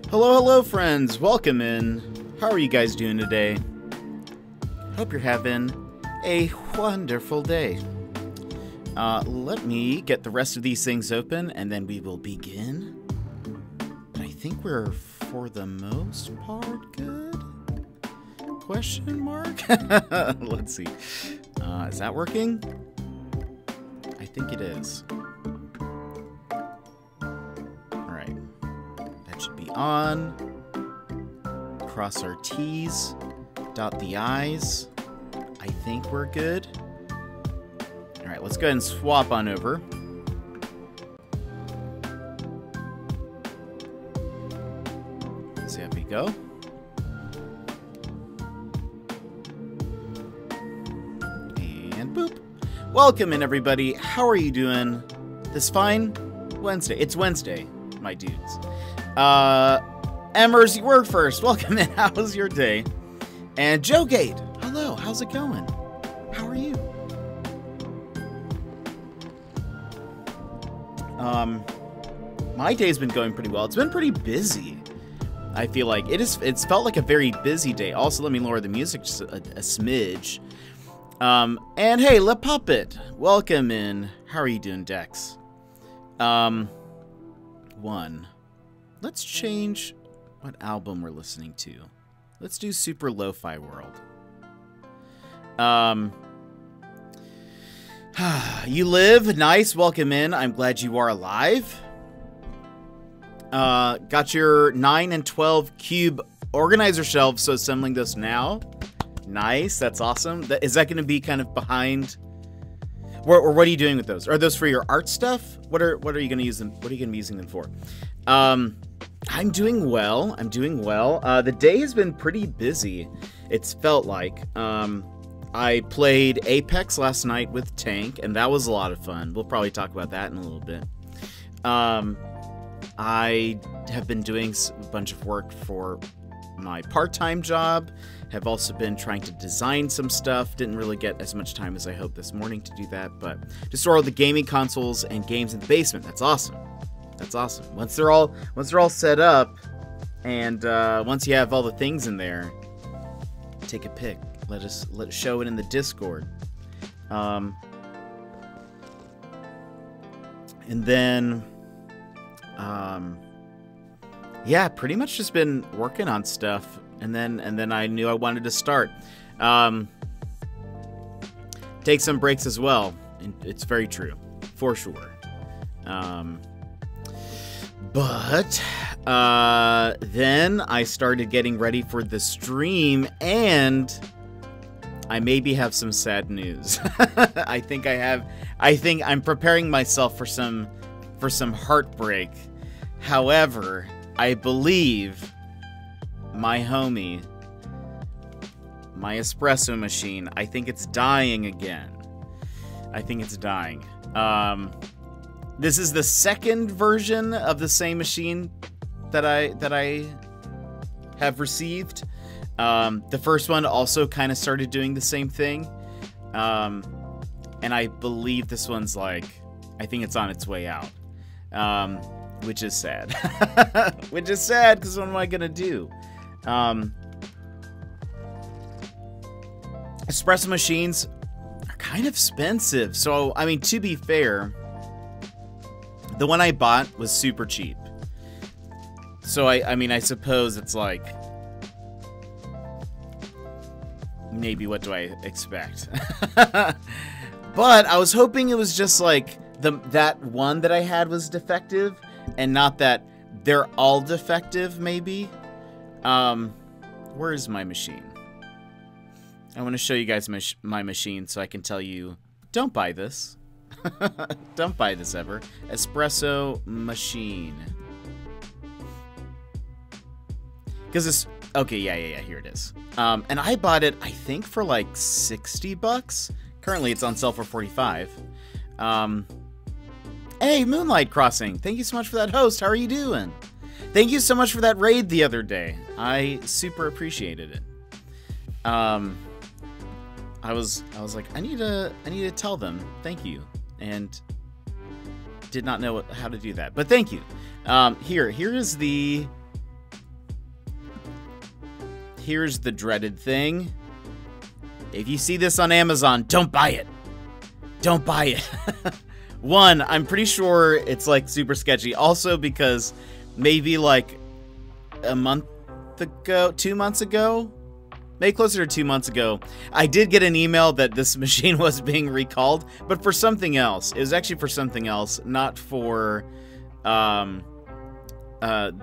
Hello, hello, friends. Welcome in. How are you guys doing today? Hope you're having a wonderful day. Let me get the rest of these things open, and then we will begin. But I think we're, for the most part, good? Question mark? Let's see. Is that working? I think it is. Alright. That should be on. Cross our T's. Dot the I's. I think we're good. Alright, let's go ahead and swap on over. So here we go. And boop. Welcome in, everybody. How are you doing this fine Wednesday? It's Wednesday, my dudes. Emmers, you were first. Welcome in. How was your day? And Joe Gate. Hello. How's it going? How are you? My day's been going pretty well. It's been pretty busy. I feel like it's felt like a very busy day. Also, let me lower the music just a smidge. And hey, Le Puppet, welcome in. How are you doing, Dex? Let's change what album we're listening to. Let's do Super Lo-Fi World. You live, nice, welcome in. I'm glad you are alive. Got your 9 and 12 cube organizer shelves, so assembling those now. Nice, that's awesome. Is that going to be kind of behind? Or what are you doing with those? Are those for your art stuff? What are you going to use them? What are you going to be using them for? I'm doing well. I'm doing well. The day has been pretty busy. It's felt like. I played Apex last night with Tank, and that was a lot of fun. We'll probably talk about that in a little bit. I have been doing a bunch of work for my part-time job. Have also been trying to design some stuff. Didn't really get as much time as I hoped this morning to do that, but to store all the gaming consoles and games in the basement. That's awesome. That's awesome. Once they're all set up, and once you have all the things in there, take a pic. Let's show it in the Discord. And then, yeah, pretty much just been working on stuff, and then I knew I wanted to start. Take some breaks as well. It's very true, for sure. But then I started getting ready for the stream, and I maybe have some sad news. I think I'm preparing myself for some heartbreak. However, I believe my homie, my espresso machine, I think it's dying again. I think it's dying. This is the second version of the same machine that I have received. The first one also kind of started doing the same thing. And I believe this one's I think it's on its way out. Which is sad. Which is sad, because what am I gonna do? Espresso machines are kind of expensive. So, I mean, to be fair, the one I bought was super cheap. So, I mean, I suppose it's maybe what do I expect? But I was hoping it was just that one that I had was defective, and not that they're all defective, maybe. Where is my machine? I want to show you guys my machine so I can tell you, don't buy this. Don't buy this ever. Espresso machine. Because it's... Okay, yeah, here it is. And I bought it, I think, for $60. Currently, it's on sale for $45. Hey, Moonlight Crossing, thank you so much for that host. How are you doing? Thank you so much for that raid the other day. I super appreciated it. I was like, I need to tell them thank you, and did not know how to do that. But thank you. Here is the here's the dreaded thing. If you see this on Amazon, don't buy it. Don't buy it. One, I'm pretty sure it's like super sketchy. Also because maybe like a month ago, 2 months ago, maybe closer to 2 months ago, I did get an email that this machine was being recalled, but for something else. It was actually for something else, not for the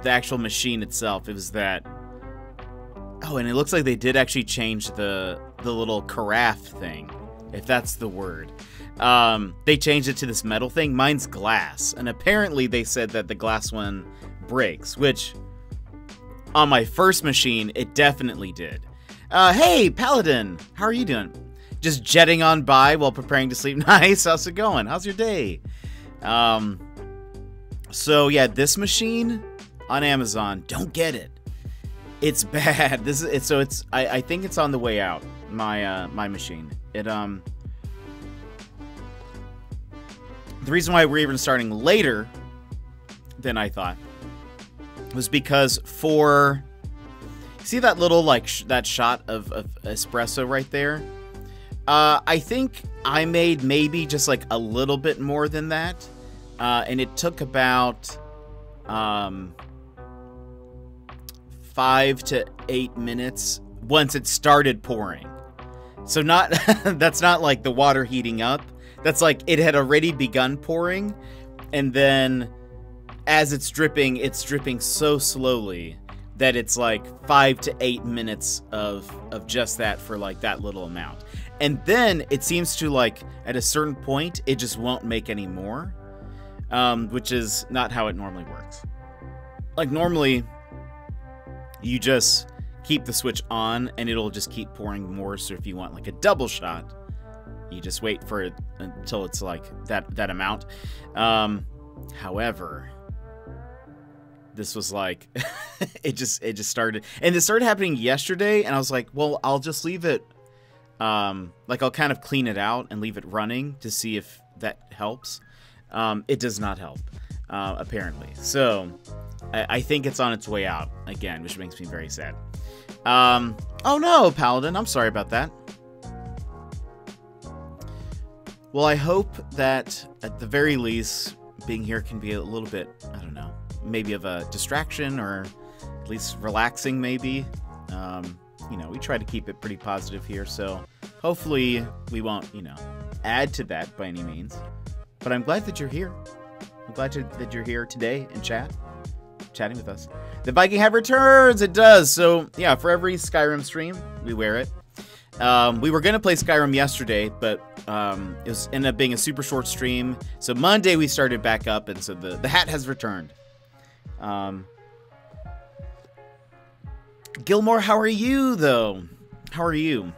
actual machine itself. It was that. Oh, and it looks like they did actually change the little carafe thing, if that's the word. They changed it to this metal thing. Mine's glass, and apparently they said that the glass one breaks, which on my first machine it definitely did. Hey Paladin, how are you doing? Just jetting on by while preparing to sleep. Nice. How's it going? How's your day? So yeah, this machine on Amazon, don't get it. It's bad. I think it's on the way out. My machine. The reason why we're even starting later than I thought was because see that little that shot of espresso right there? I think I made maybe just like a little bit more than that, and it took about 5 to 8 minutes once it started pouring. So that's not like the water heating up. That's like it had already begun pouring, and then as it's dripping so slowly that it's like 5 to 8 minutes of just that for like that little amount. And then it seems to like at a certain point it just won't make any more, which is not how it normally works. Like normally you just keep the switch on and it'll just keep pouring more. So if you want like a double shot, you just wait for it until it's like that amount. However, this was like it just started, and it started happening yesterday, and I was like, well, I'll just leave it, like I'll kind of clean it out and leave it running to see if that helps. It does not help, apparently. So I think it's on its way out again, which makes me very sad. Oh no, Paladin, I'm sorry about that. Well, I hope that at the very least being here can be a little bit, I don't know, maybe of a distraction, or at least relaxing maybe. You know, we try to keep it pretty positive here, so hopefully we won't, you know, add to that by any means. But I'm glad that you're here. I'm glad that you're here today in chatting with us. The Viking hat returns! It does! So, yeah, for every Skyrim stream, we wear it. We were going to play Skyrim yesterday, but it was ended up being a super short stream. So Monday we started back up, and so the hat has returned. Gilmore, how are you, though? How are you?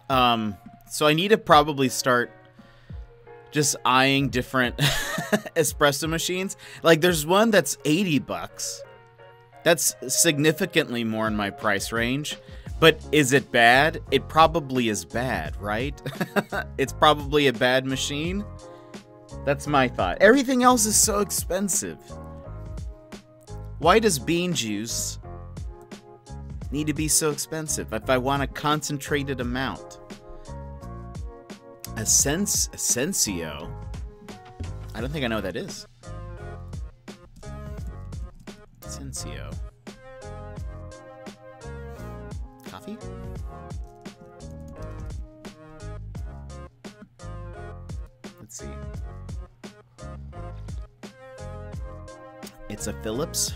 So I need to probably start just eyeing different espresso machines. Like, there's one that's $80. That's significantly more in my price range. But is it bad? It probably is bad, right? It's probably a bad machine. That's my thought. Everything else is so expensive. Why does bean juice need to be so expensive if I want a concentrated amount? Essensio? I don't think I know what that is. Essensio. Coffee? Let's see. It's a Phillips.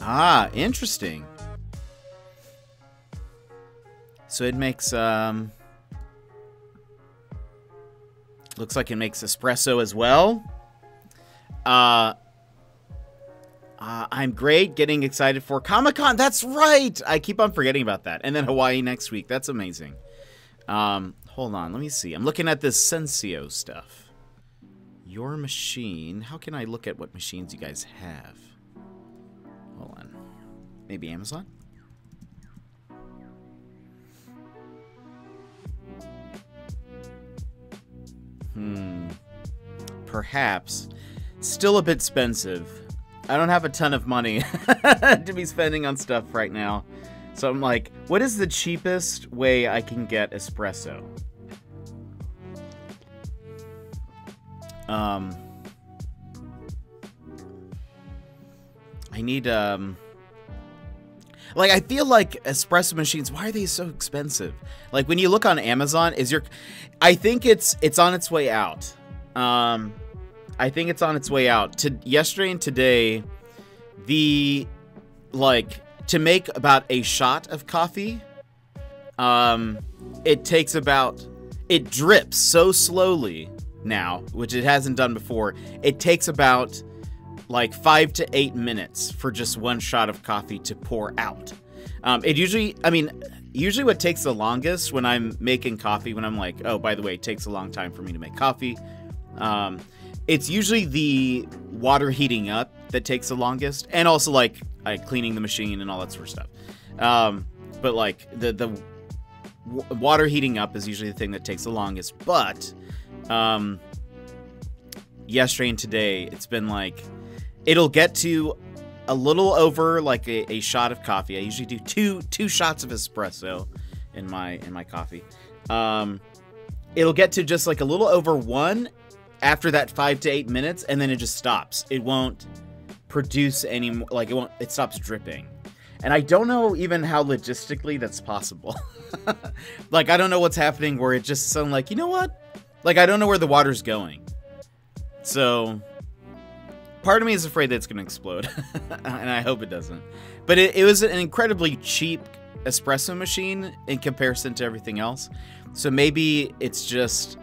Ah, interesting. So it makes, looks like it makes espresso as well. I'm great. Getting excited for Comic-Con. That's right. I keep on forgetting about that. And then Hawaii next week. That's amazing. Hold on. Let me see. I'm looking at this Sensio stuff. Your machine. How can I look at what machines you guys have? Hold on. Maybe Amazon? Perhaps. Still a bit expensive. I don't have a ton of money to be spending on stuff right now. So I'm like, what is the cheapest way I can get espresso? I need, like, I feel like espresso machines, why are they so expensive? Like, when you look on Amazon, I think it's on its way out. I think it's on its way out. Yesterday and today, to make about a shot of coffee, it drips so slowly now, which it hasn't done before. It takes about like 5 to 8 minutes for just one shot of coffee to pour out. Usually what takes the longest when I'm making coffee, when I'm like, oh, by the way, it takes a long time for me to make coffee. It's usually the water heating up that takes the longest, and also like cleaning the machine and all that sort of stuff. But like the water heating up is usually the thing that takes the longest. But yesterday and today, it's been like, it'll get to a little over like a shot of coffee. I usually do two shots of espresso in my coffee. It'll get to just like a little over one after that 5 to 8 minutes, and then it just stops. It won't produce any more, like it stops dripping. And I don't know even how logistically that's possible. Like, I don't know what's happening where it just sounds like, you know what? Like, I don't know where the water's going. So part of me is afraid that it's going to explode. And I hope it doesn't. But it was an incredibly cheap espresso machine in comparison to everything else. So maybe it's just...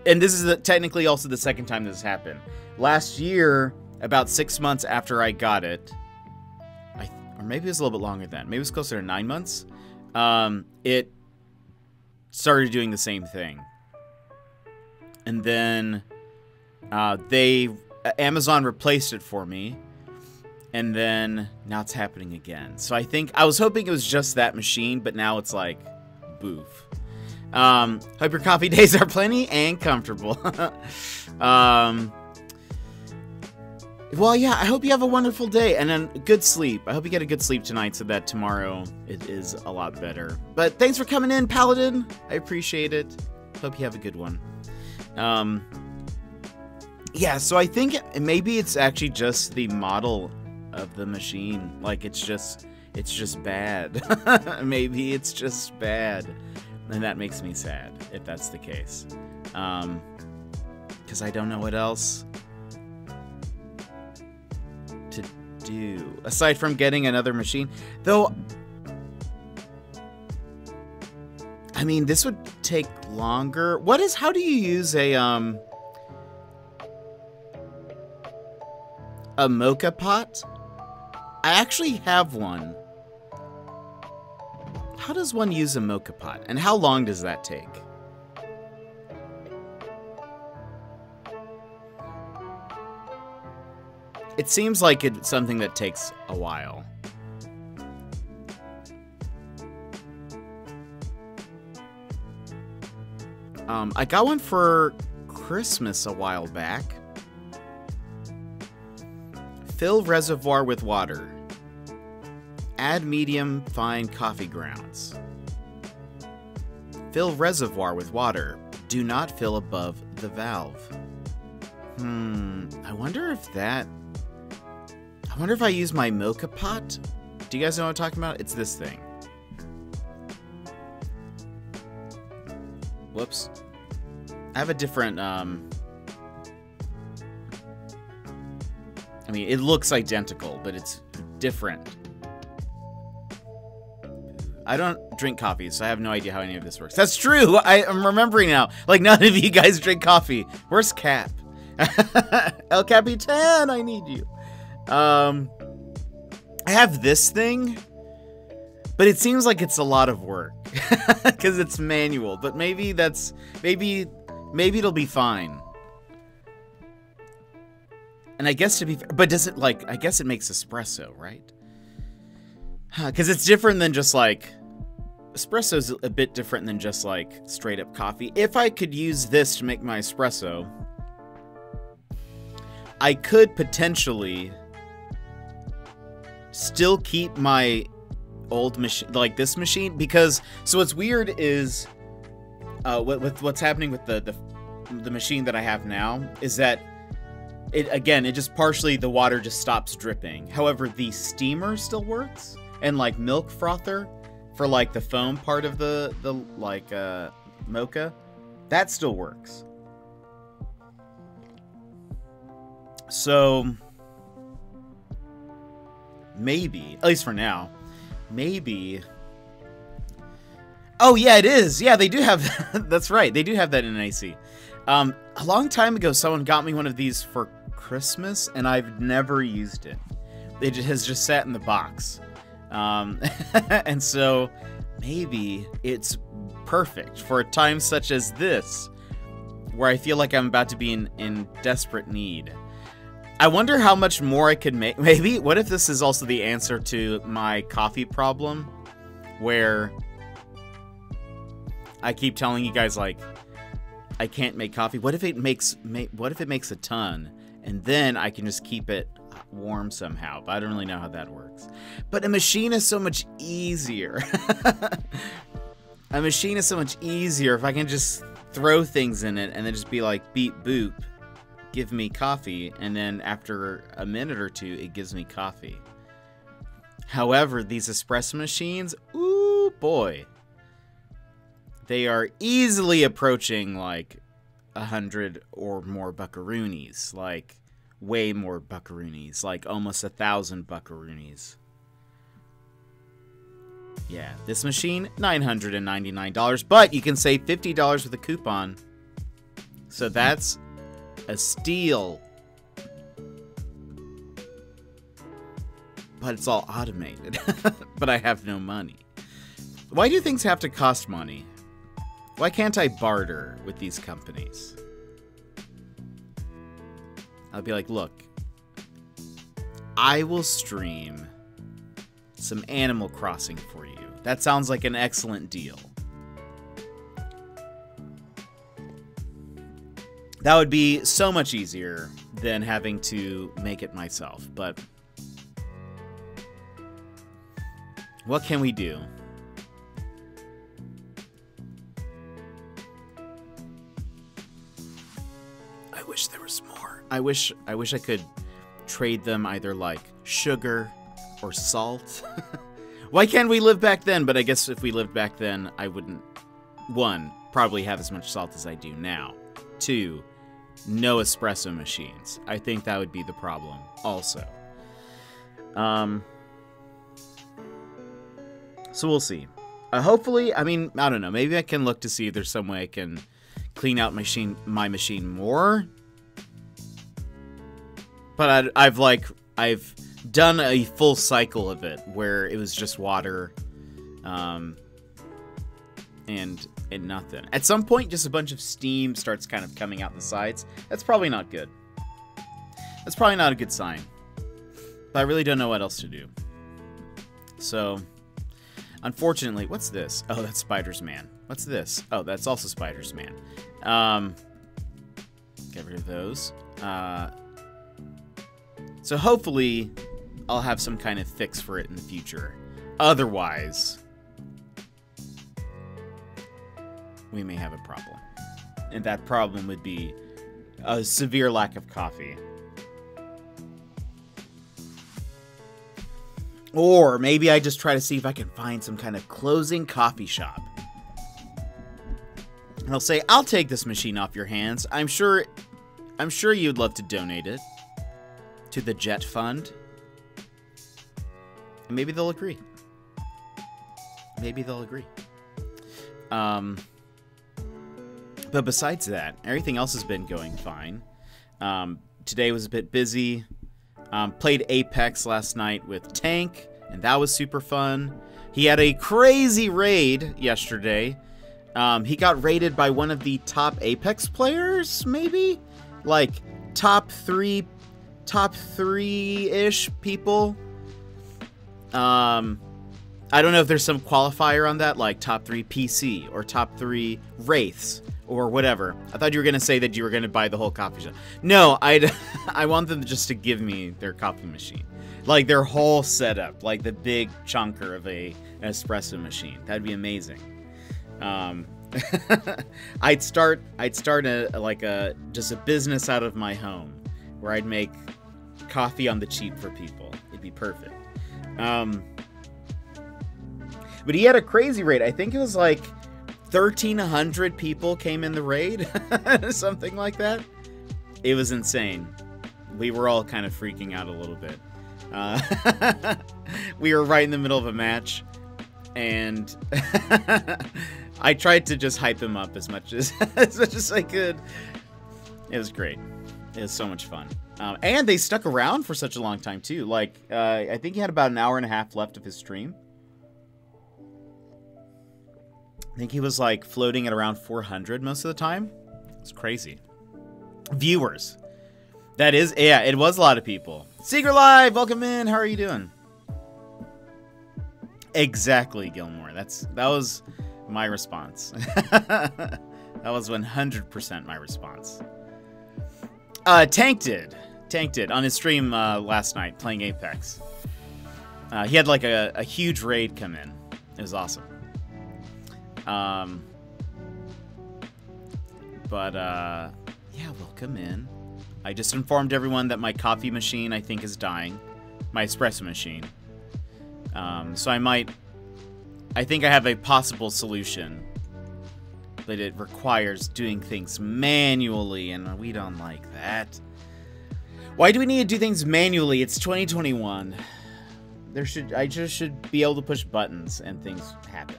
And this is technically also the second time this has happened. Last year, about 6 months after I got it, or maybe it was a little bit longer than. Maybe it was closer to 9 months. It started doing the same thing. And then Amazon replaced it for me. And then now it's happening again. So I was hoping it was just that machine, but now it's like, boof. Hope your coffee days are plenty and comfortable. Well, yeah, I hope you have a wonderful day and then good sleep. I hope you get a good sleep tonight so that tomorrow it is a lot better. But thanks for coming in, Paladin. I appreciate it. Hope you have a good one. Yeah, so I think maybe it's actually just the model of the machine. Like, it's just bad. Maybe it's just bad. And that makes me sad, if that's the case. Because I don't know what else to do. Aside from getting another machine. Though, I mean, this would take longer. How do you use a mocha pot? I actually have one. How does one use a mocha pot? And how long does that take? It seems like it's something that takes a while. I got one for Christmas a while back. Fill reservoir with water. Add medium fine coffee grounds. Fill reservoir with water. Do not fill above the valve. I wonder if I use my mocha pot. Do you guys know what I'm talking about? It's this thing. Whoops. I have a different, I mean, it looks identical, but it's different. I don't drink coffee, so I have no idea how any of this works. That's true! I'm remembering now. Like, none of you guys drink coffee. Where's Cap? El Capitan, I need you. I have this thing, but it seems like it's a lot of work. Because it's manual, but maybe it'll be fine. And I guess but does it, like, I guess it makes espresso, right? Because it's different than just, like, espresso's a bit different than just, like, straight up coffee. If I could use this to make my espresso, I could potentially still keep my old machine, like this machine, because so what's weird is what's happening with the machine that I have now is that it just partially, the water just stops dripping. However, the steamer still works, and like milk frother for like the foam part of the mocha, that still works. So maybe, at least for now, maybe. Oh yeah, it is. Yeah, they do have. That's right. They do have that in AC. A long time ago, someone got me one of these for Christmas, and I've never used it. It has just sat in the box. And so maybe it's perfect for a time such as this, where I feel like I'm about to be in desperate need. I wonder how much more I could make. Maybe, what if this is also the answer to my coffee problem, where I keep telling you guys, like, I can't make coffee. What if it makes a ton, and then I can just keep it warm somehow? But I don't really know how that works. But a machine is so much easier. A machine is so much easier if I can just throw things in it and then just be like, beep boop, give me coffee, and then after a minute or two, it gives me coffee. However, these espresso machines, ooh boy, they are easily approaching like 100 or more buckaroonies, like way more buckaroonies, like almost 1,000 buckaroonies. Yeah, this machine, $999, but you can save $50 with a coupon. So that's a steal. But it's all automated. But I have no money. Why do things have to cost money? Why can't I barter with these companies? I'll be like, look, I will stream some Animal Crossing for you. That sounds like an excellent deal. That would be so much easier than having to make it myself, but what can we do? I wish there was more. I wish I could trade them either like sugar or salt. Why can't we live back then? But I guess if we lived back then, I wouldn't, 1, probably have as much salt as I do now. 2, no espresso machines. I think that would be the problem also. So we'll see. Hopefully, I mean, I don't know. Maybe I can look to see if there's some way I can clean out my machine more. But I've done a full cycle of it where it was just water, and nothing. At some point, just a bunch of steam starts kind of coming out the sides. That's probably not good. That's probably not a good sign. But I really don't know what else to do. So, unfortunately, what's this? Oh, that's Spider's Man. What's this? Oh, that's also Spider's Man. Get rid of those. So hopefully, I'll have some kind of fix for it in the future. Otherwise, we may have a problem. And that problem would be a severe lack of coffee. Or maybe I just try to see if I can find some kind of closing coffee shop. And I'll say, I'll take this machine off your hands. I'm sure you'd love to donate it to the Jet Fund. And maybe they'll agree. Maybe they'll agree. But besides that, everything else has been going fine. Today was a bit busy. Played Apex last night with Tank, and that was super fun. He had a crazy raid yesterday. He got raided by one of the top Apex players, maybe? Like, top 3-ish people. I don't know if there's some qualifier on that, like top 3 PC or top 3 Wraiths or whatever. I thought you were going to say that you were going to buy the whole coffee shop. No, I want them just to give me their coffee machine. Like their whole setup, like the big chunker of an espresso machine. That'd be amazing. I'd start just a business out of my home where I'd make coffee on the cheap for people. It'd be perfect. But he had a crazy raid. I think it was like 1,300 people came in the raid, something like that. It was insane. We were all kind of freaking out a little bit. We were right in the middle of a match, and I tried to just hype him up as much as I could. It was great. It was so much fun. And they stuck around for such a long time too. Like I think he had about an hour and a half left of his stream. I think he was like floating at around 400 most of the time. It's crazy. Viewers. That is, yeah, it was a lot of people. Secret Live, welcome in. How are you doing? Exactly, Gilmore. That was my response. That was 100% my response. Tank did on his stream last night playing Apex. He had like a huge raid come in. It was awesome. Yeah, welcome in. I just informed everyone that my coffee machine, I think, is dying. My espresso machine. So I think I have a possible solution. But it requires doing things manually, and we don't like that. Why do we need to do things manually? It's 2021. I just should be able to push buttons and things happen.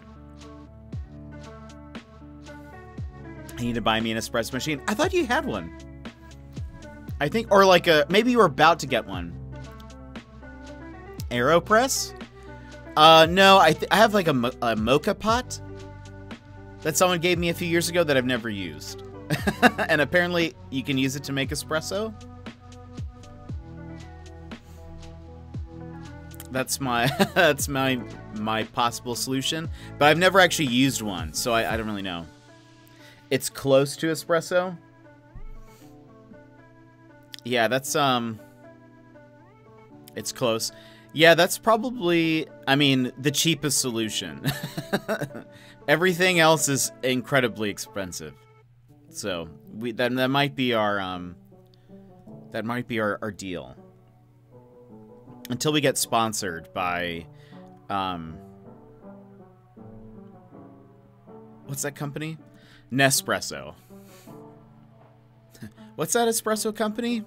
I need to buy me an espresso machine. I thought you had one. I think, or like maybe you were about to get one. AeroPress? No, I have like a mocha pot that someone gave me a few years ago that I've never used. And apparently you can use it to make espresso. That's my possible solution, but I've never actually used one, so I don't really know. It's close to espresso. Yeah, that's it's close. Yeah, that's probably, I mean, the cheapest solution. Everything else is incredibly expensive. So, that might be our deal. Until we get sponsored by what's that company? Nespresso. What's that espresso company?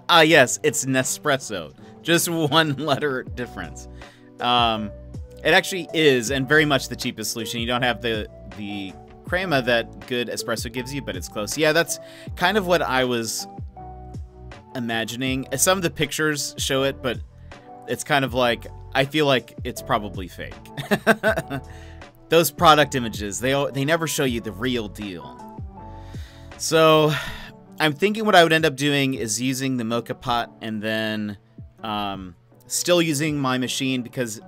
Yes, it's Nespresso. Just one letter difference. It actually is, and very much the cheapest solution. You don't have the crema that good espresso gives you, but it's close. Yeah, that's kind of what I was imagining. Some of the pictures show it, but it's kind of like, I feel like it's probably fake. Those product images, they never show you the real deal. So I'm thinking what I would end up doing is using the mocha pot and then still using my machine, because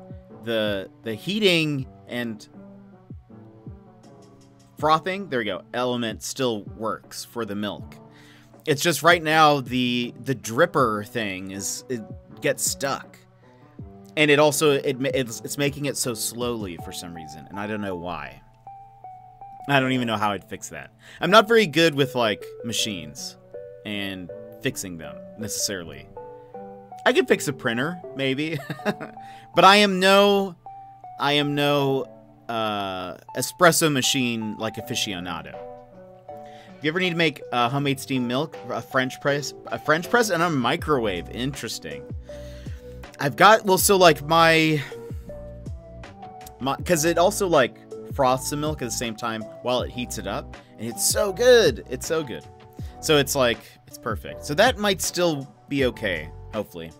the heating and frothing, there we go, element still works for the milk. It's just right now the dripper thing it gets stuck. And it also it's making it so slowly for some reason, and I don't know why. I don't even know how I'd fix that. I'm not very good with like machines and fixing them necessarily. I could fix a printer maybe, but I am no espresso machine like aficionado. If you ever need to make homemade steamed milk, a French press, and a microwave, interesting. I've got, well, so like my, because it also like froths the milk at the same time while it heats it up, and it's so good. It's so good. So it's like, it's perfect. So that might still be okay, hopefully.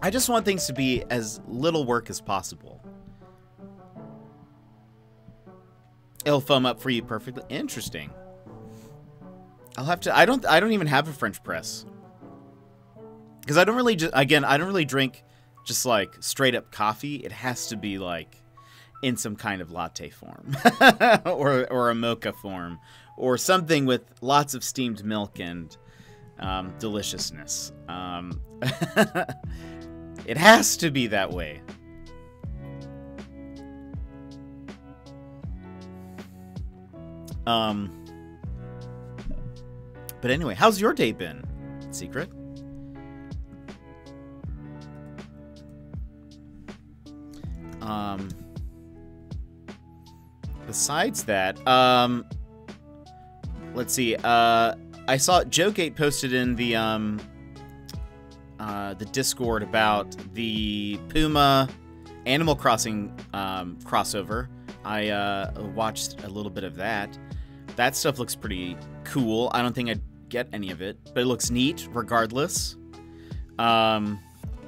I just want things to be as little work as possible. It'll foam up for you perfectly. Interesting. I'll have to. I don't even have a French press, because I don't really. I don't really drink just like straight up coffee, it has to be like in some kind of latte form or a mocha form or something with lots of steamed milk and deliciousness. It has to be that way. But anyway, how's your day been, Secret? Besides that, let's see. I saw Joegate posted in the Discord about the Puma Animal Crossing crossover. I watched a little bit of that. That stuff looks pretty cool. I don't think I'd get any of it, but it looks neat regardless.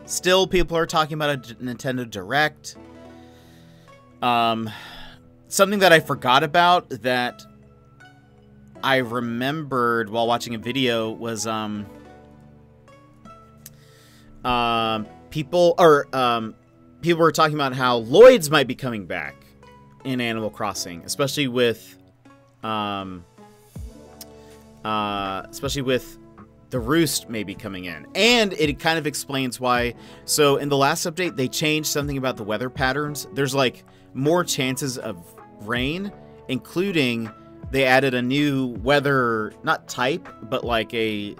Still, people are talking about a Nintendo Direct. Something that I forgot about that I remembered while watching a video was people were talking about how Lloyd's might be coming back in Animal Crossing, especially with the Roost maybe coming in. And it kind of explains why. So in the last update, they changed something about the weather patterns. There's like more chances of rain, including they added a new weather, not type, but like a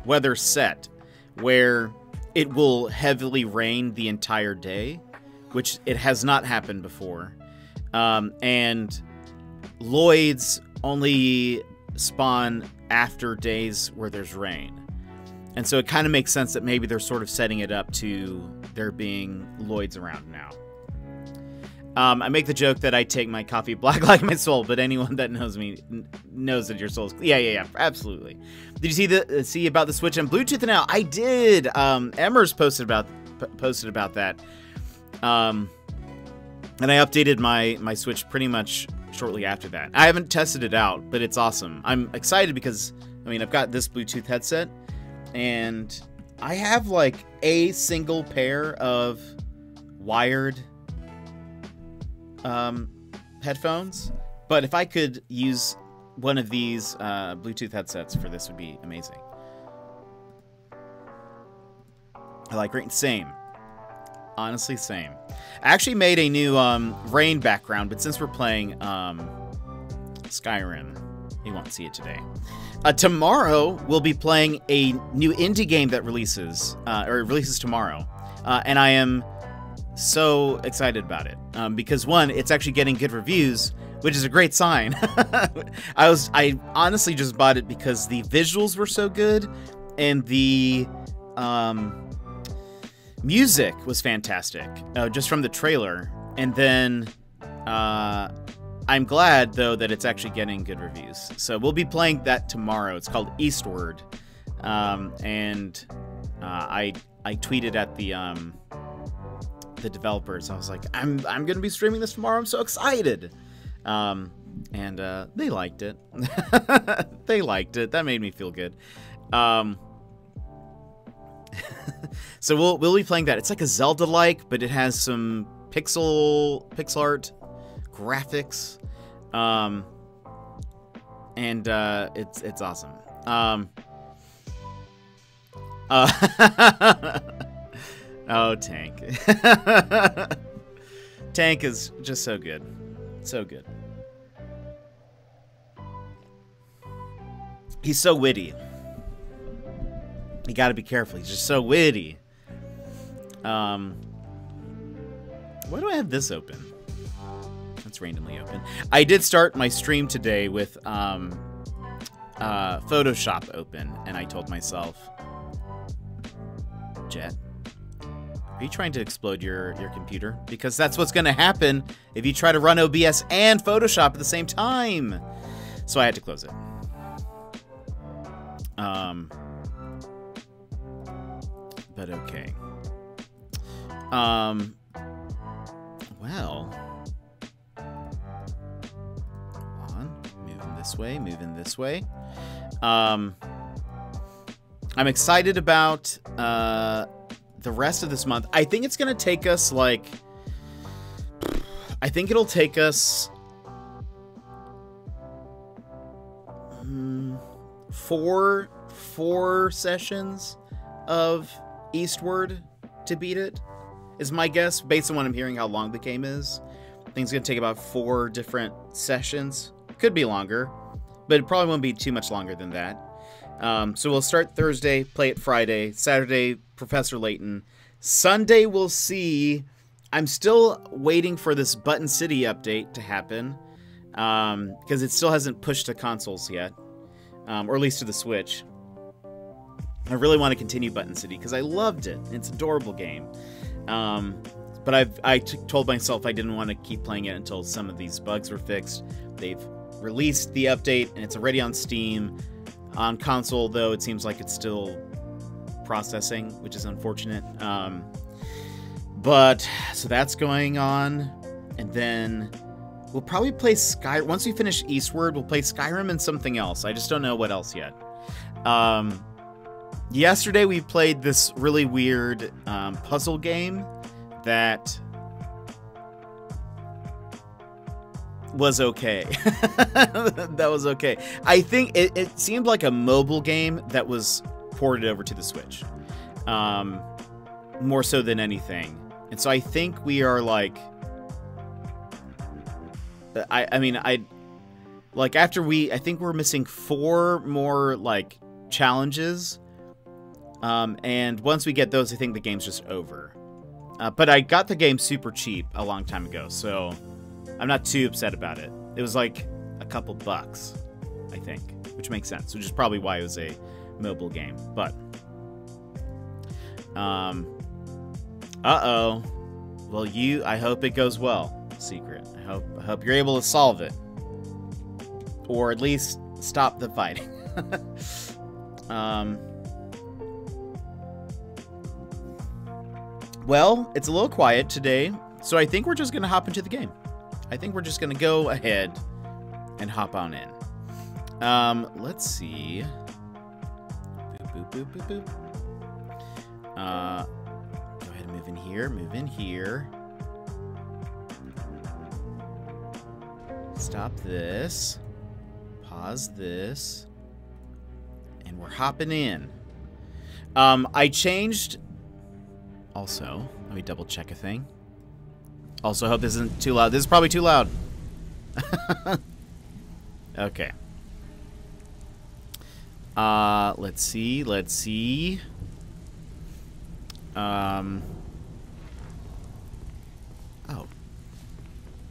weather set where it will heavily rain the entire day, which it has not happened before. And Lloyd's only spawn after days where there's rain. And so it kind of makes sense that maybe they're sort of setting it up to there being Lloyd's around now. I make the joke that I take my coffee black like my soul, but anyone that knows me knows that your soul's... Yeah, absolutely. Did you see about the Switch and Bluetooth now? I did. Emmers posted about that. And I updated my Switch pretty much shortly after that. I haven't tested it out, but it's awesome. I'm excited because, I mean, I've got this Bluetooth headset, and I have, like, a single pair of wired headphones, but if I could use one of these Bluetooth headsets for this, would be amazing. I like great. Same. Honestly, same. I actually made a new rain background, but since we're playing Skyrim, you won't see it today. Tomorrow, we'll be playing a new indie game that releases, or it releases tomorrow. And I am so excited about it. Because one, it's actually getting good reviews, which is a great sign. I honestly just bought it because the visuals were so good, and the music was fantastic, just from the trailer. And then I'm glad, though, that it's actually getting good reviews. So we'll be playing that tomorrow. It's called Eastward. And I tweeted at the developers. I was like, I'm gonna be streaming this tomorrow. I'm so excited. And they liked it. They liked it. That made me feel good. So we'll be playing that. It's like a Zelda-like, but it has some pixel art graphics. And it's awesome. Oh, Tank. Tank is just so good. So good. He's so witty. You gotta be careful. He's just so witty. Why do I have this open? That's randomly open. I did start my stream today with Photoshop open, and I told myself, Jet, are you trying to explode your computer? Because that's what's going to happen if you try to run OBS and Photoshop at the same time. So I had to close it. But okay. Well. Moving this way. I'm excited about the rest of this month. I think it's going to take us, like... I think it'll take us... four sessions of Eastward to beat it, is my guess, based on what I'm hearing how long the game is. I think it's going to take about 4 different sessions. Could be longer, but it probably won't be too much longer than that. So we'll start Thursday, play it Friday, Saturday, Professor Layton. Sunday, we'll see. I'm still waiting for this Button City update to happen, because it still hasn't pushed to consoles yet, or at least to the Switch. I really want to continue Button City because I loved it. It's an adorable game. But I told myself I didn't want to keep playing it until some of these bugs were fixed. They've released the update, and it's already on Steam. On console, though, it seems like it's still processing, which is unfortunate. But, so that's going on. And then we'll probably play Skyrim. Once we finish Eastward, we'll play Skyrim and something else. I just don't know what else yet. Yesterday, we played this really weird puzzle game that was okay. That was okay. I think it seemed like a mobile game that was ported over to the Switch. More so than anything. And so I think we are like... I think we're missing 4 more, like, challenges. And once we get those, I think the game's just over. But I got the game super cheap a long time ago, so I'm not too upset about it. It was like a couple bucks, I think, which makes sense, which is probably why it was a mobile game. But, uh-oh. Well, I hope it goes well, Secret. I hope you're able to solve it. Or at least stop the fighting. Well, it's a little quiet today, so I think we're just going to hop into the game. I think we're just going to go ahead and hop on in. Let's see. Boop, boop, boop, boop, boop. Go ahead and move in here, move in here. Stop this. Pause this. And we're hopping in. I changed... Also, let me double check a thing. Also, I hope this isn't too loud. This is probably too loud. Okay. Let's see. Let's see. Oh.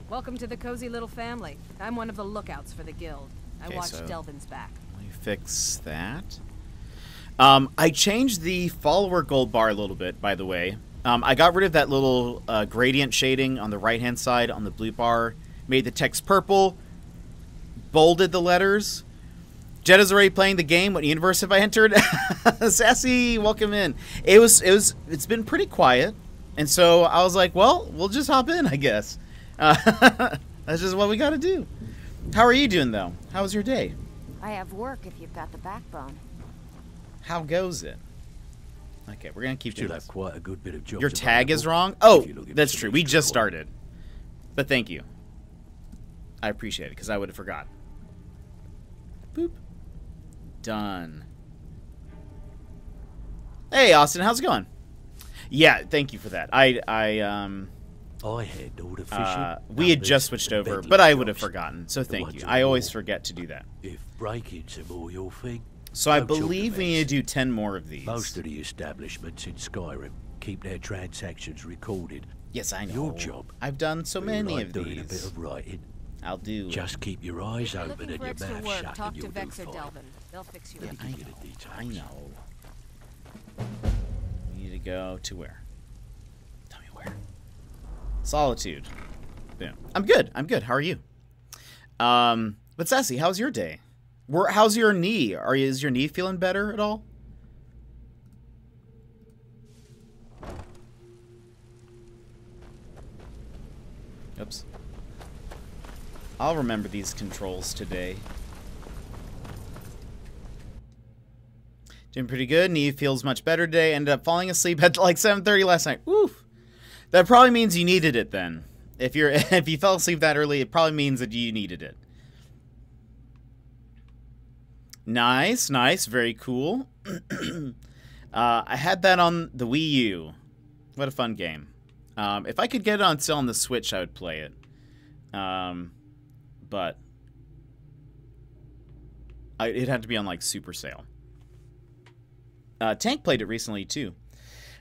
Welcome to the cozy little family. I'm one of the lookouts for the guild. I watched so Delvin's back. Let me fix that. I changed the follower gold bar a little bit, by the way. I got rid of that little gradient shading on the right-hand side on the blue bar. Made the text purple. Bolded the letters. Jetta's already playing the game. What universe have I entered? Sassy, welcome in. It's been pretty quiet. And so I was like, well, we'll just hop in, I guess. That's just what we got to do. How are you doing, though? How was your day? I have work if you've got the backbone. How goes it? Okay, we're gonna keep doing this. Quite a good bit of jobs. Your tag is wrong? Oh, that's true. We just started. But thank you. I appreciate it, because I would have forgot. Boop. Done. Hey, Austin, how's it going? Yeah, thank you for that. I had all the fishing. We had just switched over, but I would have forgotten, so thank you. I always forget to do that. If break-ins are more your thing, so I believe we need to do 10 more of these. Most of the establishments in Skyrim keep their transactions recorded. Yes, I know. Your job. I've done so many of doing these. A bit of writing. I'll do. Just keep your eyes open and your mouth shut. Talk and to you'll Vex do or fine. Delvin. They'll fix you. Yeah, up. I know. We need to go to where? Tell me where. Solitude. Boom. I'm good. I'm good. How are you? But Sassy, how's your day? How's your knee? Is your knee feeling better at all? Oops. I'll remember these controls today. Doing pretty good. Knee feels much better today. Ended up falling asleep at like 7:30 last night. Oof. That probably means you needed it then. If you fell asleep that early, it probably means that you needed it. Nice, nice, very cool. I had that on the Wii U. What a fun game. If I could get it on sale on the Switch, I would play it. But it had to be on like super sale. Tank played it recently too,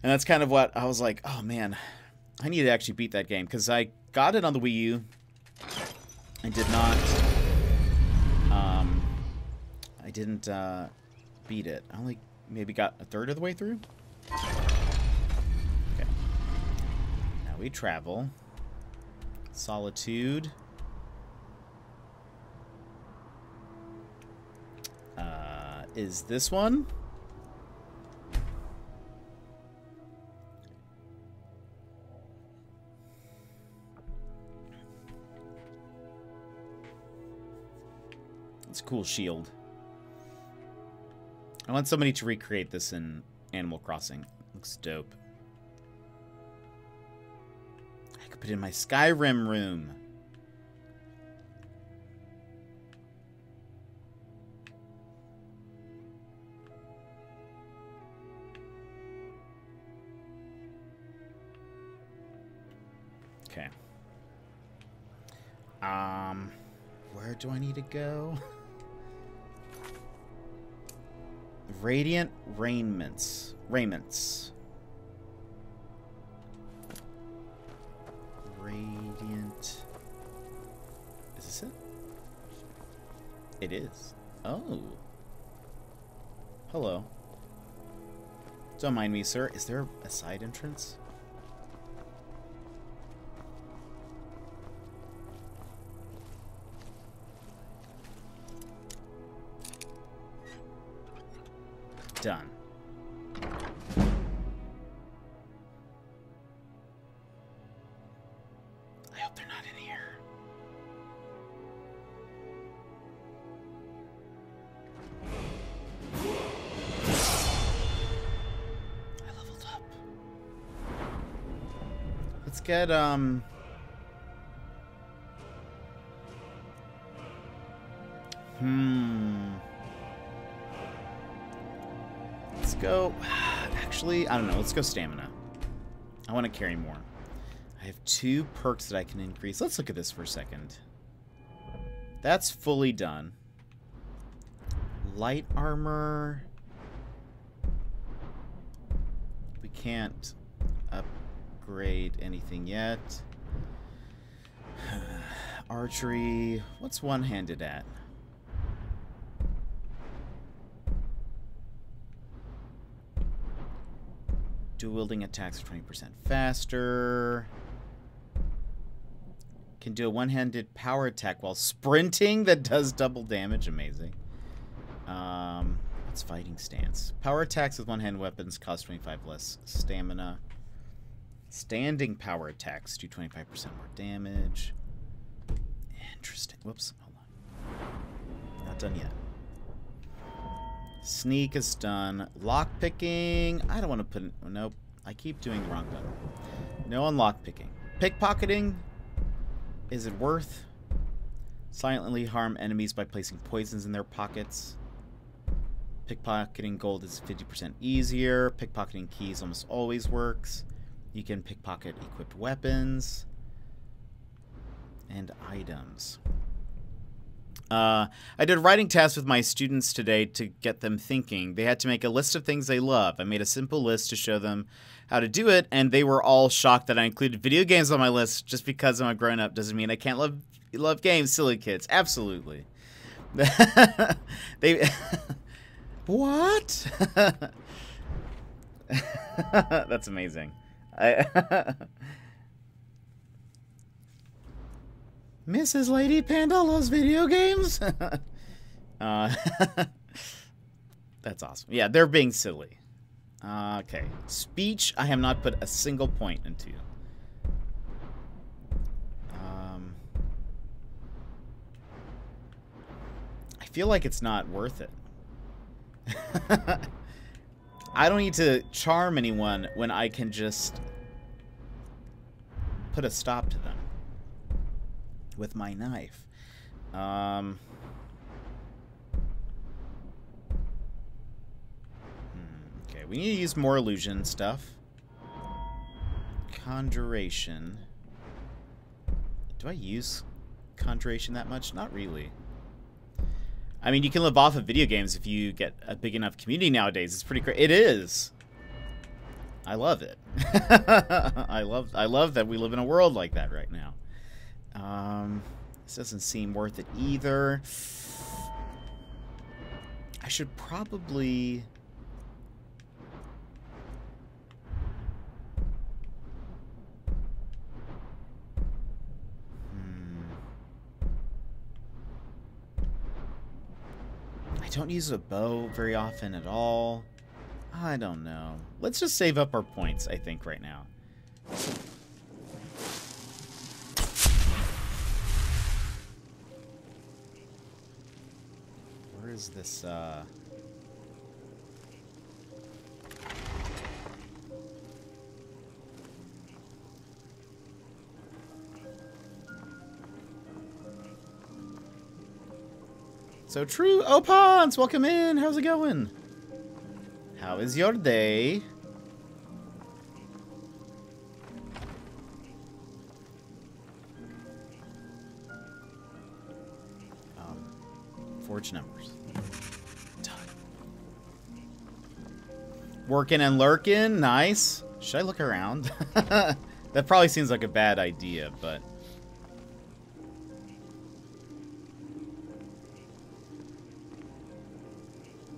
and that's kind of what I was like. Oh man, I need to actually beat that game because I got it on the Wii U. I did not. I didn't beat it. I only maybe got a third of the way through. Okay. Now we travel. Solitude. Is this one? It's a cool shield. I want somebody to recreate this in Animal Crossing. Looks dope. I could put it in my Skyrim room. Okay. Where do I need to go? Radiant raiments. Radiant. Is this it? It is. Oh. Hello. Don't mind me, sir. Is there a side entrance? Done. I hope they're not in here. I leveled up. Let's get, Let's go. Actually, I don't know. Let's go stamina. I want to carry more. I have 2 perks that I can increase. Let's look at this for a second. That's fully done. Light armor. We can't upgrade anything yet. Archery. What's one-handed at? Dual wielding attacks are 20% faster. Can do a one-handed power attack while sprinting that does double damage. Amazing. What's fighting stance? Power attacks with one-hand weapons cost 25 less stamina. Standing power attacks do 25% more damage. Interesting. Whoops. Hold on. Not done yet. Sneak is done. Lockpicking. I don't want to put in... Nope. I keep doing the wrong button. No on lockpicking. Pickpocketing. Is it worth? Silently harm enemies by placing poisons in their pockets. Pickpocketing gold is 50% easier. Pickpocketing keys almost always works. You can pickpocket equipped weapons. And items. I did a writing task with my students today to get them thinking. They had to make a list of things they love. I made a simple list to show them how to do it, and they were all shocked that I included video games on my list. Just because I'm a grown-up doesn't mean I can't love games, silly kids. Absolutely. They... What? That's amazing. Mrs. Lady Panda loves video games? That's awesome. Yeah, they're being silly. Okay. Speech, I have not put a single point into. I feel like it's not worth it. I don't need to charm anyone when I can just put a stop to them with my knife. Okay, we need to use more illusion stuff. Conjuration. Do I use conjuration that much? Not really. I mean, you can live off of video games if you get a big enough community nowadays. It's pretty great. It is. I love it. I love that we live in a world like that right now. This doesn't seem worth it either. I should probably... I don't use a bow very often at all. I don't know. Let's just save up our points, I think, right now. Where is this, So true. Opons, welcome in. How's it going? How is your day? Forge numbers. Done. Working and lurking. Nice. Should I look around? That probably seems like a bad idea, but...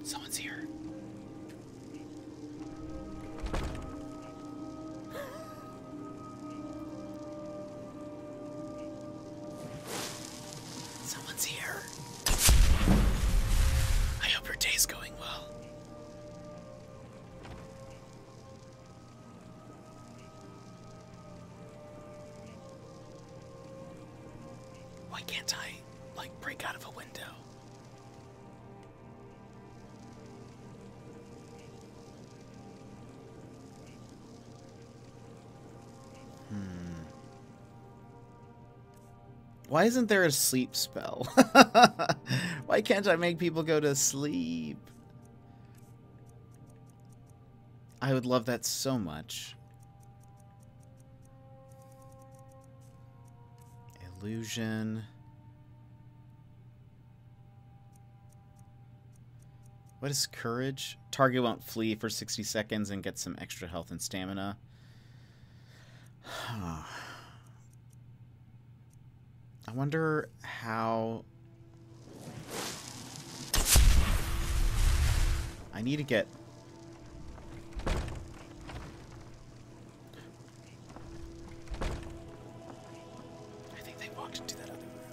Someone's here. Someone's here. I hope your day's going well. Why can't I, like, break out of a window? Why isn't there a sleep spell? Why can't I make people go to sleep? I would love that so much. Illusion. What is courage? Target won't flee for 60 seconds and get some extra health and stamina. I wonder how... I need to get... I think they walked into that other room.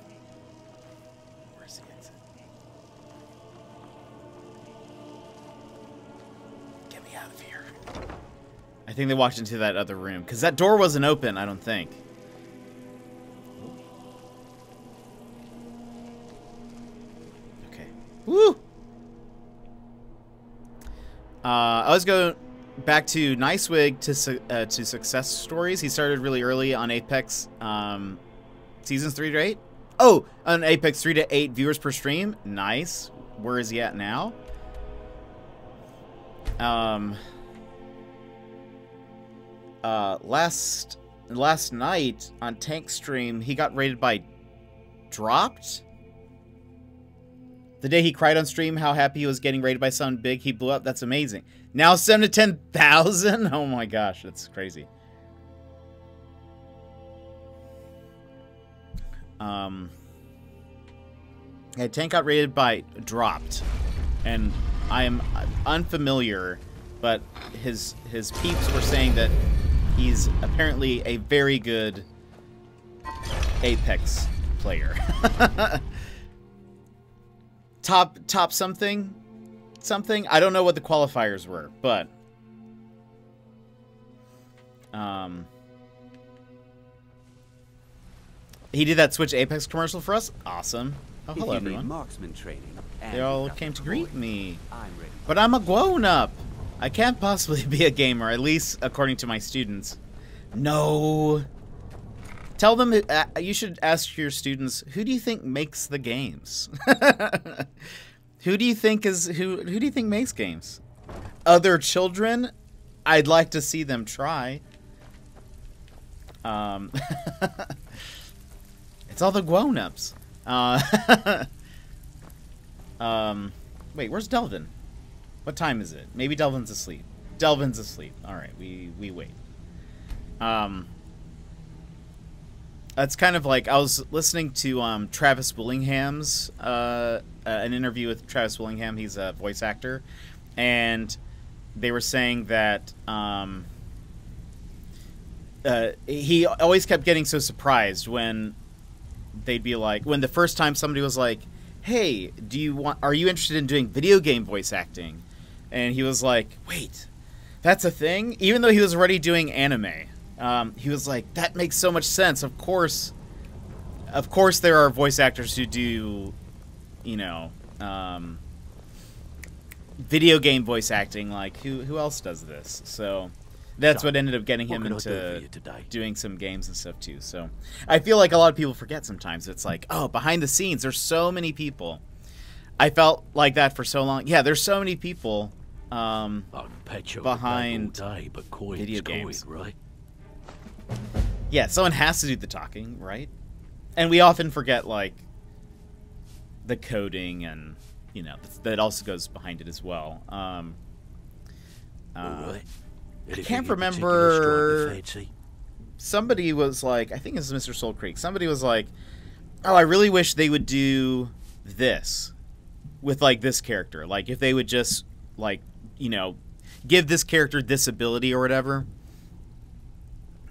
Where's the exit? Get me out of here. I think they walked into that other room. Because that door wasn't open, I don't think. Woo! I was going back to Nicewig to success stories. He started really early on Apex, seasons 3 to 8. Oh, on Apex 3 to 8 viewers per stream. Nice. Where is he at now? Last night on Tank stream, he got rated by dropped. The day he cried on stream how happy he was getting rated by someone big, he blew up. That's amazing. Now 7 to 10,000? Oh my gosh, that's crazy. Yeah, Tank got rated by dropped. And I am unfamiliar, but his peeps were saying that he's apparently a very good Apex player. Top something? I don't know what the qualifiers were, but he did that Switch Apex commercial for us. Awesome. Oh, hello everyone. Marksman training. They all came to greet me. But I'm a grown-up. I can't possibly be a gamer, at least according to my students. No. Tell them, you should ask your students, who do you think makes the games? Who do you think makes games? Other children? I'd like to see them try. It's all the grown-ups. Wait, where's Delvin? What time is it? Maybe Delvin's asleep. Delvin's asleep. Alright, we wait. It's kind of like, I was listening to Travis Willingham's, an interview with Travis Willingham. He's a voice actor. And they were saying that he always kept getting so surprised when they'd be like, when the first time somebody was like, hey, are you interested in doing video game voice acting? And he was like, wait, that's a thing? Even though he was already doing anime. He was like, that makes so much sense. Of course there are voice actors who do, you know, video game voice acting. Like, who else does this? So that's what ended up getting him into doing some games and stuff too. So I feel like a lot of people forget sometimes. It's like, oh, behind the scenes, there's so many people. I felt like that for so long. Yeah, there's so many people behind video games, right? Yeah, someone has to do the talking, right? And we often forget, like, the coding and, you know, that also goes behind it as well. Right. I can't remember. Somebody was like, I think it was Mr. Soul Creek. Somebody was like, oh, I really wish they would do this with, like, this character. Like, if they would just, like, you know, give this character this ability or whatever.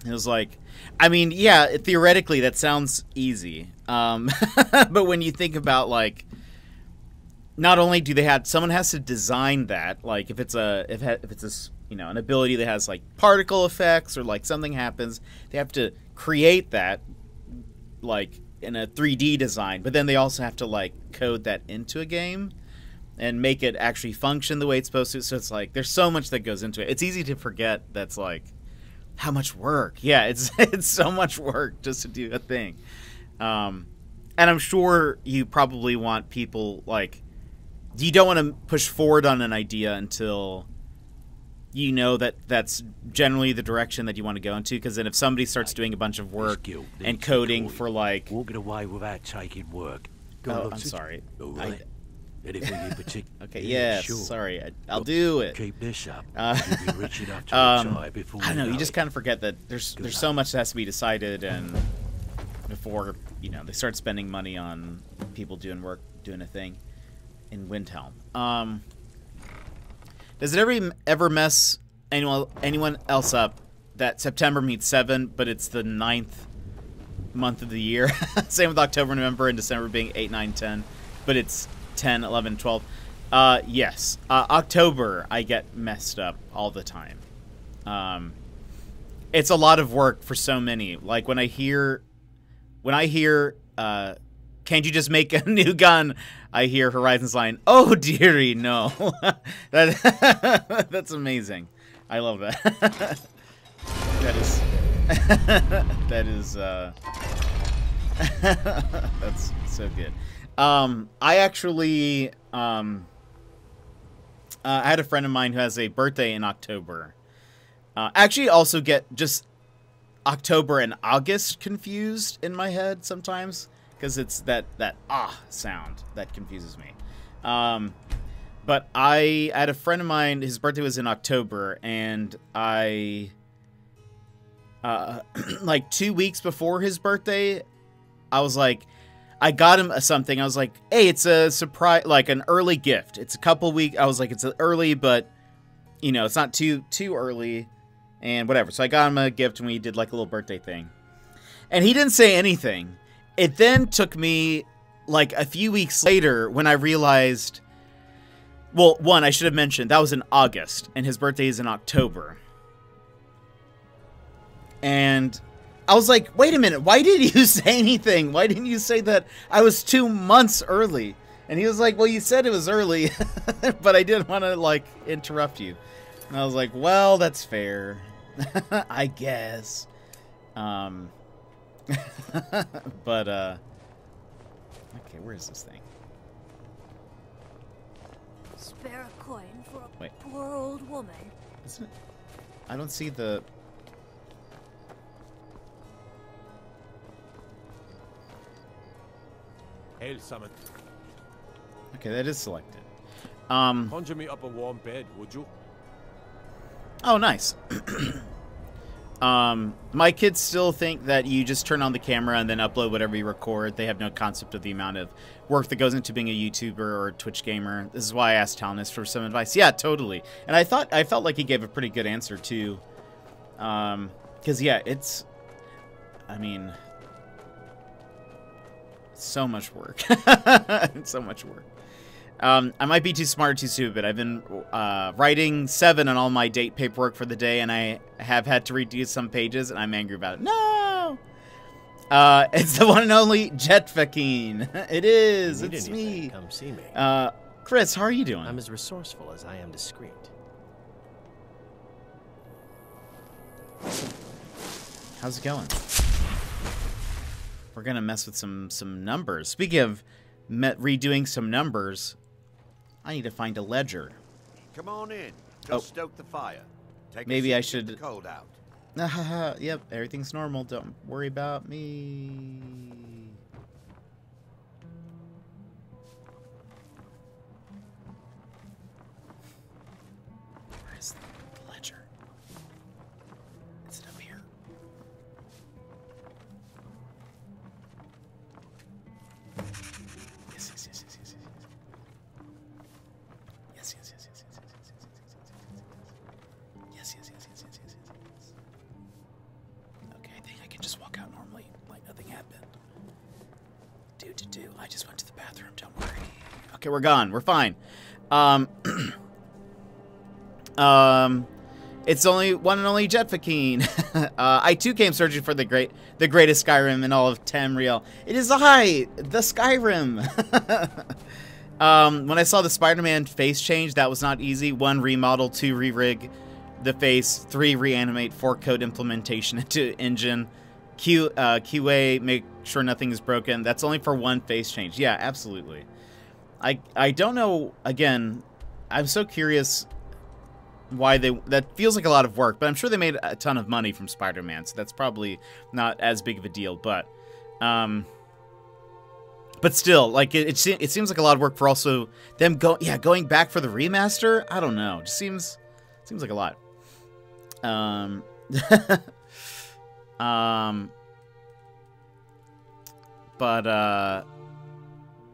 It was like, I mean, yeah, theoretically that sounds easy. But when you think about, like, not only do they have, someone has to design that, like, if it's a, you know, an ability that has, like, particle effects or, like, something happens, they have to create that, like, in a 3D design, but then they also have to, like, code that into a game and make it actually function the way it's supposed to. So it's like, there's so much that goes into it. It's easy to forget that's, like, how much work. Yeah, it's so much work just to do a thing. And I'm sure you probably want people, like, you don't want to push forward on an idea until you know that that's generally the direction that you want to go into, because then if somebody starts doing a bunch of work and coding for, like, walking away without taking work. Oh, I'm sorry. All right. Anything in particular? Okay, yeah, sure. Sorry, I'll do it. Keep this up. You'll be rich enough to retire before I don't know. You just it. kind of forget that there's so much that has to be decided, and before, you know, they start spending money on people doing a thing in Windhelm. Does it ever mess anyone else up that September means 7, but it's the 9th month of the year? Same with October, November, and December being 8, 9, 10, but it's 10, 11, 12. Yes. October, I get messed up all the time. It's a lot of work for so many. Like, when I hear, can't you just make a new gun? I hear Horizon's line, oh, dearie, no. That's amazing. I love that. That's so good. I actually, I had a friend of mine who has a birthday in October. Actually also get just October and August confused in my head sometimes, because it's that sound that confuses me. But I had a friend of mine, his birthday was in October, and I, like 2 weeks before his birthday, I was like, I got him something. I was like, hey, it's a surprise, like an early gift. It's a couple weeks. I was like, it's early, but, you know, it's not too early and whatever. So I got him a gift and we did like a little birthday thing. And he didn't say anything. It then took me like a few weeks later when I realized, well, one, I should have mentioned, that was in August and his birthday is in October. And I was like, wait a minute, why didn't you say anything? Why didn't you say that I was 2 months early? And he was like, well, you said it was early, but I didn't want to, like, interrupt you. And I was like, well, that's fair. I guess. But, okay, where is this thing? Spare a coin for a Wait. poor old woman. Isn't it? I don't see the... Hail summon. Okay, that is selected. Conjure me up a warm bed, would you? Oh, nice. My kids still think that you just turn on the camera and then upload whatever you record. They have no concept of the amount of work that goes into being a YouTuber or a Twitch gamer. This is why I asked Talnus for some advice. Yeah, totally. And I felt like he gave a pretty good answer too. Because yeah, it's, I mean, so much work. So much work. I might be too smart or too stupid. I've been writing 7 on all my date paperwork for the day, and I have had to redo some pages, and I'm angry about it. No! It's the one and only Jetfakine. It is. Need It's anything, me. Come see me. Chris, how are you doing? I'm as resourceful as I am discreet. How's it going? We're gonna mess with some numbers. Speaking of redoing some numbers, I need to find a ledger. Come on in. Just stoke the fire. Take Maybe I a seat, should- get the cold out. Yep, everything's normal. Don't worry about me. Where's the ledger? Is it up here? Yes, yes, yes, yes, yes, yes. Yes, yes, yes, yes, yes, yes, yes, yes, yes, yes, yes, yes, yes, yes, yes, yes. Okay, I think I can just walk out normally, like nothing happened. I just went to the bathroom, don't worry. Okay, we're gone. We're fine. It's only one and only Jetfakine. I too came searching for the greatest Skyrim in all of Tamriel. It is the Skyrim. When I saw the Spider-Man face change, that was not easy. 1, remodel. 2, re-rig the face. 3, reanimate. 4, code implementation into engine. QA, make sure nothing is broken. That's only for 1 face change. Yeah, absolutely. I don't know, again, I'm so curious why that feels like a lot of work, but I'm sure they made a ton of money from Spider-Man, so that's probably not as big of a deal, but still, like, it seems like a lot of work for also them going back for the remaster. I don't know. It just seems like a lot. But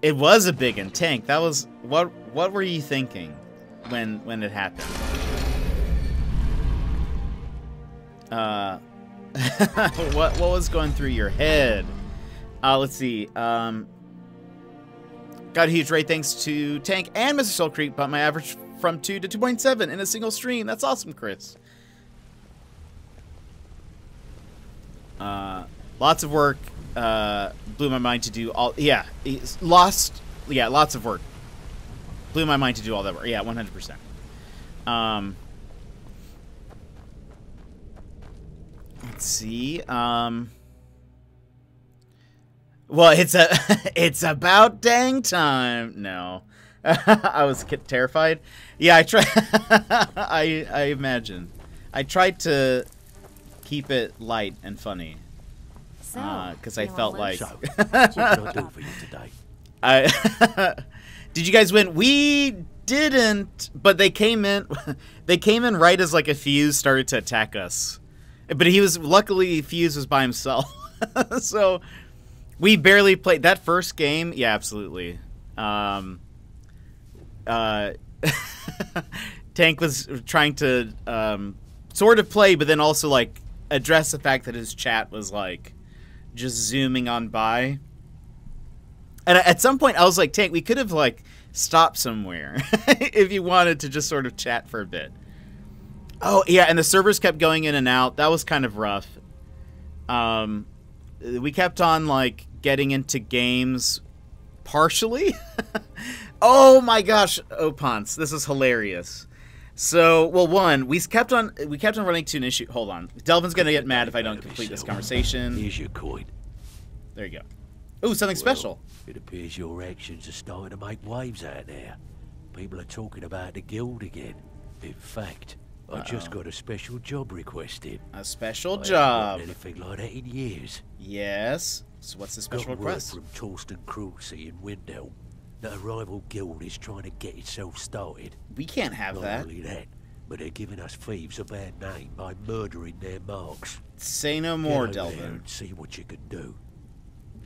it was a big and tank. That was what were you thinking when it happened? What was going through your head? Let's see. Got a huge rate thanks to Tank and Mr. Soul Creek, but my average from 2 to 2.7 in a single stream. That's awesome, Chris. Lots of work. Blew my mind to do all. Yeah, lots of work. Blew my mind to do all that work. Yeah, 100%. Let's see. Well, it's about dang time. No, I was terrified. Yeah, I tried. I imagine. I tried to keep it light and funny. Because I felt like. So, what can I do for you today? Did you guys win? We didn't, but they came in. They came in right as like a Fuse started to attack us. But luckily Fuse was by himself, so we barely played that first game. Yeah, absolutely. Tank was trying to sort of play, but then also like address the fact that his chat was like just zooming on by. And at some point I was like, Tank, we could have like stopped somewhere if you wanted to just sort of chat for a bit. Oh yeah, and the servers kept going in and out. That was kind of rough. We kept on like getting into games partially. Oh my gosh, Opons, this is hilarious. So, well, one, we kept on running to an issue. Hold on. Delvin's gonna get mad if I don't complete this conversation. Here's your coin. There you go. Ooh, something special. It appears your actions are starting to make waves out there. People are talking about the guild again. In fact, I just got a special job requested. A special I job. haven't done anything like that in years. Yes. So what's the special Got request? word from Torsten Cruelty in Windhelm. The rival guild is trying to get itself started. We can't have Not that. only that, but they're giving us thieves a bad name by murdering their marks. Say no more, Get over there Delvin. and see what you can do.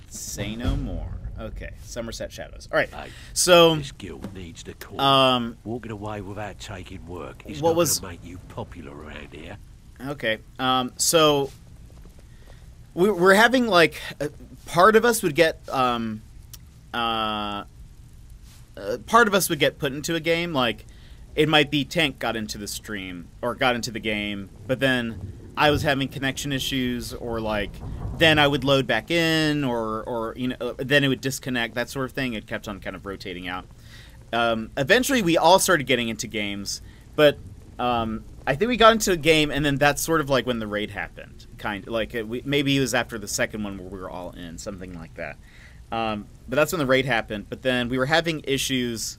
Say no more. Okay, Somerset Shadows. All right. Hey, So, this guild needs the coin. Walking away without taking work is what not was- going to make you popular around here. okay. So we're having like part of us would get part of us would get put into a game. Like it might be Tank got into the stream or got into the game, but then I was having connection issues, or like then I would load back in, or you know, then it would disconnect, that sort of thing. It kept on kind of rotating out. Eventually, we all started getting into games, but I think we got into a game, and then that's sort of like when the raid happened. Kind of like maybe it was after the second one where we were all in, something like that. But that's when the raid happened. But then we were having issues.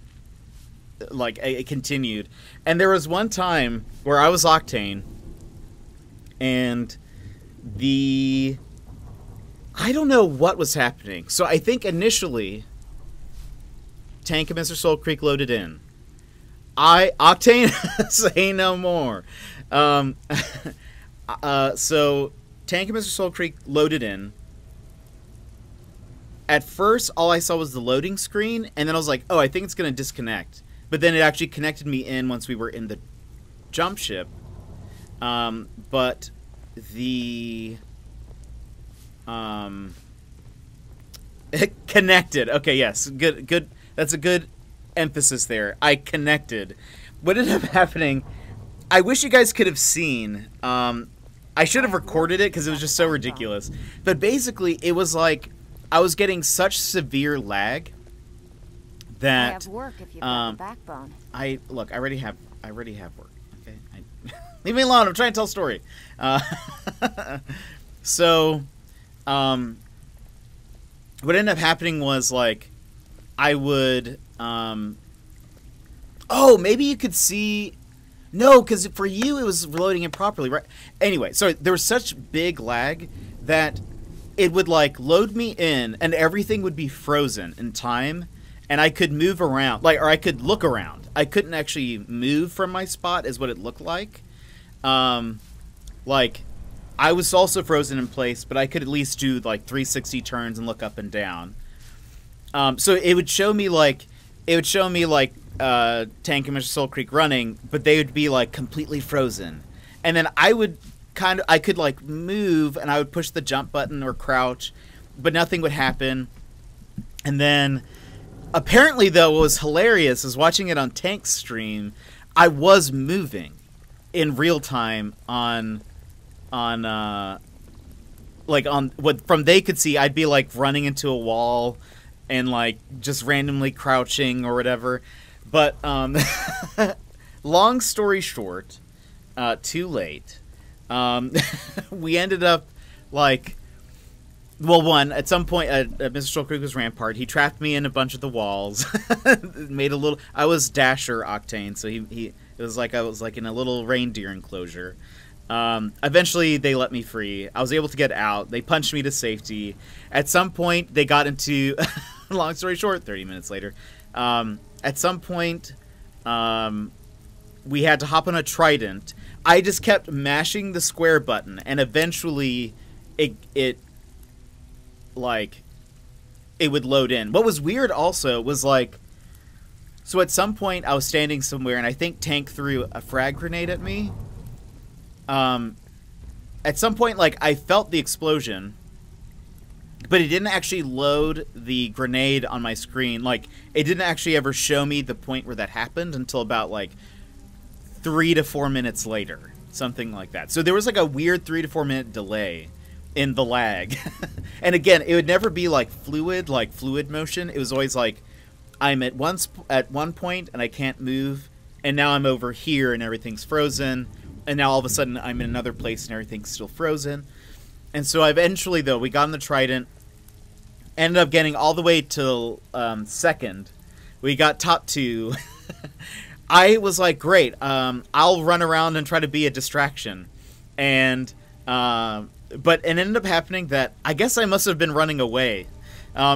Like it continued, and there was one time where I was Octane, and I don't know what was happening. So I think initially, Tank and Mr. Soul Creek loaded in. Octane, say no more. So Tank and Mr. Soul Creek loaded in. At first, all I saw was the loading screen, and then I was like, oh, I think it's going to disconnect. But then it actually connected me in once we were in the jump ship. But the... connected. Okay, yes. Good. That's a good emphasis there. I connected. What ended up happening... I wish you guys could have seen... I should have recorded it because it was just so ridiculous. But basically, it was like... I was getting such severe lag that I have work if you've got the backbone. I already have work. Okay, leave me alone. I'm trying to tell a story. So, what ended up happening was like, I would. Oh, maybe you could see. No, because for you it was loading it properly, right? Anyway, so there was such big lag that it would like load me in, and everything would be frozen in time. And I could move around, or I could look around. I couldn't actually move from my spot, is what it looked like. Like, I was also frozen in place, but I could at least do, like, 360 turns and look up and down. So it would show me, Tank and Mr. Soul Creek running, but they would be, like, completely frozen. And then I could, like, move, and I would push the jump button or crouch, but nothing would happen. And then... Apparently, though, what was hilarious is watching it on Tank's stream, I was moving in real time on what from they could see. I'd be like running into a wall and like just randomly crouching or whatever. But long story short, too late. We ended up like. Well, one, at some point, Mr. Soul Creek was Rampart. He trapped me in a bunch of the walls. Made a little... I was Dasher Octane, so it was like I was like in a little reindeer enclosure. Eventually, they let me free. I was able to get out. They punched me to safety. At some point, they got into... long story short, 30 minutes later. At some point, we had to hop on a trident. I just kept mashing the square button, and eventually, it would load in. What was weird also was like, so at some point I was standing somewhere and I think Tank threw a frag grenade at me. At some point, like, I felt the explosion, but it didn't actually load the grenade on my screen. Like, it didn't actually ever show me the point where that happened until about like 3 to 4 minutes later, something like that. So there was like a weird 3 to 4 minute delay in the lag. And again, it would never be like fluid motion. It was always like I'm at one point and I can't move, and now I'm over here and everything's frozen, and now all of a sudden I'm in another place and everything's still frozen. And so eventually, though, we got on the Trident, ended up getting all the way till second. We got top 2. I was like, great, I'll run around and try to be a distraction. And but it ended up happening that I guess I must have been running away,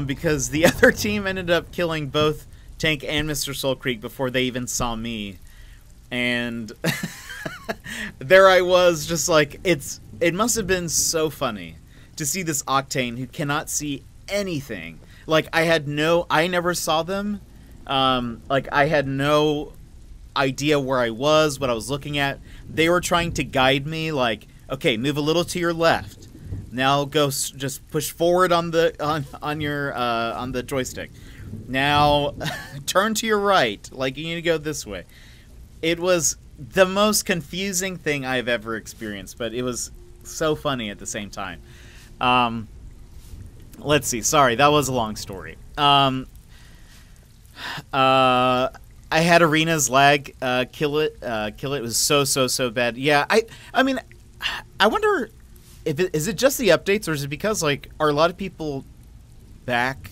because the other team ended up killing both Tank and Mr. Soul Creek before they even saw me. And there I was, just like, it must have been so funny to see this Octane who cannot see anything. Like, I never saw them. Like, I had no idea where I was, what I was looking at. They were trying to guide me, like, okay, move a little to your left. Now go, just push forward on the on the joystick. Now turn to your right, like you need to go this way. It was the most confusing thing I've ever experienced, but it was so funny at the same time. Let's see. Sorry, that was a long story. I had Arena's lag kill it. It was so bad. Yeah, I mean, I wonder if is it just the updates, or is it because, like, are a lot of people back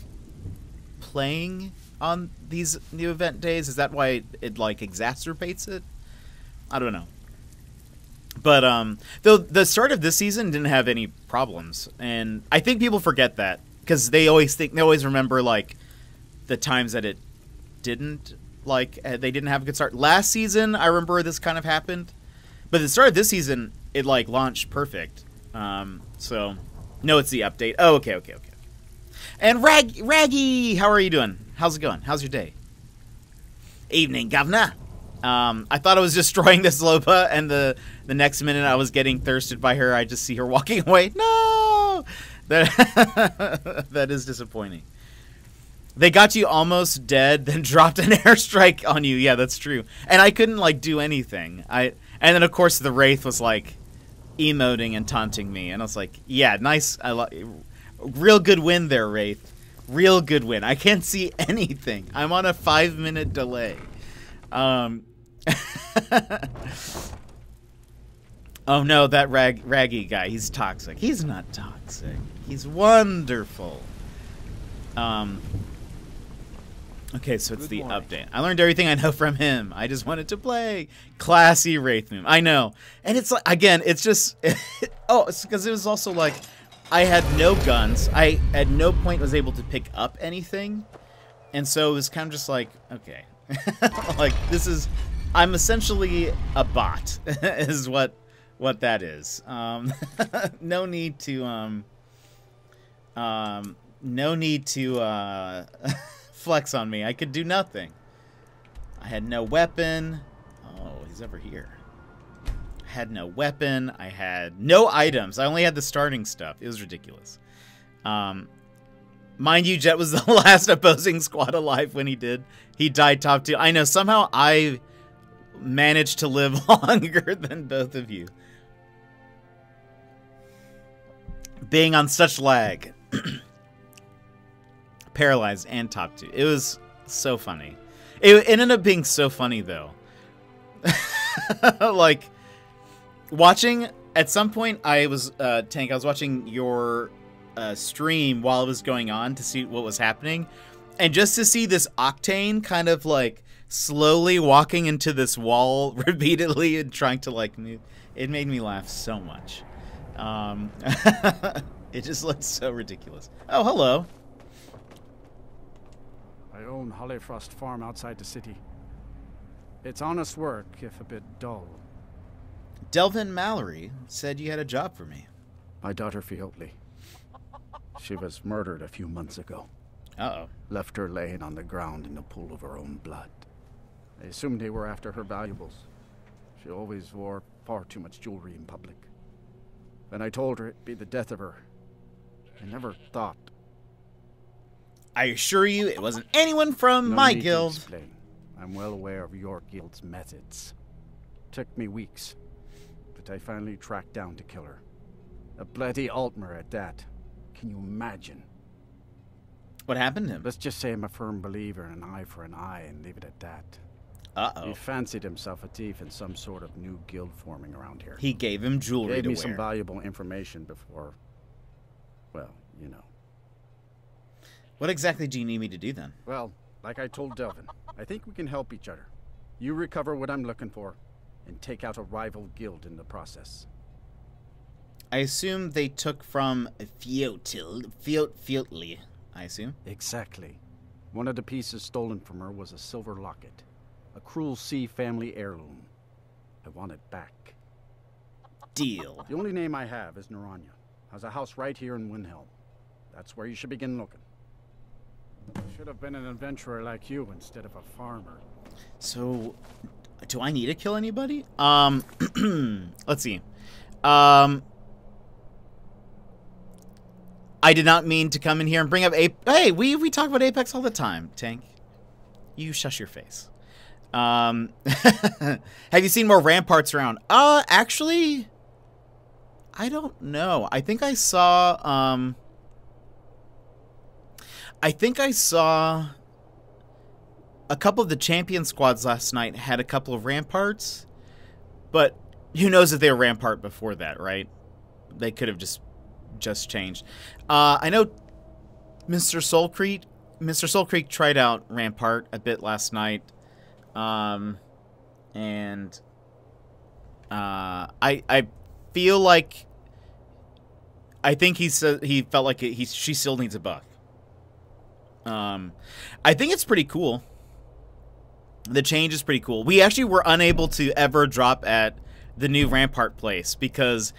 playing on these new event days? Is that why it like exacerbates it? I don't know. But though the start of this season didn't have any problems, and I think people forget that because they always remember like the times that it didn't, like they didn't have a good start. Last season, I remember this kind of happened, but the start of this season, it like launched perfect. So no, it's the update. Oh, okay. And Raggy, how are you doing? How's it going? How's your day? Evening, governor. I thought I was destroying this Loba, and the next minute I was getting thirsted by her. I just see her walking away. No! That is disappointing. They got you almost dead, then dropped an airstrike on you. Yeah, that's true. And I couldn't, like, do anything. And then, of course, the Wraith was, like, emoting and taunting me. And I was like, yeah, nice. Real good win there, Wraith. Real good win. I can't see anything. I'm on a 5-minute delay. Oh no, that Raggy guy, he's toxic. He's not toxic. He's wonderful. Okay, so it's the update. I learned everything I know from him. I just wanted to play. Classy Wraith move. I know. And it's like, again, it's just oh, it's because it was also like I had no guns. I at no point was able to pick up anything. And so it was kind of just like, okay. Like, this is, I'm essentially a bot, is what that is. No need to flex on me. I could do nothing. I had no weapon. Oh, he's over here. I had no weapon. I had no items. I only had the starting stuff. It was ridiculous. Mind you, Jet was the last opposing squad alive when he did. He died top 2. I know, somehow I managed to live longer than both of you. Being on such lag. Paralyzed and top 2. It was so funny. It ended up being so funny, though. Like, watching, at some point, I was, Tank, I was watching your stream while it was going on to see what was happening. And just to see this Octane kind of, like, slowly walking into this wall repeatedly and trying to, like, move, it made me laugh so much. It just looks so ridiculous. Oh, hello. I own Hollyfrost Farm outside the city. It's honest work, if a bit dull. Delvin Mallory said you had a job for me. My daughter Fiotli. She was murdered a few months ago. Uh-oh. Left her laying on the ground in a pool of her own blood. I assumed they were after her valuables. She always wore far too much jewelry in public. Then I told her it'd be the death of her. I never thought. I assure you, it wasn't anyone from my guild. I'm well aware of your guild's methods. Took me weeks, but I finally tracked down to kill her. A bloody Altmer at that. Can you imagine? What happened to him? Let's just say I'm a firm believer in an eye for an eye and leave it at that. Uh-oh. He fancied himself a thief in some sort of new guild forming around here. He gave him jewelry Gave to me wear. some valuable information before, well, you know. What exactly do you need me to do then? Well, like I told Delvin, I think we can help each other. You recover what I'm looking for, and take out a rival guild in the process. I assume they took from Fiotley, I assume. Exactly. One of the pieces stolen from her was a silver locket. A Cruel Sea family heirloom. I want it back. Deal. The only name I have is Naranya. Has a house right here in Windhelm. That's where you should begin looking. Should have been an adventurer like you instead of a farmer. So, do I need to kill anybody? Let's see. I did not mean to come in here and bring up Hey, we talk about Apex all the time, Tank. You shush your face. Have you seen more ramparts around? Actually, I don't know. I think I saw, a couple of the champion squads last night had a couple of ramparts, but who knows if they were rampart before that, right? They could have just changed. I know Mr. Soul Creek tried out rampart a bit last night, and I feel like I think he said he felt like she still needs a buff. I think it's pretty cool. The change is pretty cool. We actually were unable to ever drop at the new Rampart place because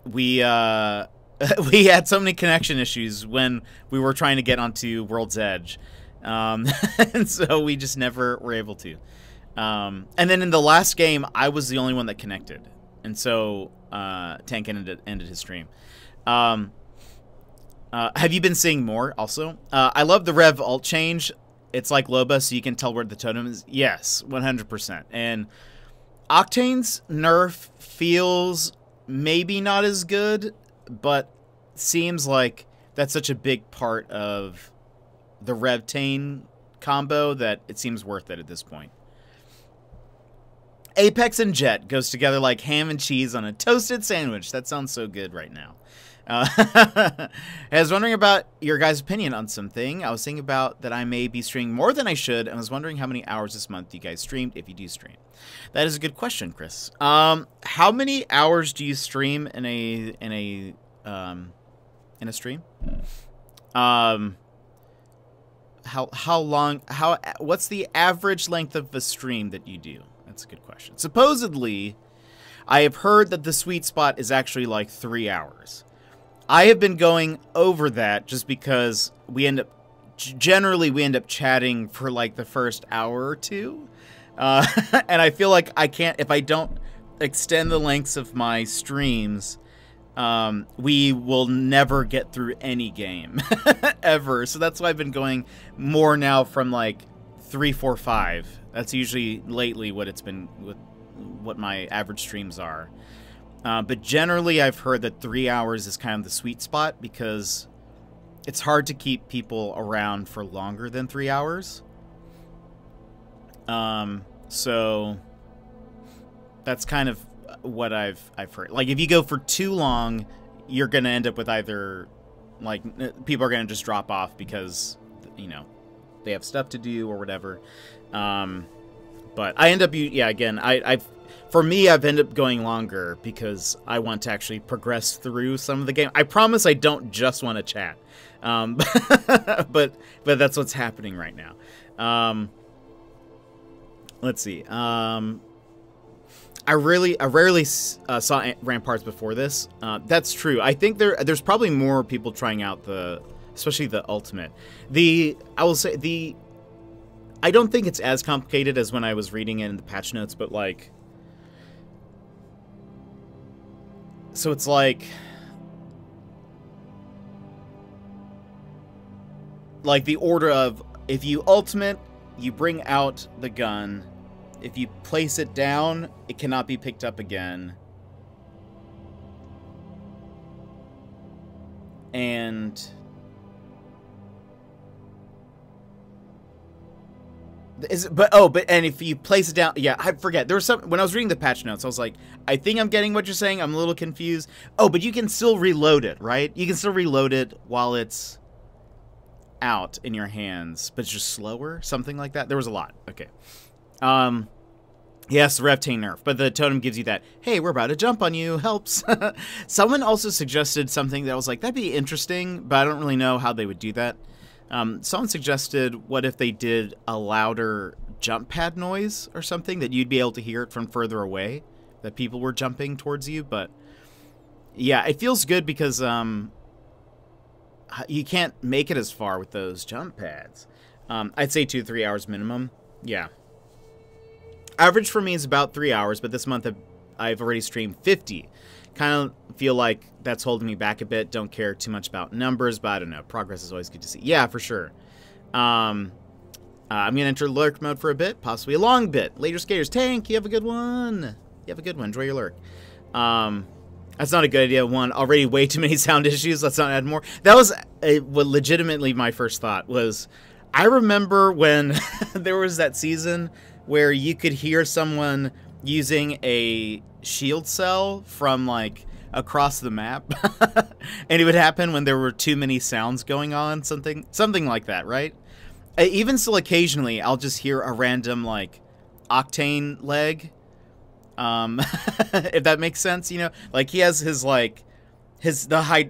we had so many connection issues when we were trying to get onto World's Edge. And so we just never were able to. And then in the last game, I was the only one that connected. And so Tank ended his stream. Have you been seeing more also? I love the Rev alt change. It's like Loba, so you can tell where the totem is. Yes, 100%. And Octane's nerf feels maybe not as good, but seems like that's such a big part of the Revtane combo that it seems worth it at this point. Apex and Jet goes together like ham and cheese on a toasted sandwich. That sounds so good right now. I was wondering about your guys' opinion on something. I was thinking about that I may be streaming more than I should, and was wondering how many hours this month you guys streamed, if you do stream. That is a good question, Chris. How many hours do you stream in a stream? What's the average length of a stream that you do? That's a good question. Supposedly, I have heard that the sweet spot is actually like 3 hours. I have been going over that just because we end up chatting for like the first hour or two. And I feel like I can't, if I don't extend the lengths of my streams, we will never get through any game ever. So that's why I've been going more now from like 3, 4, 5. That's usually lately what it's been, what my average streams are. But generally, I've heard that 3 hours is kind of the sweet spot because it's hard to keep people around for longer than 3 hours. So that's kind of what I've heard. Like, if you go for too long, you're going to end up with either, like, people are going to just drop off because, you know, they have stuff to do or whatever. But I end up, yeah, again, for me, I've ended up going longer because I want to actually progress through some of the game. I promise I don't just want to chat. But that's what's happening right now. Let's see. I rarely saw Ramparts before this. That's true. I think there's probably more people trying out especially the Ultimate. I will say I don't think it's as complicated as when I was reading it in the patch notes, but like, so it's like the order of, if you ultimate, you bring out the gun. If you place it down, it cannot be picked up again. And And if you place it down, yeah, I forget. There was some when I was reading the patch notes, I was like, I think I'm getting what you're saying. I'm a little confused. Oh, but you can still reload it, right? You can still reload it while it's out in your hands, but it's just slower, something like that. There was a lot. Okay. Yes, Reptane nerf, but the totem gives you that, hey, we're about to jump on you, helps. Someone also suggested something that I was like, that'd be interesting, but I don't really know how they would do that. Someone suggested, what if they did a louder jump pad noise or something, that you'd be able to hear it from further away, that people were jumping towards you, but yeah, it feels good because you can't make it as far with those jump pads. I'd say 2 to 3 hours minimum. Yeah. Average for me is about 3 hours, but this month I've already streamed 50. Kind of feel like that's holding me back a bit. Don't care too much about numbers, but I don't know. Progress is always good to see. Yeah, for sure. I'm going to enter lurk mode for a bit, possibly a long bit. Later Skaters, Tank, you have a good one. You have a good one. Enjoy your lurk. That's not a good idea. One, already way too many sound issues. Let's not add more. That was what legitimately my first thought was. I remember when there was that season where you could hear someone using a shield cell from, like, across the map. And it would happen when there were too many sounds going on, something like that, right? Even still, occasionally, I'll just hear a random, like, Octane leg. If that makes sense, you know? Like, he has his, like, I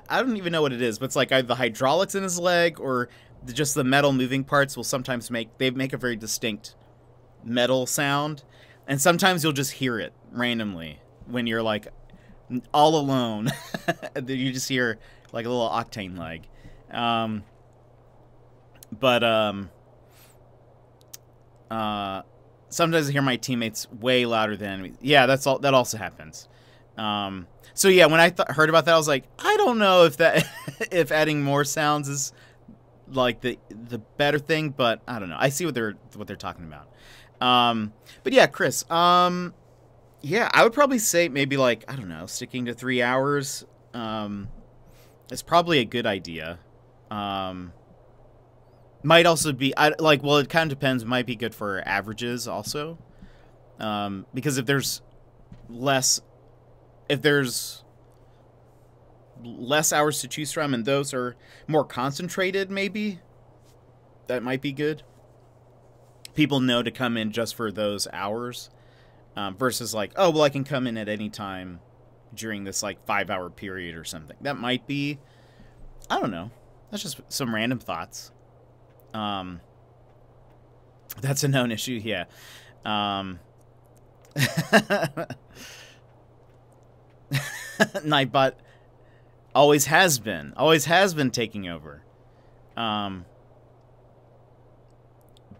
don't even know what it is, but it's like either the hydraulics in his leg or just the metal moving parts will sometimes make a very distinct metal sound, and sometimes you'll just hear it randomly when you're like all alone. You just hear like a little Octane leg. Sometimes I hear my teammates way louder than enemies. Yeah, that also happens. So yeah, when I heard about that, I was like, I don't know if if adding more sounds is like the better thing, but I don't know. I see what they're talking about. But yeah, Chris, yeah, I would probably say maybe like, I don't know, sticking to 3 hours, is probably a good idea. Might also be, well, it kind of depends. It might be good for averages also. Because if there's less hours to choose from and those are more concentrated, maybe that might be good. People know to come in just for those hours, versus like, oh, well, I can come in at any time during this like 5-hour period or something. That might be, I don't know. That's just some random thoughts. That's a known issue, yeah. Nightbot always has been taking over.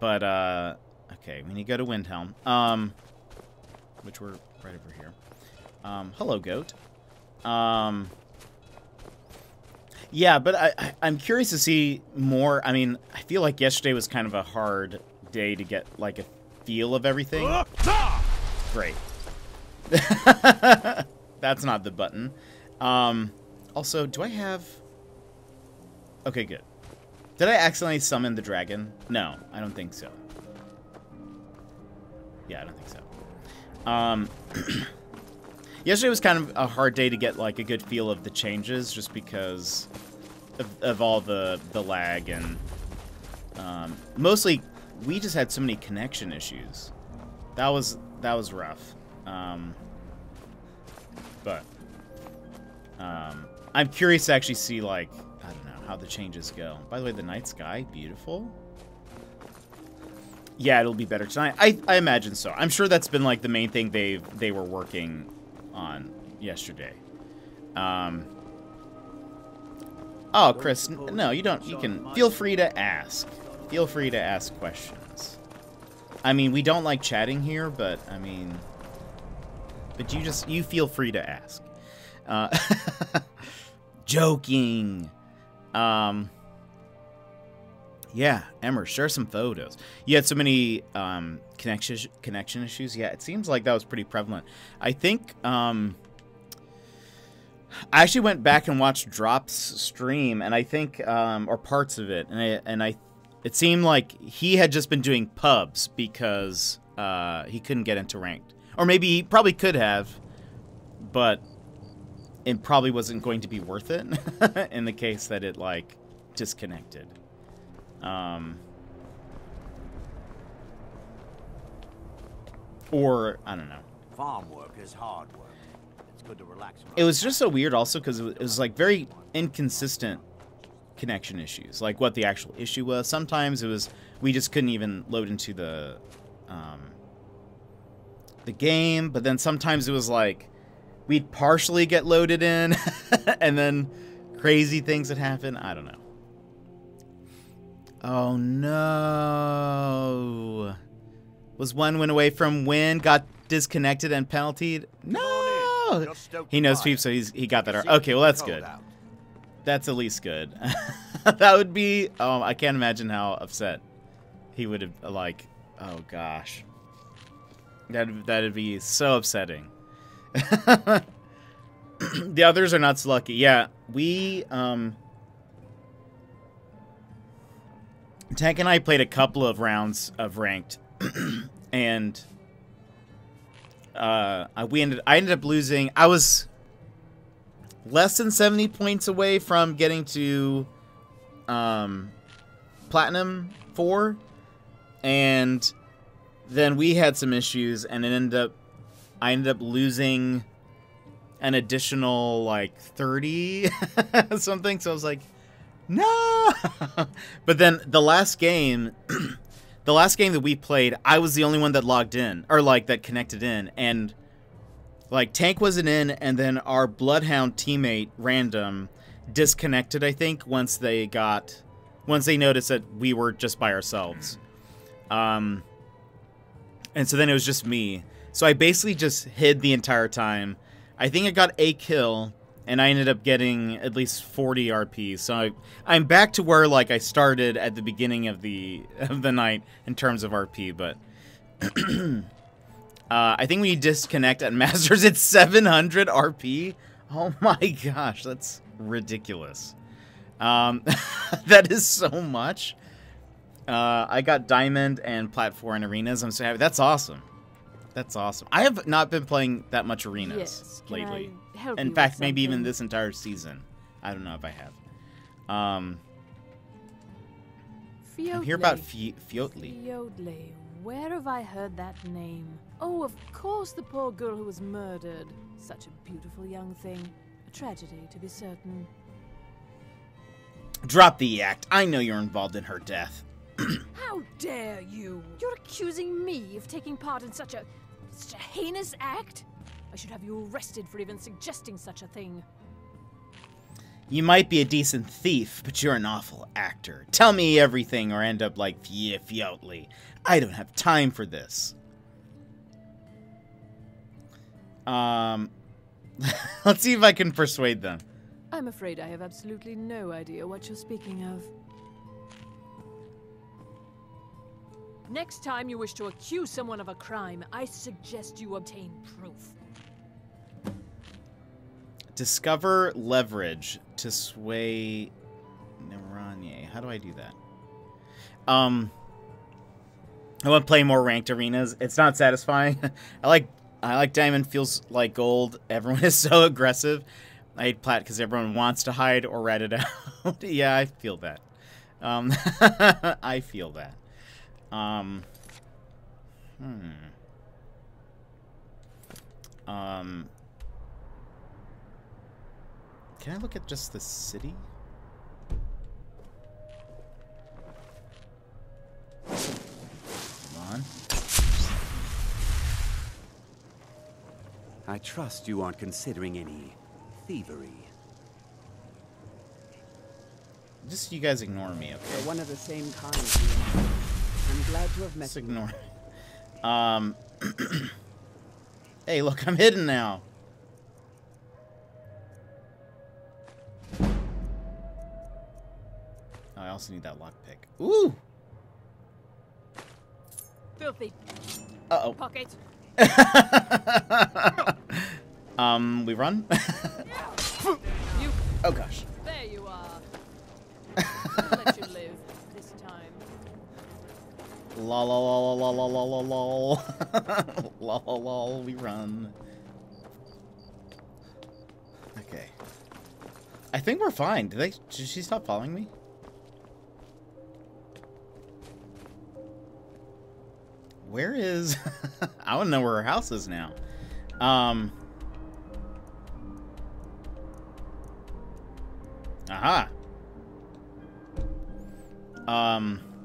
Okay, we need to go to Windhelm, which we're right over here. Hello, goat. Yeah, but I'm curious to see more. I mean, I feel like yesterday was kind of a hard day to get, like, a feel of everything. Great. That's not the button. Also, do I have... Okay, good. Did I accidentally summon the dragon? No, I don't think so. Yeah, I don't think so. Yesterday was kind of a hard day to get, like, a good feel of the changes, just because of all the lag, and mostly we just had so many connection issues. That was rough. But I'm curious to actually see, like, I don't know, how the changes go. By the way, the night sky, beautiful. Yeah, it'll be better tonight. I imagine so. I'm sure that's been, like, the main thing they were working on yesterday. Oh, Chris, no, you don't. You can feel free to ask. Feel free to ask questions. I mean, we don't like chatting here, but I mean, but you feel free to ask. Joking. Yeah, Emmer, share some photos. You had so many connection issues. Yeah, it seems like that was pretty prevalent. I think I actually went back and watched Drop's stream, and I think or parts of it, and it seemed like he had just been doing pubs because he couldn't get into ranked. Or maybe he probably could have, but it probably wasn't going to be worth it in the case that it, like, disconnected. Or, I don't know. Farm work is hard work. It's good to relax. It was just so weird also because it was like very inconsistent connection issues, like what the actual issue was. Sometimes it was we just couldn't even load into the game, but then sometimes it was like we'd partially get loaded in and then crazy things would happen. I don't know. Oh no. Was one went away from win, got disconnected and penaltied? No! He knows peeps, so he got that. Okay, well that's good. That's at least good. That would be... Oh, I can't imagine how upset he would have, like... Oh, gosh. That'd be so upsetting. The others are not so lucky. Yeah, we... Tank and I played a couple of rounds of ranked. And... I ended up losing... I was... less than 70 points away from getting to Platinum 4, and then we had some issues, and I ended up losing an additional like 30 something. So I was like, no. But then the last game that we played, I was the only one that logged in, or like that connected in, and like, Tank wasn't in, and then our Bloodhound teammate, Random, disconnected, I think, once they noticed that we were just by ourselves. And so then it was just me. So I basically just hid the entire time. I think I got a kill, and I ended up getting at least 40 RP. So I'm back to where, like, I started at the beginning of the night in terms of RP, but... I think when you disconnect at Masters, it's 700 RP. Oh my gosh, that's ridiculous. That is so much. I got Diamond and Plat 4 in Arenas. I'm so happy. That's awesome. That's awesome. I have not been playing that much Arenas lately. In fact, maybe even this entire season. I don't know if I have. I'm here about Fiotley. Fiotley. Where have I heard that name? Oh, of course, the poor girl who was murdered. Such a beautiful young thing. A tragedy, to be certain. Drop the act. I know you're involved in her death. How dare you? You're accusing me of taking part in such a heinous act? I should have you arrested for even suggesting such a thing. You might be a decent thief, but you're an awful actor. Tell me everything or end up like Fiotley. I don't have time for this. Let's see if I can persuade them. I'm afraid I have absolutely no idea what you're speaking of. Next time you wish to accuse someone of a crime, I suggest you obtain proof. Discover leverage to sway Neranye. How do I do that? I want to play more ranked arenas. It's not satisfying. I like Diamond, feels like gold. Everyone is so aggressive. I hate Plat because everyone wants to hide or rat it out. Yeah, I feel that. I feel that. Can I look at just the city? Come on. I trust you aren't considering any thievery. Just you guys ignore me, okay? We're one of the same kind. I'm glad to have met you. Ignore me. Hey, look, I'm hidden now. I also need that lockpick. Ooh! Filthy. Uh-oh. Pocket. We run? You. Oh, gosh. There you are. I'll let you live this time. La la la la la la la la la la la we run. Okay. I think we're fine. Did she stop following me? Where is... I don't know where her house is now. Aha.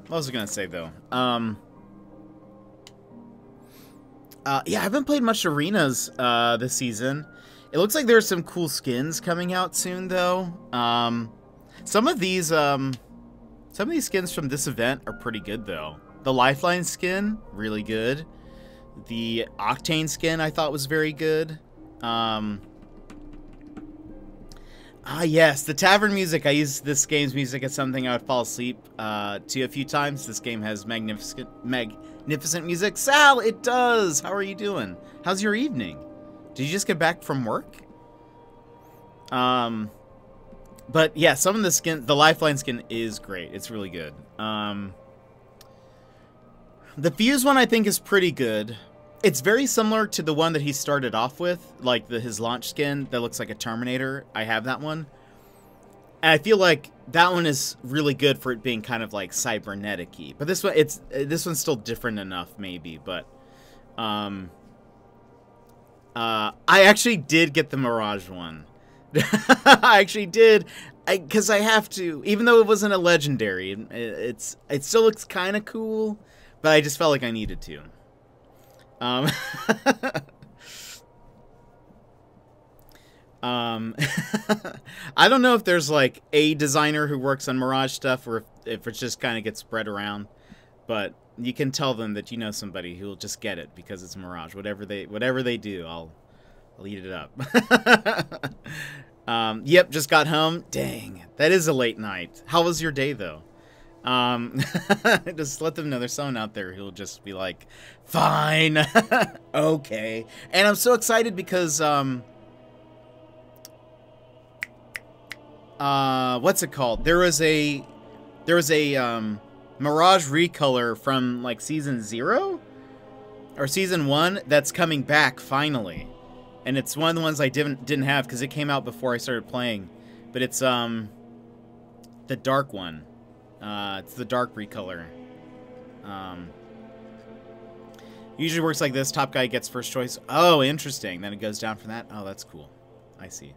What was I gonna say though? Yeah, I haven't played much arenas this season. It looks like there's some cool skins coming out soon though. Some of these skins from this event are pretty good though. The Lifeline skin, really good. The Octane skin I thought was very good. Yes, the tavern music. I use this game's music as something I would fall asleep to a few times. This game has magnificent music. Sal, it does! How are you doing? How's your evening? Did you just get back from work? But yeah, some of the skin, the Lifeline skin is great. It's really good. The Fuse one I think is pretty good. It's very similar to the one that he started off with, like his launch skin that looks like a Terminator. I have that one. And I feel like that one is really good for it being kind of like cybernetic-y. But this one's still different enough maybe, but I actually did get the Mirage one. I actually did, because I have to, even though it wasn't a legendary, it still looks kind of cool, but I just felt like I needed to. I don't know if there's like a designer who works on Mirage stuff, or if it just kind of gets spread around, but you can tell them that you know somebody who will just get it because it's Mirage. Whatever they do, I'll eat it up. Yep, just got home. Dang, that is a late night. How was your day though? Just let them know there's someone out there who'll just be like, fine. Okay. And I'm so excited because what's it called? There was a Mirage recolor from like season 0 or season 1 that's coming back finally. And it's one of the ones I didn't have because it came out before I started playing. But it's the dark one. It's the dark recolor. Usually works like this. Top guy gets first choice. Oh, interesting. Then it goes down from that. Oh, that's cool. I see.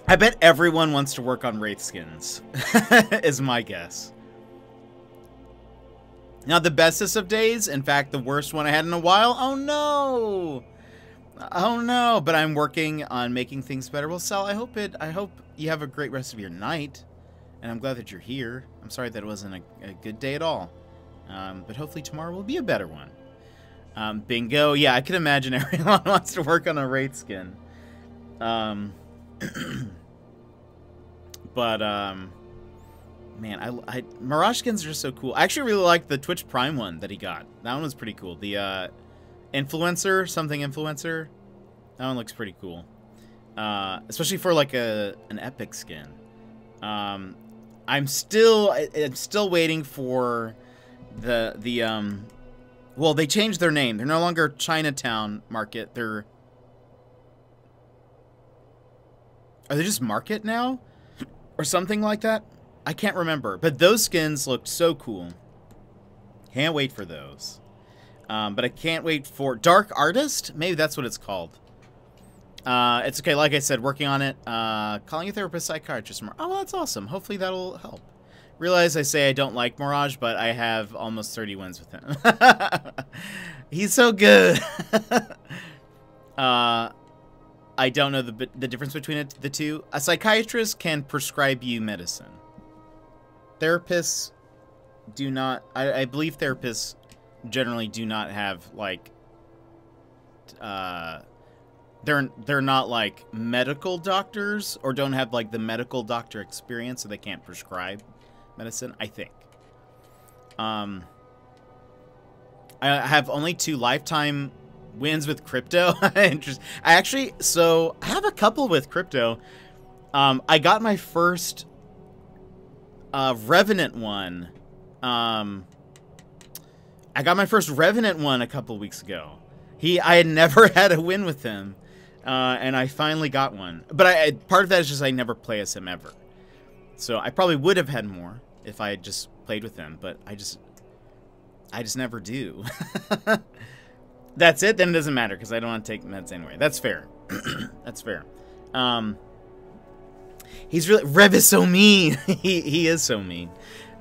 I bet everyone wants to work on Wraith skins, is my guess. Now, the bestest of days, in fact, the worst one I had in a while. Oh, no! Oh, no, but I'm working on making things better. Well, Sal, I hope you have a great rest of your night, and I'm glad that you're here. I'm sorry that it wasn't a good day at all, but hopefully tomorrow will be a better one. Bingo. Yeah, I can imagine everyone wants to work on a Wraith skin. But, man, Mirage skins are just so cool. I actually really like the Twitch Prime one that he got. That one was pretty cool. The, Influencer, something influencer. That one looks pretty cool. Especially for like an epic skin. I'm still waiting for well, they changed their name. They're no longer Chinatown Market. Are they just Market now? Or something like that? I can't remember. But those skins looked so cool. Can't wait for those. But I can't wait for Dark Artist? Maybe that's what it's called. It's okay, like I said, working on it. Calling a therapist, psychiatrist. Oh, well, that's awesome. Hopefully that'll help. Realize I say I don't like Mirage, but I have almost 30 wins with him. He's so good. I don't know the difference between the two. A psychiatrist can prescribe you medicine. Therapists do not. I believe therapists generally do not have like they're not like medical doctors, or don't have like the medical doctor experience, so they can't prescribe medicine, I think. I have only 2 lifetime wins with crypto. I have a couple with crypto. I got my first Revenant one. I got my first Revenant one a couple weeks ago. I had never had a win with him, and I finally got one. But part of that is just I never play as him ever. So I probably would have had more if I had just played with him, but I just never do. That's it. Then it doesn't matter because I don't want to take meds anyway. That's fair. That's fair. He's really Rev is so mean. he is so mean.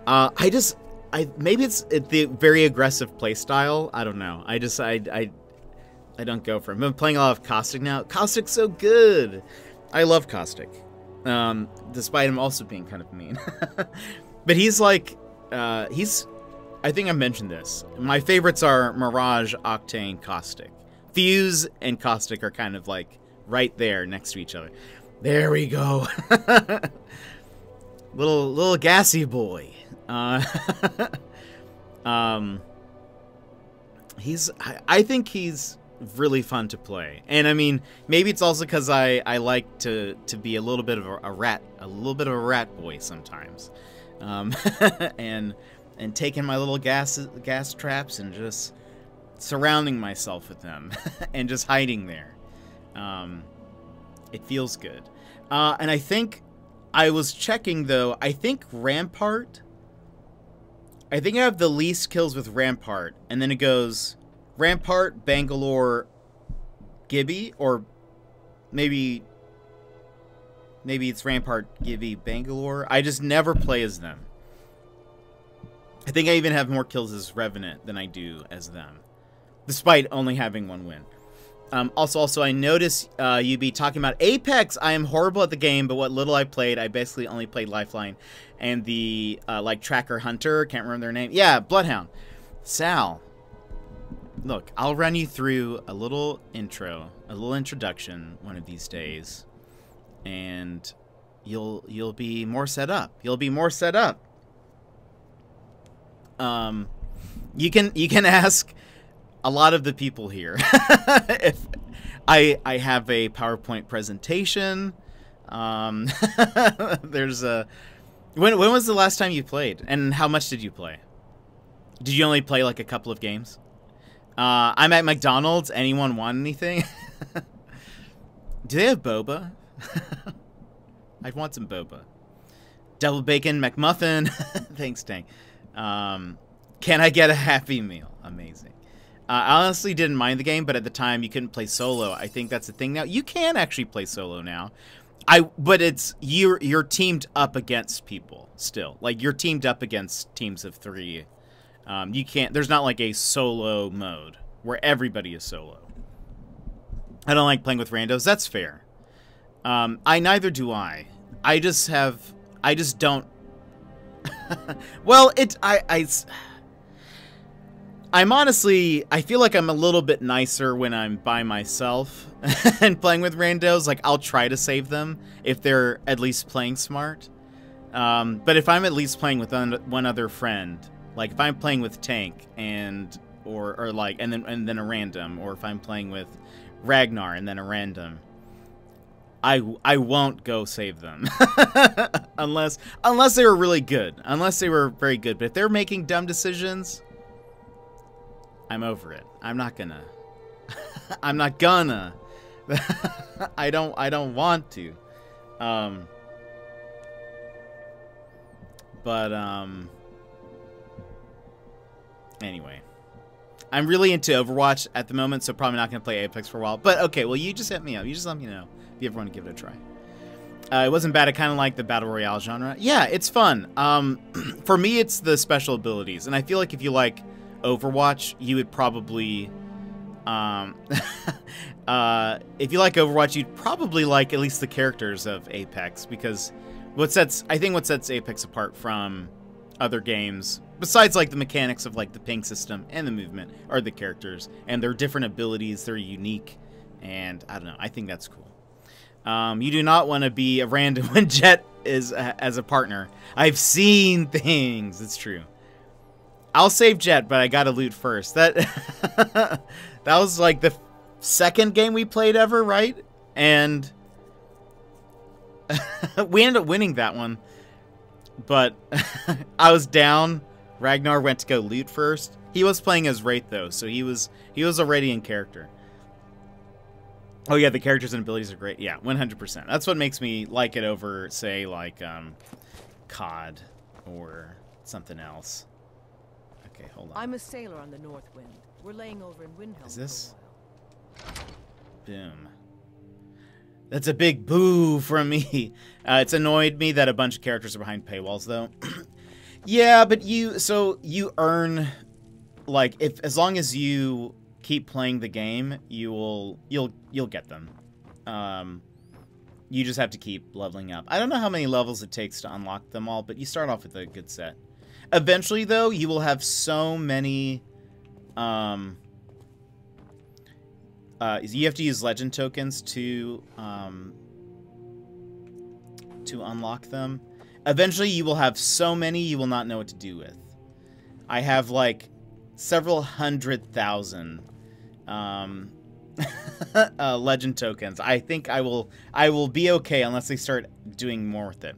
Maybe it's the very aggressive play style. I don't know. I don't go for him. I'm playing a lot of Caustic now. Caustic's so good. I love Caustic. Despite him also being kind of mean. But he's like I think I mentioned this. My favorites are Mirage, Octane, Caustic. Fuse and Caustic are kind of like right there next to each other. There we go. little gassy boy. I think he's really fun to play. And I mean, maybe it's also because I like to be a little bit of a rat boy sometimes. And taking my little gas traps and just surrounding myself with them and just hiding there. It feels good. And I think I was checking though, I think Rampart, I think I have the least kills with Rampart, and then it goes Rampart, Bangalore, Gibby, or maybe it's Rampart, Gibby, Bangalore. I just never play as them. I think I even have more kills as Revenant than I do as them, despite only having one win. Also, I noticed you be talking about Apex. I am horrible at the game, but what little I played, I basically only played Lifeline and the like Tracker Hunter. Can't remember their name. Yeah, Bloodhound. Sal, look, I'll run you through a little intro, a little introduction one of these days, and you'll be more set up. You'll be more set up. You can ask a lot of the people here if I have a PowerPoint presentation. There's a when was the last time you played, and how much did you play? Did you only play like a couple of games? I'm at McDonald's. Anyone want anything? Do they have boba? I'd want some boba. Double bacon McMuffin. Thanks, Tank. Can I get a Happy Meal? Amazing. I honestly didn't mind the game, but at the time you couldn't play solo. I think that's the thing now. You can actually play solo now. But it's you're teamed up against people still. Like you're teamed up against teams of 3. You can't. There's not like a solo mode where everybody is solo. I don't like playing with randos. That's fair. Neither do I. I just don't. Well, I'm honestly, I feel like I'm a little bit nicer when I'm by myself and playing with randos. Like, I'll try to save them if they're at least playing smart. But if I'm at least playing with one other friend, like if I'm playing with Tank and then a random, or if I'm playing with Ragnar and then a random, I won't go save them unless they were really good, unless they were very good. But if they're making dumb decisions, I'm over it. I'm not gonna. I don't want to. Anyway. I'm really into Overwatch at the moment, so probably not gonna play Apex for a while. But okay, well, you just hit me up. You just let me know if you ever want to give it a try. It wasn't bad. I kind of like the Battle Royale genre. Yeah, it's fun. For me, it's the special abilities. And I feel like if you like Overwatch, you would probably... if you like Overwatch, you'd probably like at least the characters of Apex. Because I think what sets Apex apart from other games, besides like the mechanics of like the ping system and the movement, are the characters. And their different abilities, they're unique. And I don't know, I think that's cool. You do not want to be a random when Jet is as a partner. I've seen things. It's true. I'll save Jet, but I gotta loot first. That was like the second game we played ever, right? And we ended up winning that one. but I was down. Ragnar went to go loot first. He was playing as Wraith though, so he was already in character. Oh yeah, the characters and abilities are great. Yeah, 100%. That's what makes me like it over, say, like COD or something else. Okay, hold on. I'm a sailor on the North Wind. We're laying over in Windhelm. Is this? Boom. That's a big boo from me. It's annoyed me that a bunch of characters are behind paywalls, though. Yeah, but you earn, like, as long as you keep playing the game, you'll get them. You just have to keep leveling up. I don't know how many levels it takes to unlock them all, but you start off with a good set. Eventually, though, you will have so many. You have to use legend tokens to unlock them. Eventually, you will have so many you will not know what to do with. I have like several 100,000 legend tokens. I think I will be okay unless they start doing more with it.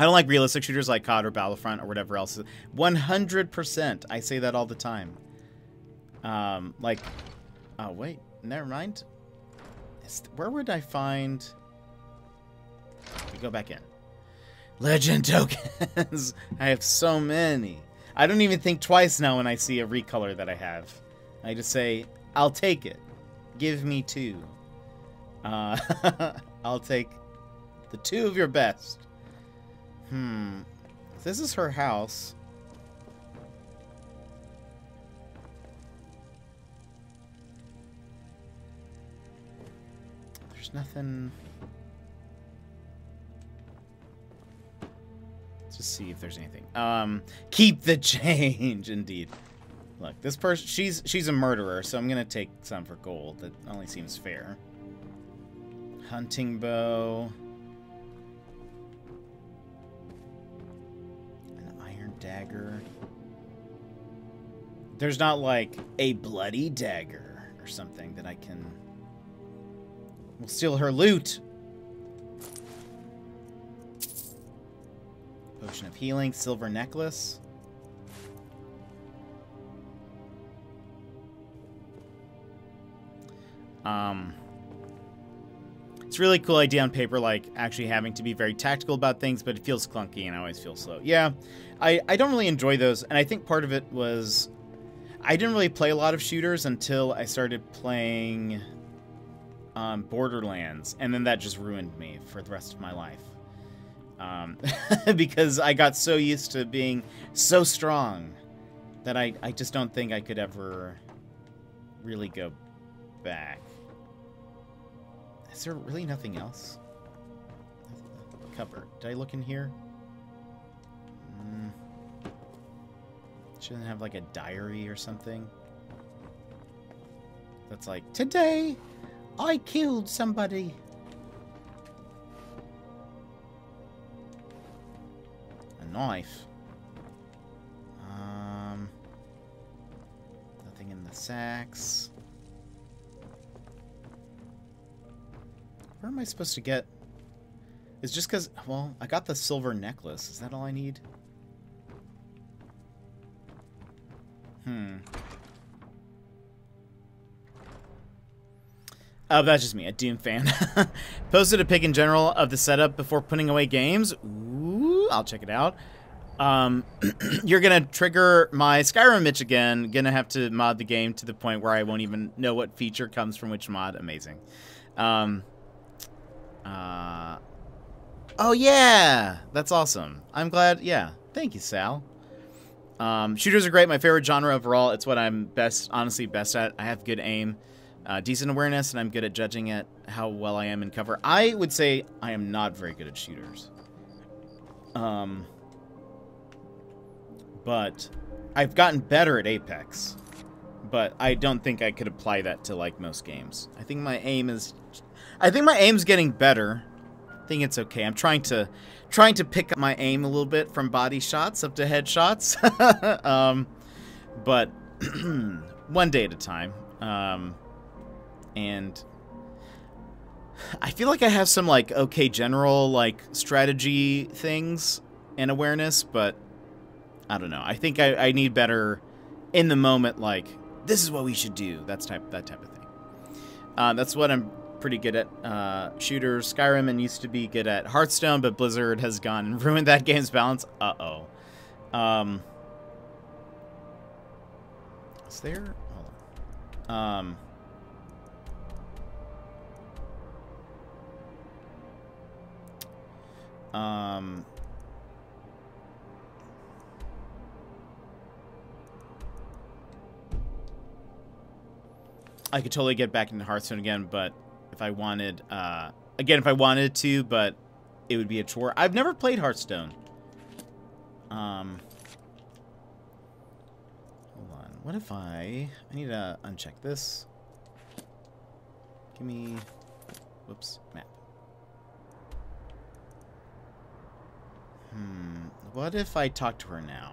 I don't like realistic shooters like COD or Battlefront or whatever else. 100%. I say that all the time. Like, oh wait, never mind. Where would I find? We go back in. Legend tokens. I have so many. I don't even think twice now when I see a recolor that I have. I just say, I'll take it. Give me 2. I'll take the 2 of your best. This is her house. There's nothing. Let's just see if there's anything. Keep the change, indeed. Look, this person, she's a murderer, so I'm gonna take some for gold. That only seems fair. Hunting bow. Dagger. There's not like a bloody dagger or something that I can. We'll steal her loot. Potion of healing, silver necklace. It's a really cool idea on paper, like actually having to be very tactical about things, but it feels clunky and I always feel slow. Yeah, I don't really enjoy those, and I think part of it was I didn't really play a lot of shooters until I started playing Borderlands, and then that just ruined me for the rest of my life. Because I got so used to being so strong that I just don't think I could ever really go back. Is there really nothing else? Cover. Did I look in here? Shouldn't have like a diary or something. That's like, today I killed somebody. A knife. Nothing in the sacks. Where am I supposed to get? It's just because, well, I got the silver necklace. Is that all I need? Oh, that's just me, a Doom fan. Posted a pic in general of the setup before putting away games. Ooh, I'll check it out. You're gonna trigger my Skyrim itch again. Gonna have to mod the game to the point where I won't even know what feature comes from which mod. Amazing. Oh yeah, that's awesome. I'm glad. Yeah, thank you, Sal. Shooters are great. My favorite genre overall. It's what I'm honestly best at. I have good aim, decent awareness, and I'm good at judging at how well I am in cover. I would say I am not very good at shooters. But I've gotten better at Apex. But I don't think I could apply that to like most games. I think my aim's getting better. I think it's okay. I'm trying to pick up my aim a little bit from body shots up to headshots. But one day at a time. And I feel like I have some like okay general like strategy things and awareness, but I don't know. I think I need better in the moment, like, this is what we should do. That type of thing. That's what I'm pretty good at. Shooters. Skyrim and used to be good at Hearthstone, but Blizzard has gone and ruined that game's balance. Uh-oh. Is there? Hold on. I could totally get back into Hearthstone again, but if I wanted, if I wanted to, but it would be a chore. I've never played Hearthstone. Hold on. What if I need to uncheck this. Give me, whoops, map. What if I talk to her now?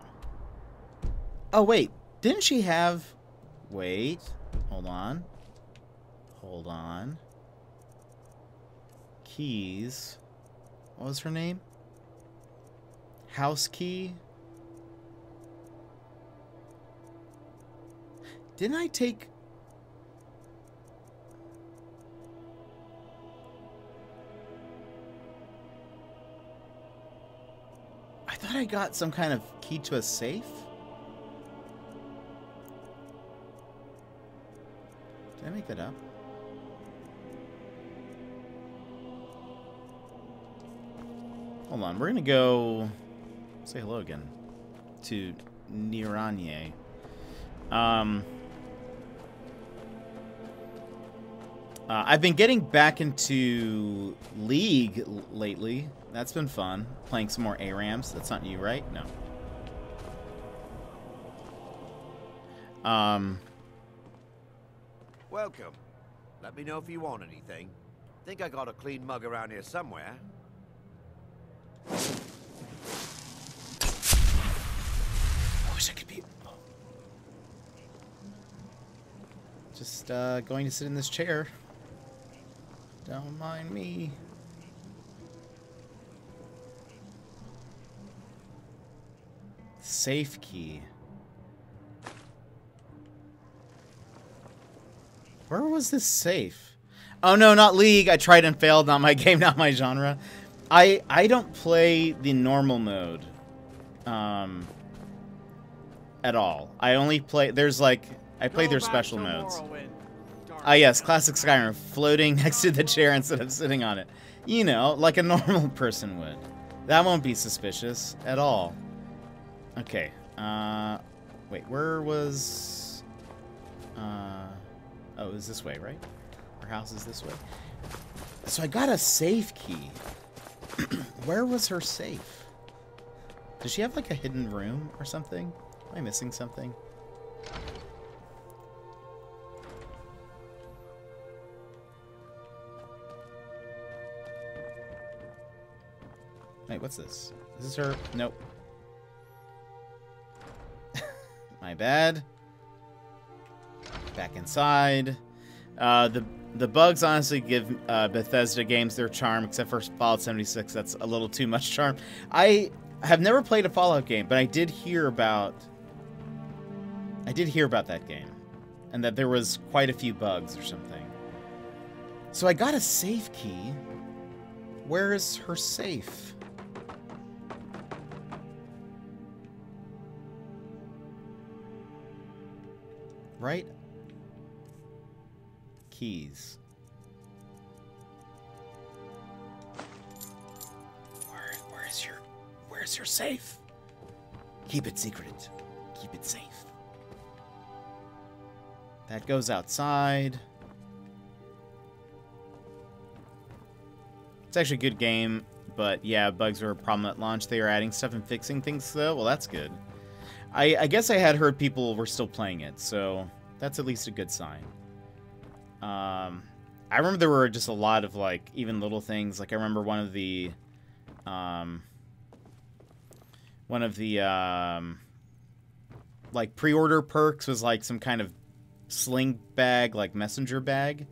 Oh, wait. Didn't she have... Wait. Hold on. Hold on. Keys. What was her name? House key? Didn't I take... I thought I got some kind of key to a safe. Did I make that up? Hold on, we're gonna go say hello again to Niranye. I've been getting back into League lately. That's been fun. Playing some more ARAMs. That's not you, right? No. Welcome. Let me know if you want anything. Think I got a clean mug around here somewhere. I wish I could be... Oh. Just going to sit in this chair. Don't mind me. Safe key. Where was this safe? Oh no, not League. I tried and failed. Not my game, not my genre. I don't play the normal mode at all. I only play... There's like... I play their special modes. Ah yes, classic Skyrim. Floating next to the chair instead of sitting on it. You know, like a normal person would. That won't be suspicious at all. Okay. Wait, where was... oh, it was this way, right? Our house is this way. So I got a safe key. Where was her safe? Does she have like a hidden room or something? Am I missing something? Wait, what's this? Is this her? Nope. My bad. Back inside. The bugs honestly give Bethesda games their charm, except for Fallout 76. That's a little too much charm. I have never played a Fallout game, but I did hear about that game, and that there was quite a few bugs or something. So I got a safe key. Where is her safe? Right? Keys. Where's your safe? Keep it secret. Keep it safe. That goes outside. It's actually a good game, but yeah, bugs were a problem at launch. They are adding stuff and fixing things though. Well, that's good. I guess I had heard people were still playing it, so that's at least a good sign. I remember there were just a lot of, like, even little things. Like, I remember one of the, like, pre-order perks was, like, some kind of sling bag, like, messenger bag.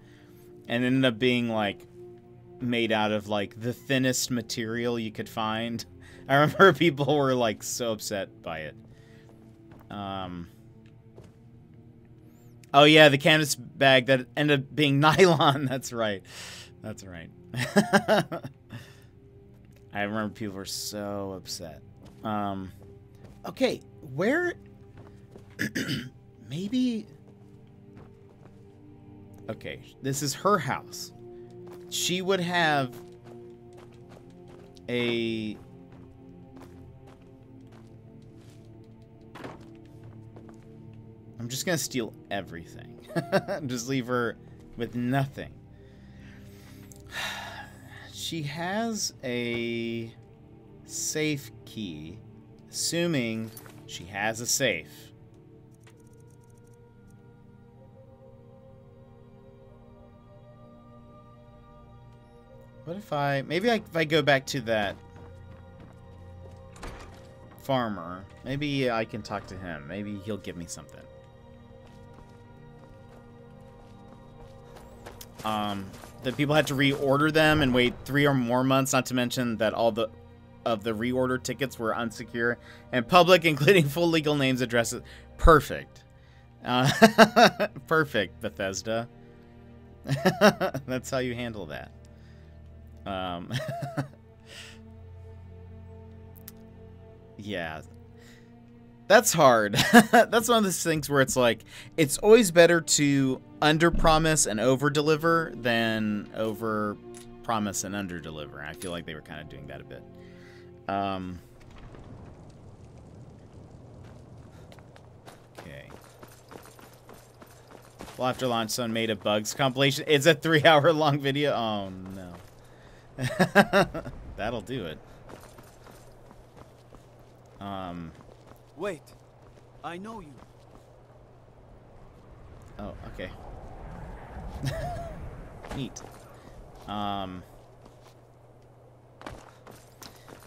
And it ended up being, like, made out of, like, the thinnest material you could find. I remember people were like so upset by it. Oh yeah, the canvas bag that ended up being nylon. That's right. That's right. I remember people were so upset. Okay, where... Maybe... Okay, this is her house. She would have a... I'm just gonna steal everything. Just leave her with nothing. She has a safe key, assuming she has a safe. What if I... Maybe if I go back to that farmer, maybe I can talk to him. Maybe he'll give me something. That people had to reorder them and wait 3 or more months, not to mention that all the reorder tickets were unsecure and public, including full legal names, addresses. Perfect. Perfect, Bethesda. That's how you handle that. Yeah. That's hard. That's one of those things where it's like, it's always better to under-promise and over-deliver than over-promise and under-deliver. I feel like they were kind of doing that a bit. Okay. Well, after launch, someone made a bugs compilation. It's a 3-hour-long video. Oh, no. That'll do it. Wait. I know you. Oh, okay. Neat.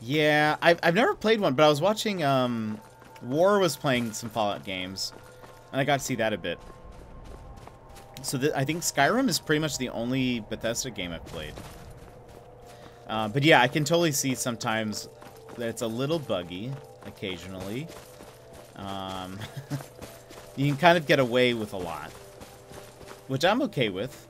Yeah, I've never played one, but I was watching, War was playing some Fallout games, and I got to see that a bit. So I think Skyrim is pretty much the only Bethesda game I've played. But yeah, I can totally see sometimes that it's a little buggy, occasionally. You can kind of get away with a lot, which I'm okay with.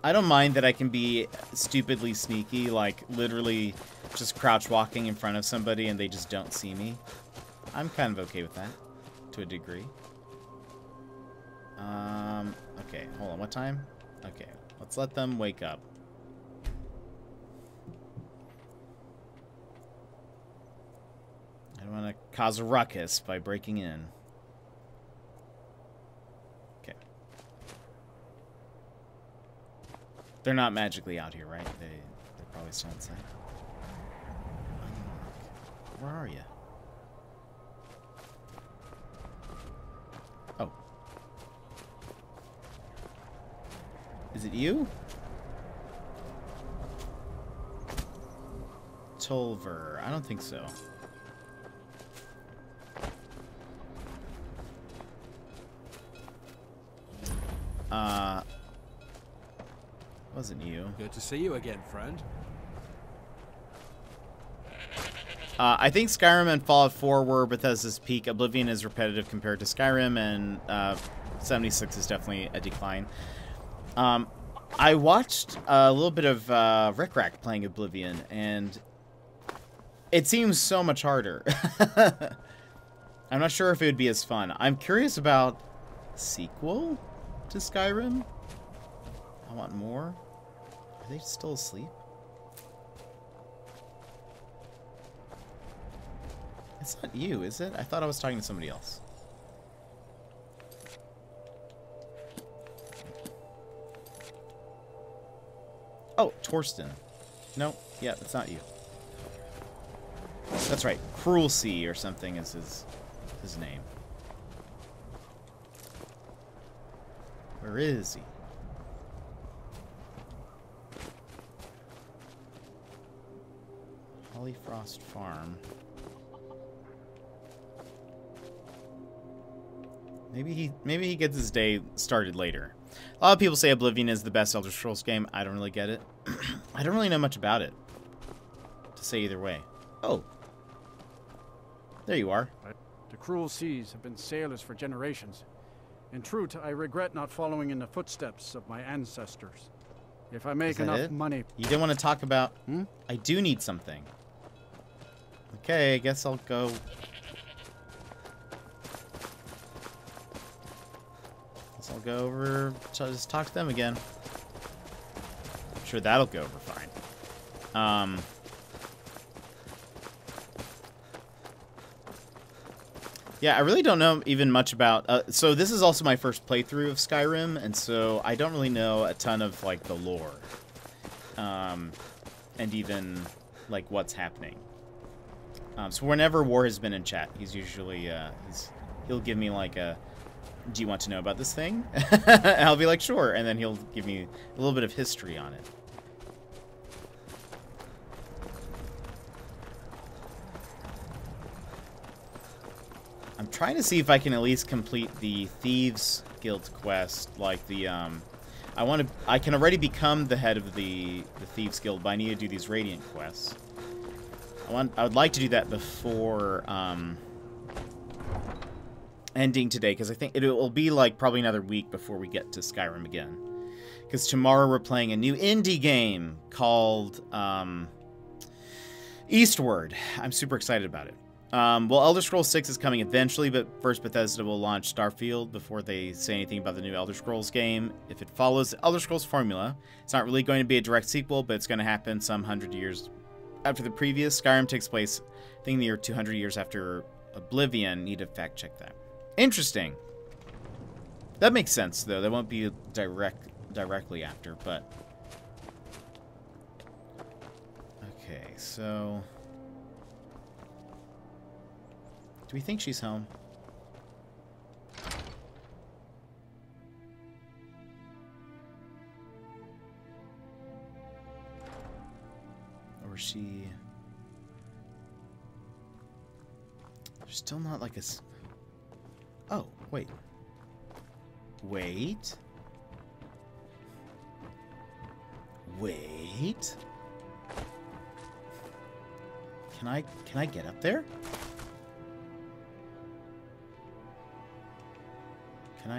I don't mind that I can be stupidly sneaky, like literally just crouch walking in front of somebody and they just don't see me. I'm kind of okay with that, to a degree. Okay, hold on, what time? Okay, let's let them wake up. I don't want to cause a ruckus by breaking in. Okay. They're not magically out here, right? They're probably still inside. Where are you? Oh. Is it you? Tolver. I don't think so. Wasn't you. Good to see you again, friend. I think Skyrim and Fallout 4 were Bethesda's peak. Oblivion is repetitive compared to Skyrim, and 76 is definitely a decline. I watched a little bit of Rick Rack playing Oblivion, and it seems so much harder. I'm not sure if it would be as fun. I'm curious about sequel to Skyrim. I want more. Are they still asleep? It's not you, is it? I thought I was talking to somebody else. Oh, Torsten. No, yeah, it's not you. That's right. Cruel Sea or something is his name. Where is he? Hollyfrost Farm. Maybe he gets his day started later. A lot of people say Oblivion is the best Elder Scrolls game. I don't really get it. I don't really know much about it. to say either way. Oh. There you are. The cruel seas have been sailors for generations. In truth, I regret not following in the footsteps of my ancestors. If I make enough money... You didn't want to talk about... I do need something. Okay, I guess I'll go... I'll go over, just talk to them again. I'm sure that'll go over fine. Yeah, I really don't know even much about... so this is also my first playthrough of Skyrim, and so I don't really know a ton of, like, the lore. And even, like, what's happening. So whenever War has been in chat, he's usually, he'll give me, like, a... Do you want to know about this thing? I'll be like, sure. And then he'll give me a little bit of history on it. I'm trying to see if I can at least complete the Thieves Guild quest. Like the, I can already become the head of the Thieves Guild, but I need to do these Radiant quests. I would like to do that before, ending today, because I think it will be like probably another week before we get to Skyrim again. Because tomorrow we're playing a new indie game called Eastward. I'm super excited about it. Well, Elder Scrolls 6 is coming eventually, but first Bethesda will launch Starfield before they say anything about the new Elder Scrolls game. If it follows the Elder Scrolls formula, it's not really going to be a direct sequel, but it's going to happen some 100 years after the previous. Skyrim takes place, I think, near 200 years after Oblivion. Need to fact check that. Interesting. That makes sense, though. That won't be directly after, but... Okay, so... Do we think she's home? Or is she... There's still not like a... Oh, wait. Wait. Wait. Can I get up there? Can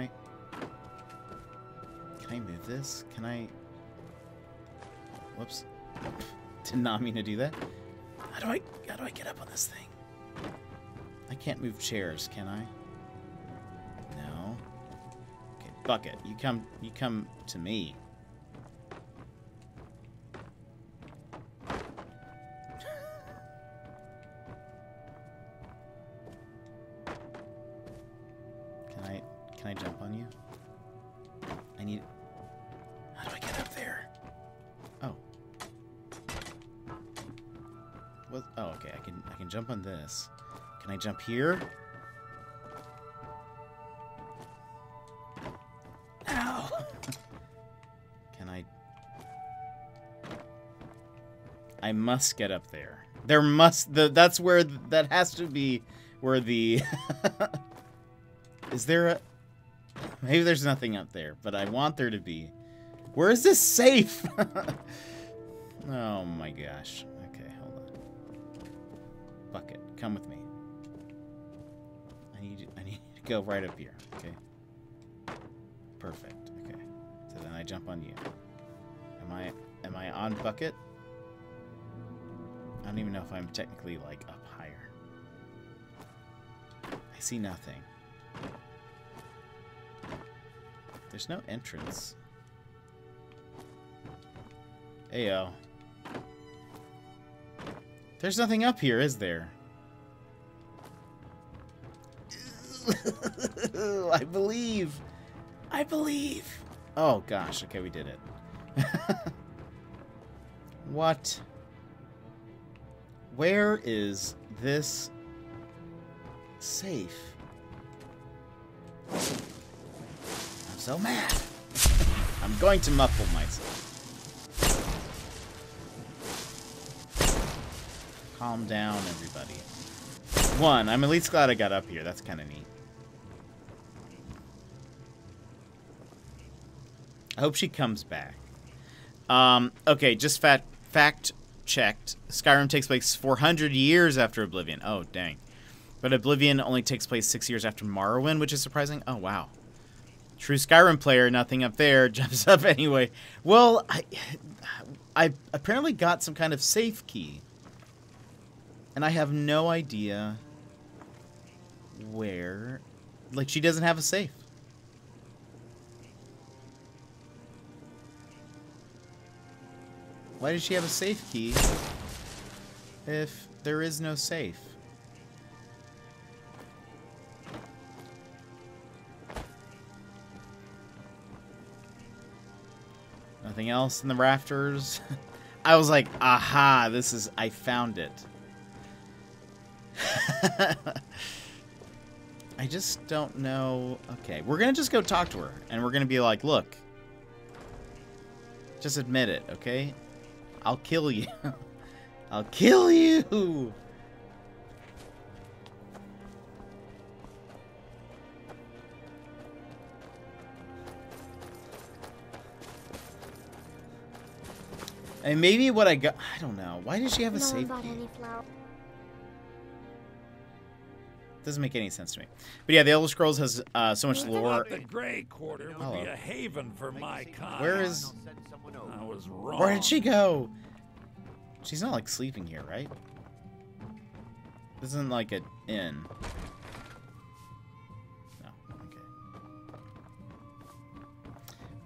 I move this? Can I... Whoops. Did not mean to do that. How do I get up on this thing? I can't move chairs, can I? No. Okay, Bucket, you come to me. Can I jump on you? I need... How do I get up there? Oh. What? Oh, okay. I can jump on this. Can I jump here? Ow! Can I... I must get up there. There must... That's where... That has to be where the... Is there a... Maybe there's nothing up there, but I want there to be. Where is this safe? Oh my gosh. Okay, hold on. Bucket, come with me. I need to go right up here, okay? Perfect, okay. So then I jump on you. Am I on Bucket? I don't even know if I'm technically, like, up higher. I see nothing. There's no entrance. Ayo. There's nothing up here, is there? I believe. I believe. Oh, gosh. Okay, we did it. What? Where is this safe? So mad. I'm going to muffle myself. Calm down, everybody. One, I'm at least glad I got up here. That's kind of neat. I hope she comes back. Okay, just fact checked, Skyrim takes place 400 years after Oblivion. Oh, dang. But Oblivion only takes place 6 years after Morrowind, which is surprising. Oh, wow. True Skyrim player, nothing up there. Jumps up anyway. Well, I apparently got some kind of safe key. And I have no idea where. Like, she doesn't have a safe. Why does she have a safe key if there is no safe? Nothing else in the rafters? I was like, aha, I found it. I just don't know. Okay, we're gonna just go talk to her, and we're gonna be like, look, just admit it, okay? I'll kill you. I'll kill you! And maybe what I got... I don't know. Why does she have a safe key? Doesn't make any sense to me. But yeah, the Elder Scrolls has so much lore. The Grey Quarter would be a haven for my kind. Where is... I was wrong. Where did she go? She's not, like, sleeping here, right? This isn't, like, an inn. No,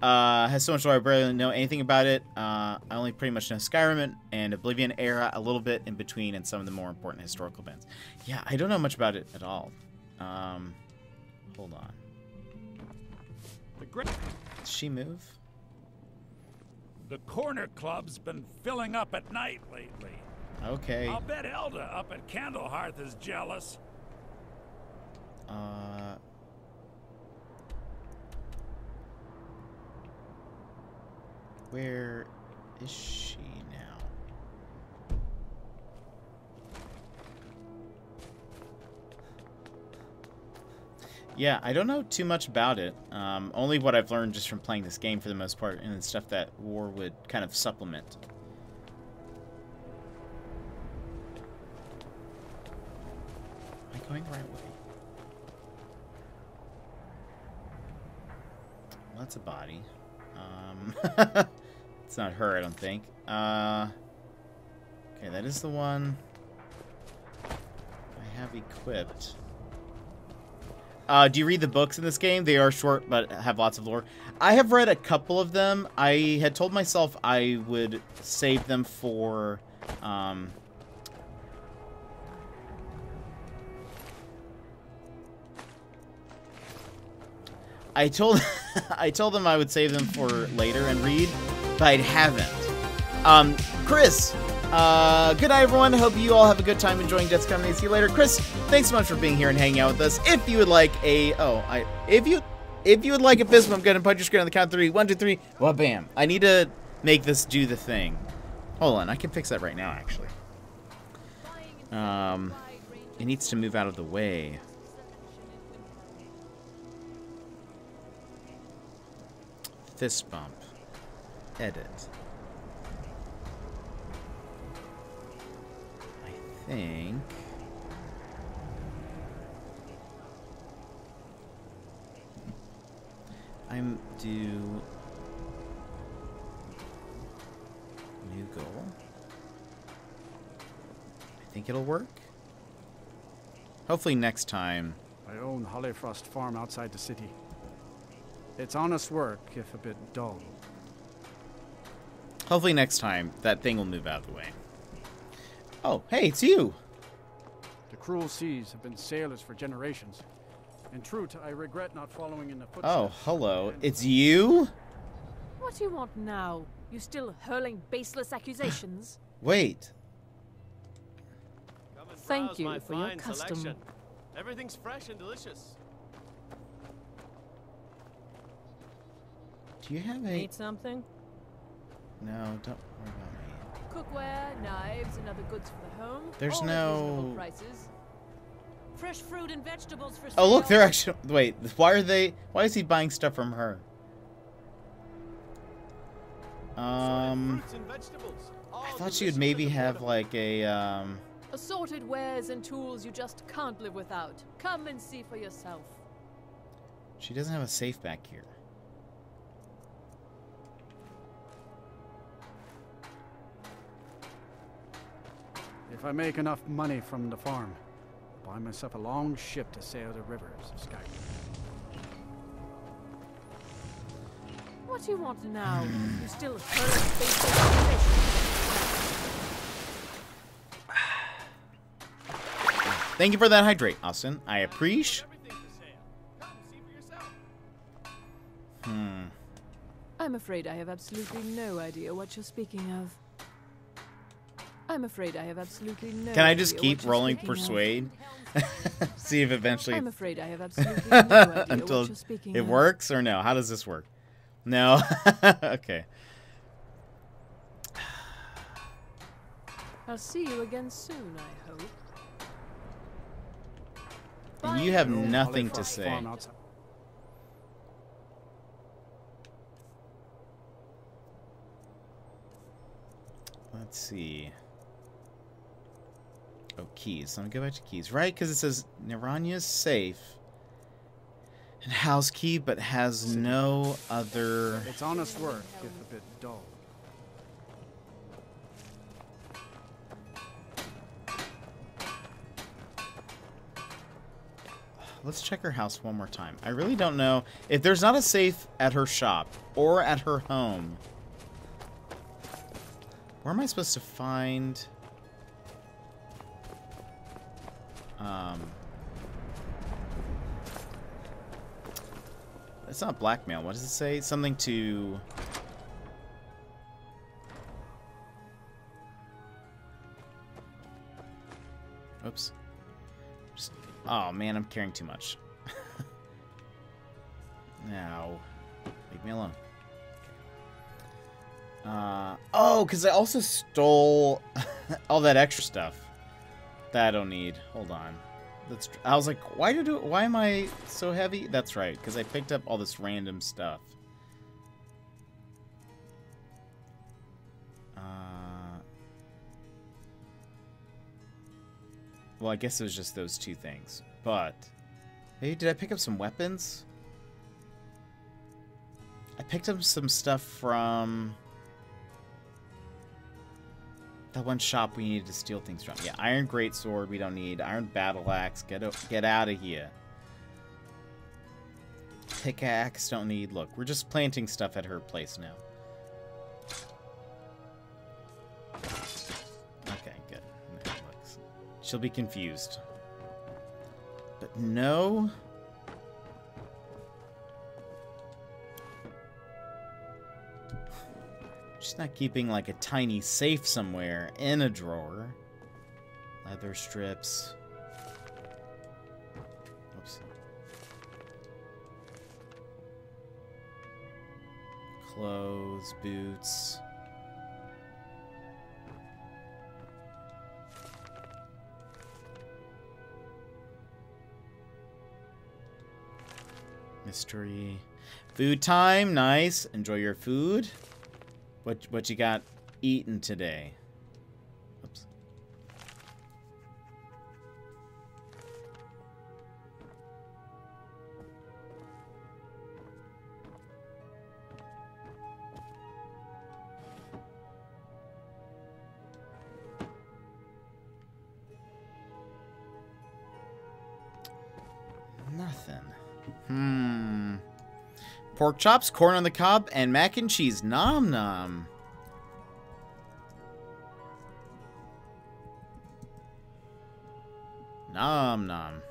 okay. Has so much lore, I barely know anything about it. I only pretty much know Skyrim and Oblivion era a little bit in between and some of the more important historical events. Yeah, I don't know much about it at all. Hold on. Did she move? The corner club's been filling up at night lately. Okay. I'll bet Elda up at Candlehearth is jealous. Where is she now? Yeah, I don't know too much about it. Only what I've learned just from playing this game for the most part, and stuff that war would kind of supplement. Am I going the right way? Well, that's a body. It's not her, I don't think. Okay, that is the one I have equipped. Do you read the books in this game? They are short, but have lots of lore. I have read a couple of them. I had told myself I would save them for, I told them I would save them for later and read, but I haven't. Chris, good night, everyone. Hope you all have a good time enjoying Death's Company. See you later. Chris, thanks so much for being here and hanging out with us. If you would like a if you would like a fist bump, go ahead and punch your screen on the count of 3. 1, 2, 3. Well, bam. I need to make this do the thing. Hold on, I can fix that right now, actually. It needs to move out of the way. Fist bump. Edit. I think. I'm due. New goal. I think it'll work. Hopefully next time. I own Hollyfrost Farm outside the city. It's honest work, if a bit dull. Hopefully next time that thing will move out of the way. Oh, hey, it's you! The cruel seas have been sailors for generations. In truth, I regret not following in the footsteps. Oh, hello. It's you? What do you want now? You still hurling baseless accusations? Wait. Thank you for your custom. Selection. Everything's fresh and delicious. Do you have a... Need something? No, don't worry about me. Cookware, knives, and other goods for the home. There's all no... at reasonable prices. Fresh fruit and vegetables for sale. Oh, look, they're actually... Wait, why are they... Why is he buying stuff from her? Fruits and vegetables. I thought she would maybe have like a Assorted wares and tools you just can't live without. Come and see for yourself. She doesn't have a safe back here. If I make enough money from the farm, I'll buy myself a long ship to sail the rivers of Skyrim. What do you want now? You still hurl faithful. Thank you for that hydrate, Austin. I appreciate. I'm afraid I have absolutely no idea what you're speaking of. I'm afraid I have absolutely no. Can I just keep rolling persuade? See if eventually. I'm afraid I have absolutely no idea until what you're speaking it of. works or no? How does this work? No. Okay. I'll see you again soon, I hope. And you have nothing to say. Let's see. Oh, keys. Let me go back to keys. Right, because it says Naranya's safe and house key, but has no other. It's honest work, if a bit dull. Let's check her house one more time. I really don't know if there's not a safe at her shop or at her home. Where am I supposed to find? It's not blackmail. What does it say? Something to. Oops. Just... Oh man, I'm carrying too much. Now, leave me alone. Oh, because I also stole all that extra stuff that I don't need. Hold on. I was like, why am I so heavy? That's right, because I picked up all this random stuff. Well, I guess it was just those two things. But maybe did I pick up some weapons? I picked up some stuff from that one shop we needed to steal things from. Yeah, iron greatsword we don't need. Iron battle axe. Get out of here. Pickaxe don't need. Look, we're just planting stuff at her place now. Okay, good. She'll be confused. But no. She's not keeping like a tiny safe somewhere in a drawer. Leather strips. Oops. Clothes, boots. Mystery. Food time, nice. Enjoy your food. What you got eaten today? Oops. Nothing. Pork chops, corn on the cob, and mac and cheese. Nom nom. Nom nom.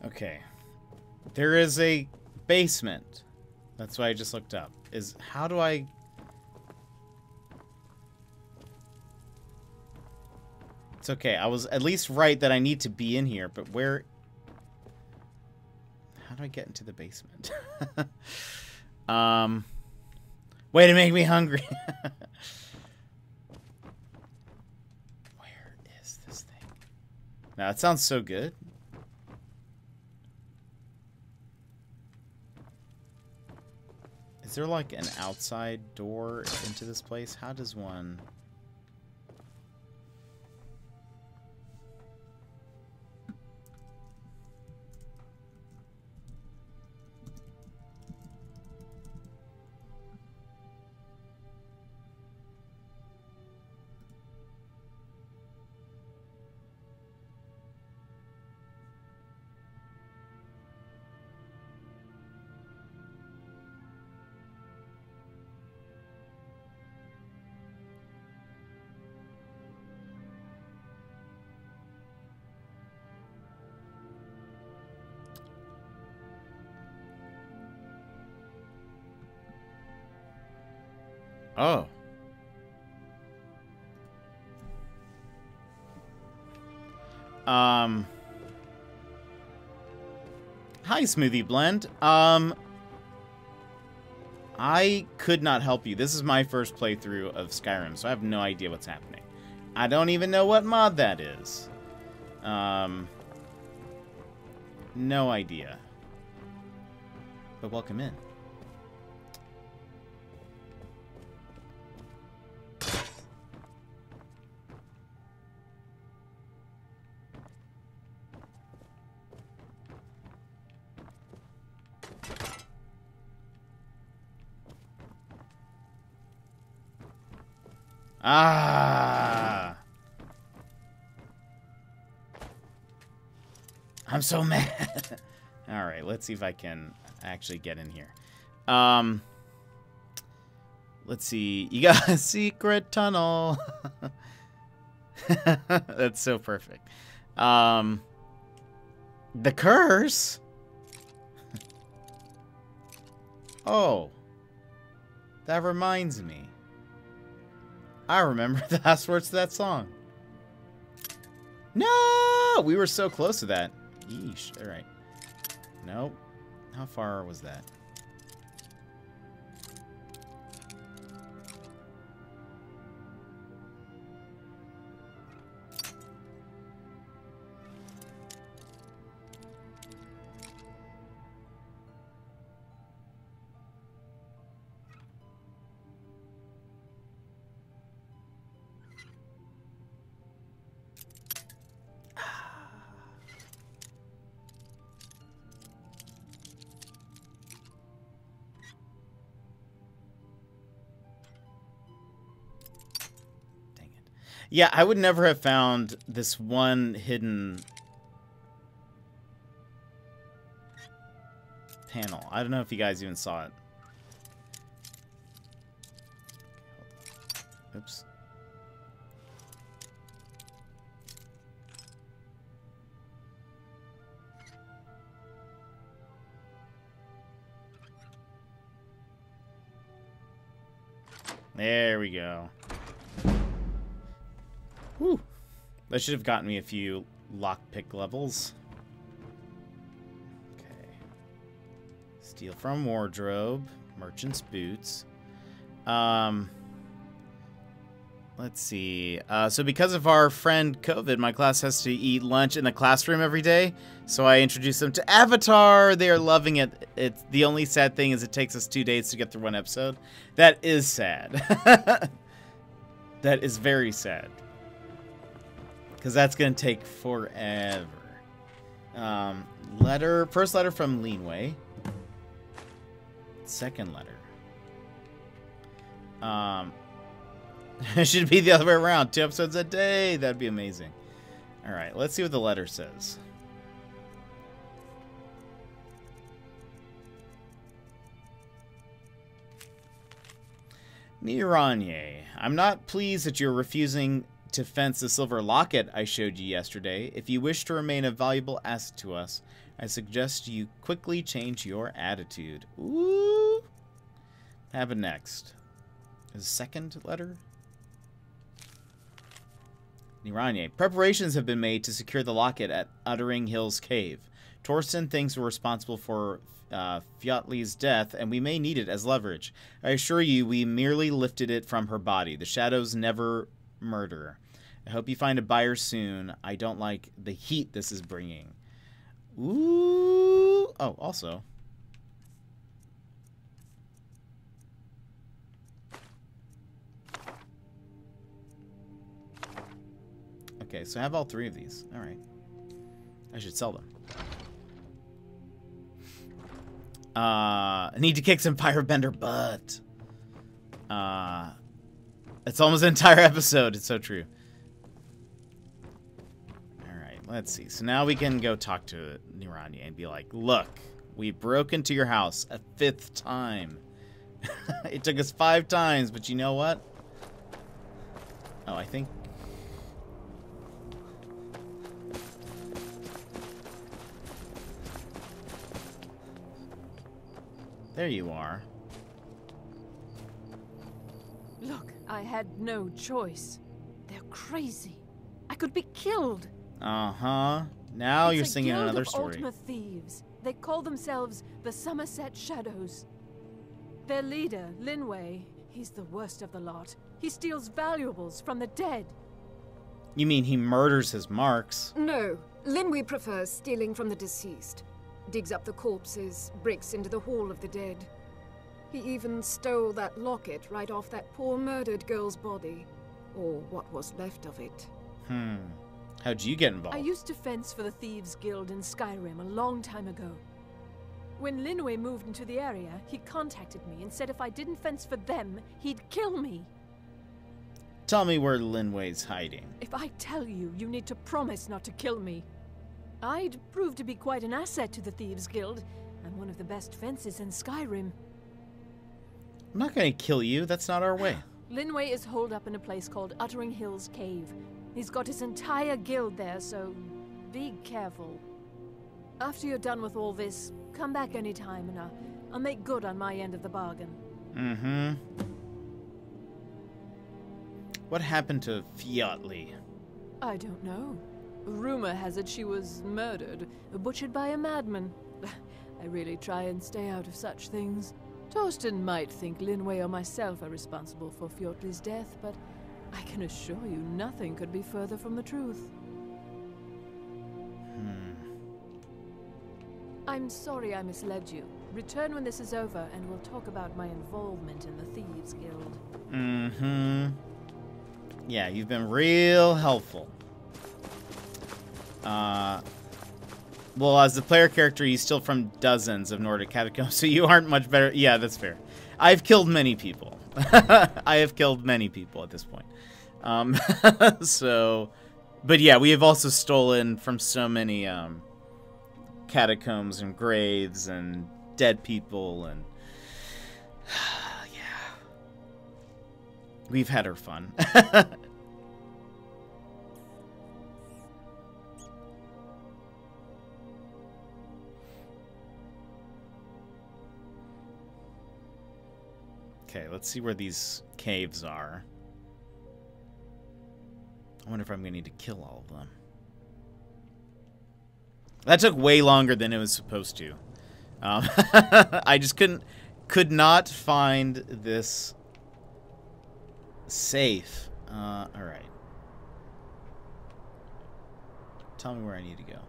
Okay. There is a basement. That's what I just looked up. How do I... It's okay. I was at least right that I need to be in here, but where... How do I get into the basement? Way to make me hungry. Where is this thing? Now, it sounds so good. Is there like an outside door into this place? How does one... Oh. Hi, Smoothie Blend. I could not help you. This is my first playthrough of Skyrim, so I have no idea what's happening. I don't even know what mod that is. No idea. But welcome in. Ah! I'm so mad. Alright, let's see if I can actually get in here. Let's see. You got a secret tunnel. That's so perfect. The curse? Oh. That reminds me. I remember the last words to that song. No! We were so close to that. Yeesh. Alright. Nope. How far was that? Yeah, I would never have found this one hidden panel. I don't know if you guys even saw it. Oops. There we go. Whew. That should have gotten me a few lockpick levels. Okay. Steal from wardrobe. Merchant's boots. Let's see. So because of our friend COVID, my class has to eat lunch in the classroom every day. So I introduced them to Avatar. They are loving it. It's the only sad thing is it takes us 2 days to get through one episode. That is sad. That is very sad. Because that's going to take forever. First letter from Leanway. Second letter. It should be the other way around. 2 episodes a day. That'd be amazing. Alright, let's see what the letter says. Niranye, I'm not pleased that you're refusing to fence the silver locket I showed you yesterday. If you wish to remain a valuable asset to us, I suggest you quickly change your attitude. Ooh. What happened next? A second letter? Niranye. Preparations have been made to secure the locket at Uttering Hills Cave. Torsten thinks we're responsible for Fjotley's death, and we may need it as leverage. I assure you, we merely lifted it from her body. The shadows never murder. I hope you find a buyer soon. I don't like the heat this is bringing. Ooh. Oh, also. Okay, so I have all 3 of these. All right. I should sell them. I need to kick some firebender butt. It's almost an entire episode. It's so true. Alright, let's see. So now we can go talk to Niranye and be like, look, we broke into your house a 5th time. It took us 5 times, but you know what? Oh, I think... There you are. Look, I had no choice. They're crazy. I could be killed. Uh-huh. Now you're singing another story. Ultima thieves. They call themselves the Somerset Shadows. Their leader, Linway, he's the worst of the lot. He steals valuables from the dead. You mean he murders his marks? No. Linway prefers stealing from the deceased. Digs up the corpses, breaks into the Hall of the Dead. He even stole that locket right off that poor murdered girl's body. Or what was left of it. How'd you get involved? I used to fence for the Thieves Guild in Skyrim a long time ago. When Linway moved into the area, he contacted me and said if I didn't fence for them, he'd kill me. Tell me where Linway's hiding. If I tell you, you need to promise not to kill me. I'd prove to be quite an asset to the Thieves Guild. I'm one of the best fences in Skyrim. I'm not going to kill you. That's not our way. Linway is holed up in a place called Uttering Hills Cave. He's got his entire guild there, so be careful. After you're done with all this, come back anytime and I'll make good on my end of the bargain. Mm-hmm. What happened to Fjotley? I don't know. Rumor has it she was murdered, butchered by a madman. I really try and stay out of such things. Torsten might think Linway or myself are responsible for Fjotley's death, but I can assure you nothing could be further from the truth. I'm sorry I misled you. Return when this is over and we'll talk about my involvement in the Thieves Guild. Mm-hmm. Yeah, you've been real helpful. Well, as the player character, you steal from dozens of Nordic catacombs, so you aren't much better. Yeah, that's fair. I've killed many people. I have killed many people at this point. But yeah, we have also stolen from so many, catacombs and graves and dead people and... yeah. We've had our fun. Okay, let's see where these caves are. I wonder if I'm going to need to kill all of them. That took way longer than it was supposed to. I just could not find this safe. Alright. Tell me where I need to go.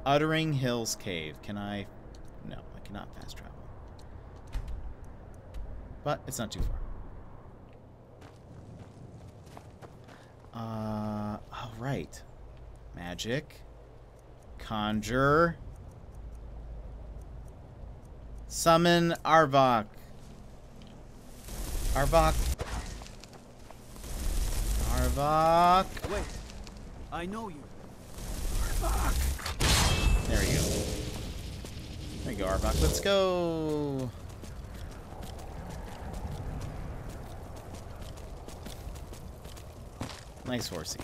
Uttering Hills Cave. Can I... No, I cannot fast travel. But it's not too far. Oh, right. Magic. Conjure. Summon Arvok. Arvok. Arvok. Wait. I know you. Arvok. There we go. There you go, Arvok. Let's go. Nice horsey.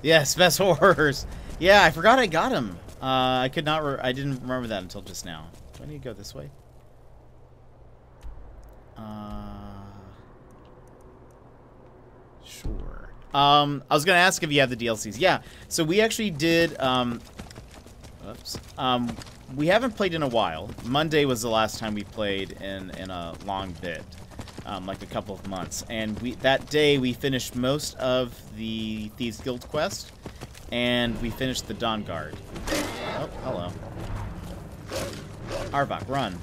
Yes, best horrors. Yeah, I forgot I got him. I could not. I didn't remember that until just now. Do I need to go this way? Sure. I was gonna ask if you have the DLCs. Yeah. So we actually did. Oops. We haven't played in a while. Monday was the last time we played in a long bit, like a couple of months. And that day we finished most of the Thieves Guild quest, and we finished the Dawn Guard. Oh, hello. Arbok, run.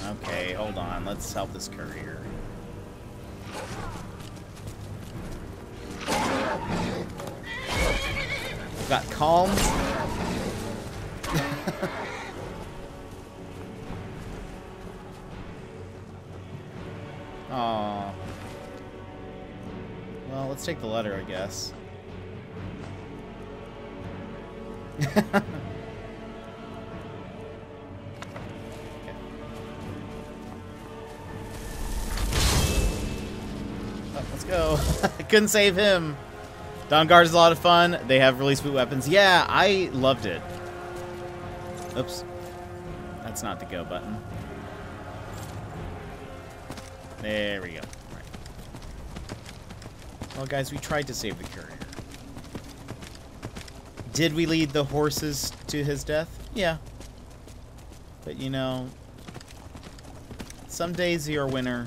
Okay, hold on. Let's help this courier. Got calm. Aww. Well, let's take the letter, I guess. Let's go. I couldn't save him. Dawn Guard is a lot of fun. They have really sweet weapons. Yeah, I loved it. Oops. That's not the go button. There we go. All right. Well, guys, we tried to save the courier. Did we lead the horses to his death? Yeah. But, you know, some days you're a winner.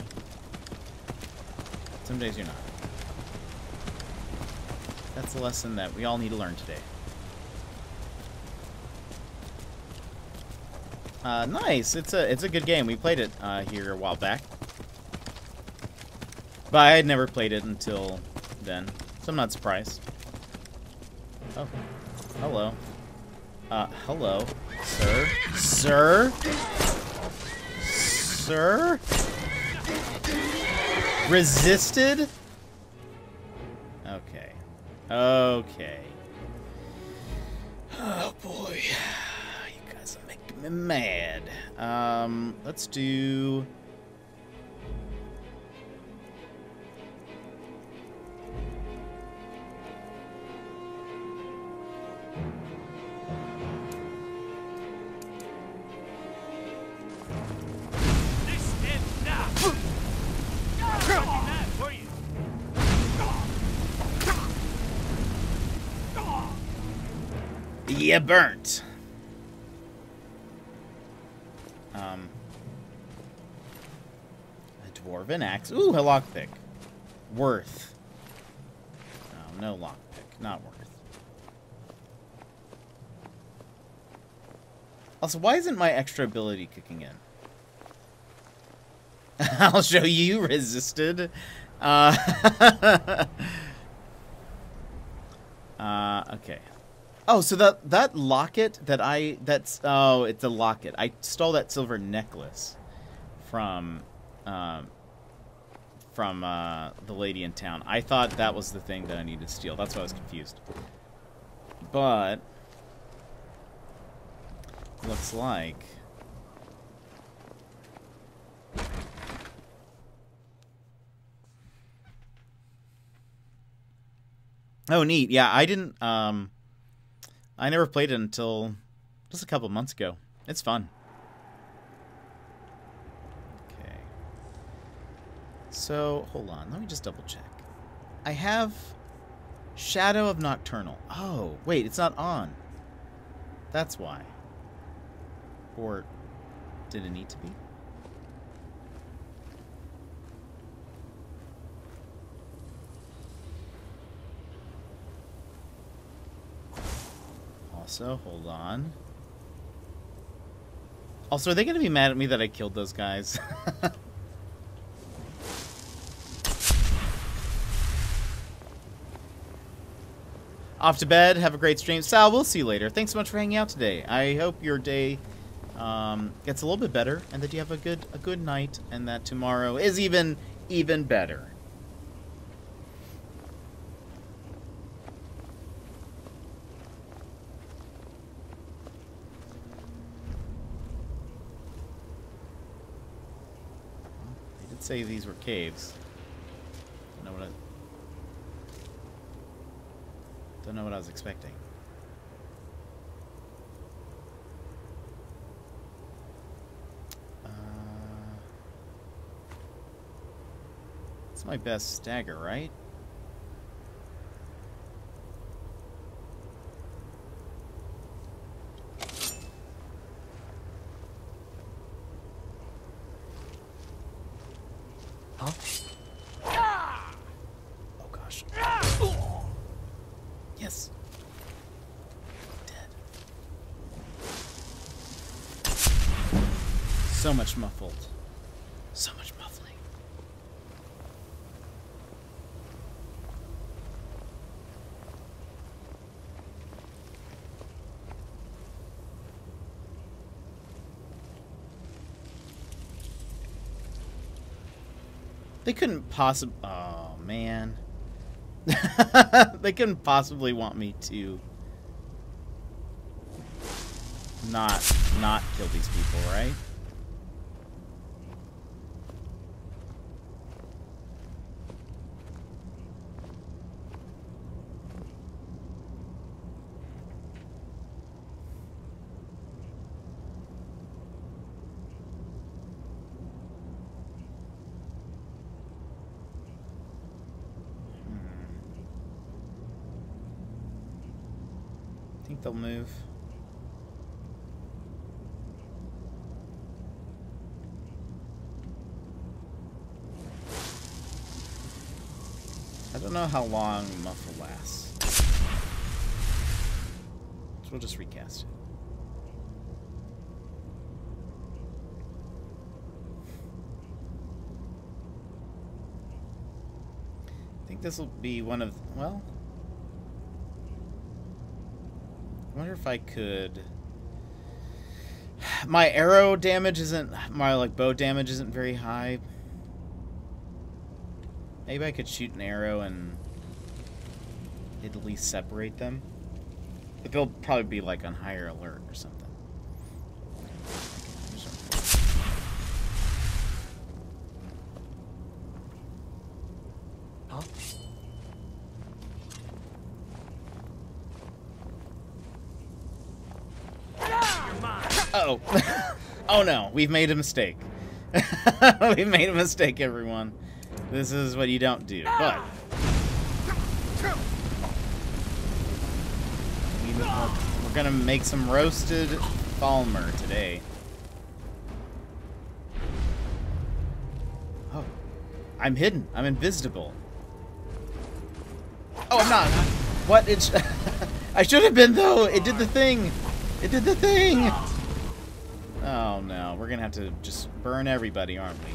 Some days you're not. That's a lesson that we all need to learn today. Nice. It's a good game. We played it here a while back, but I had never played it until then, so I'm not surprised. Oh, hello. Hello, sir. Sir. Sir. Resisted. Okay. Okay. Oh boy. You guys are making me mad. Let's do... Yeah, burnt. A dwarven axe. Ooh, a lockpick. Worth. No lockpick. Not worth. Also, why isn't my extra ability kicking in? I'll show you resisted. Okay. Oh, so that locket oh, it's a locket. I stole that silver necklace from the lady in town. I thought that was the thing that I needed to steal. That's why I was confused. But looks like oh, neat. Yeah, I didn't I never played it until just a couple months ago. It's fun. Okay. So, hold on. Let me just double check. I have Shadow of Nocturnal. Oh, wait, it's not on. That's why. Or did it need to be? Also, hold on. Also, are they going to be mad at me that I killed those guys? Off to bed. Have a great stream. Sal, we'll see you later. Thanks so much for hanging out today. I hope your day gets a little bit better, and that you have a good night, and that tomorrow is even better. did say these were caves. Don't know what I was expecting. It's my best stagger, right? Huh? Oh gosh. Yes. Dead. So much muffled. So much muffling. They couldn't possibly... Oh, man. They couldn't possibly want me to not kill these people, right? Think they'll move. I don't know how long Muffle lasts. So we'll just recast it. I think this will be one of, well, I wonder if I could... My arrow damage isn't... My, like, bow damage isn't very high. Maybe I could shoot an arrow and at least separate them. But they'll probably be, like, on higher alert or something. Huh? Uh-oh. Oh no, we've made a mistake. We've made a mistake, everyone. This is what you don't do, but... We're gonna make some roasted Falmer today. Oh. I'm hidden. I'm invisible. Oh, I'm not. What? It's... I should have been, though. It did the thing. It did the thing. Oh, no. We're gonna have to just burn everybody, aren't we?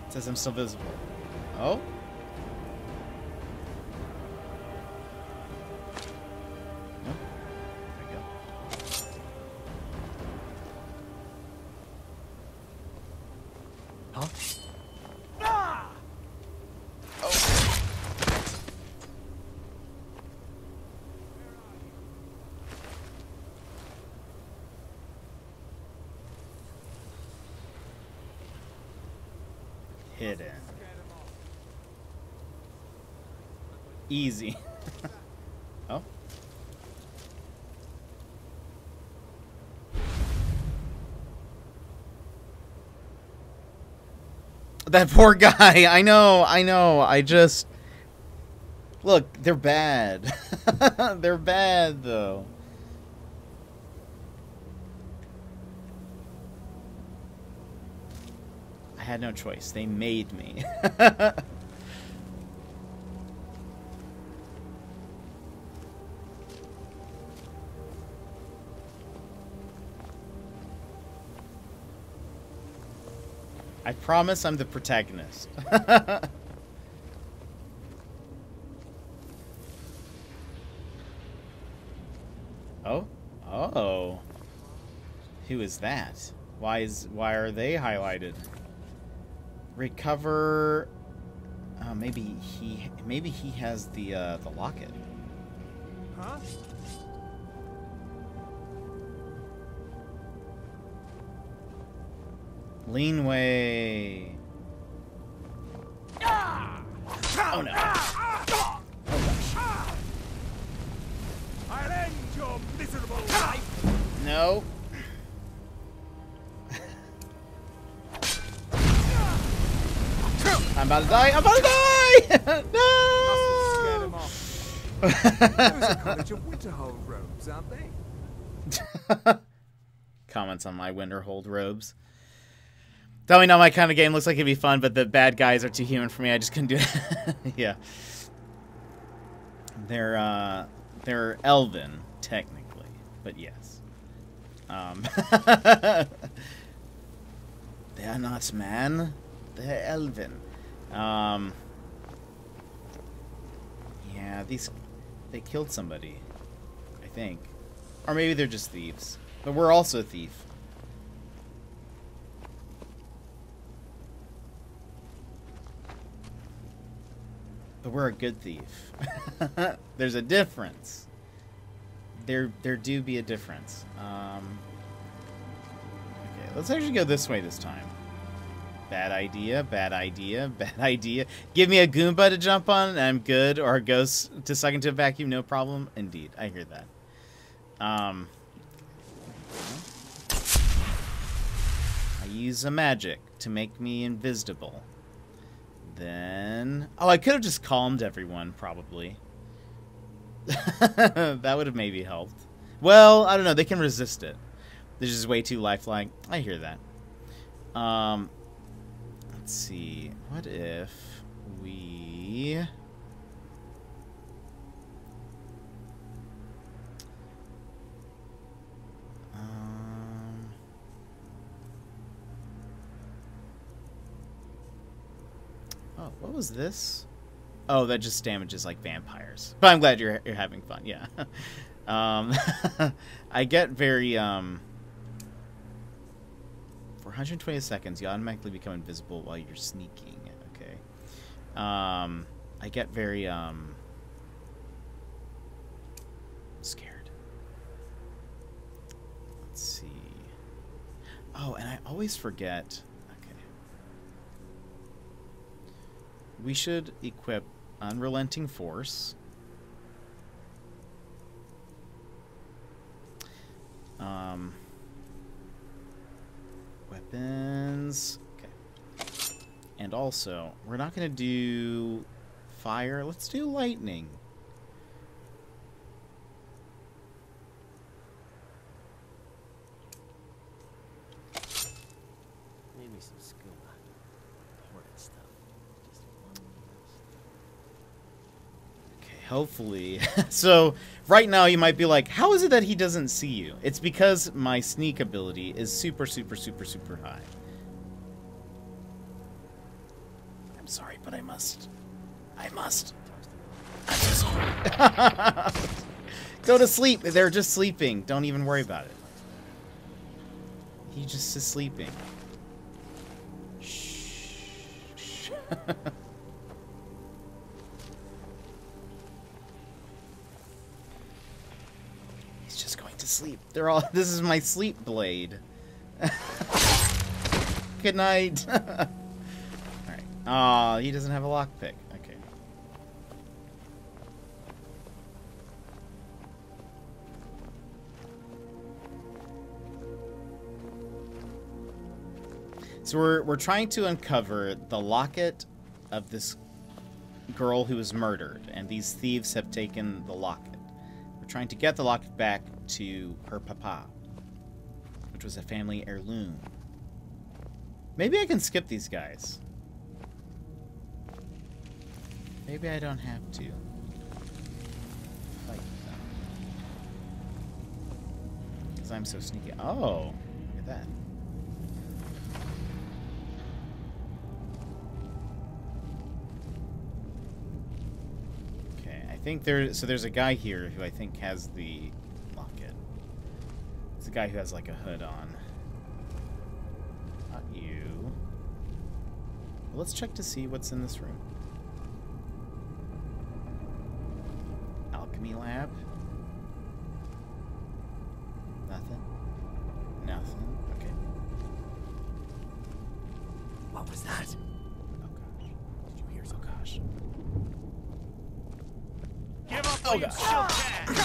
It says I'm still visible. Oh? Nope. There we go. Huh? Oh. Hidden. Easy. Oh. That poor guy. I know. I just... Look, they're bad. They're bad, though. I had no choice. They made me. I promise I'm the protagonist. Oh? Oh. Who is that? Why are they highlighted? Recover Maybe he has the locket. Huh? Leanway. Oh no. I'll end your miserable life. No. I'm about to die. I'm about to die. No. Those are College of Winterhold robes, aren't they? Comments on my Winterhold robes. Tell me not my kind of game. Looks like it'd be fun, but the bad guys are too human for me. I just couldn't do it. Yeah. They're elven, technically, but yes. They are not man. They're elven. Yeah, they killed somebody, I think. Or maybe they're just thieves. But we're also a thief. But we're a good thief. There's a difference. There do be a difference. Okay, let's actually go this way this time. Bad idea, bad idea, bad idea. Give me a Goomba to jump on and I'm good, or a ghost to suck into a vacuum, no problem. Indeed, I hear that. I use a magic to make me invisible. Then... Oh, I could have just calmed everyone, probably. That would have maybe helped. Well, I don't know. They can resist it. They're just way too lifelike. I hear that. Let's see. What if we... Oh, what was this? Oh, that just damages like vampires. But I'm glad you're having fun. Yeah. I get very for 120 seconds, you automatically become invisible while you're sneaking. Okay. I get very scared. Let's see. Oh, and I always forget. We should equip Unrelenting Force. Weapons. Okay. And also, we're not going to do fire. Let's do lightning. Maybe some skill. Important stuff. Hopefully. So, right now you might be like, how is it that he doesn't see you? It's because my sneak ability is super, super, super, super high. I'm sorry, but I must. I'm so sorry. Go to sleep. They're just sleeping. Don't even worry about it. He just is sleeping. Shh. Sleep. They're all. This is my sleep blade. Good night. All right. Aw, he doesn't have a lockpick. Okay. So we're trying to uncover the locket of this girl who was murdered, and these thieves have taken the locket. Trying to get the locket back to her papa, which was a family heirloom. Maybe I can skip these guys. Maybe I don't have to fight them. Because I'm so sneaky. Oh, look at that. I think there's a guy here who I think has the locket. It's a guy who has like a hood on. Not you. Well, let's check to see what's in this room. alchemy lab. Nothing. Nothing. Okay. What was that? Oh gosh. Did you hear some? Oh gosh. Give up, Oh you gosh. still can.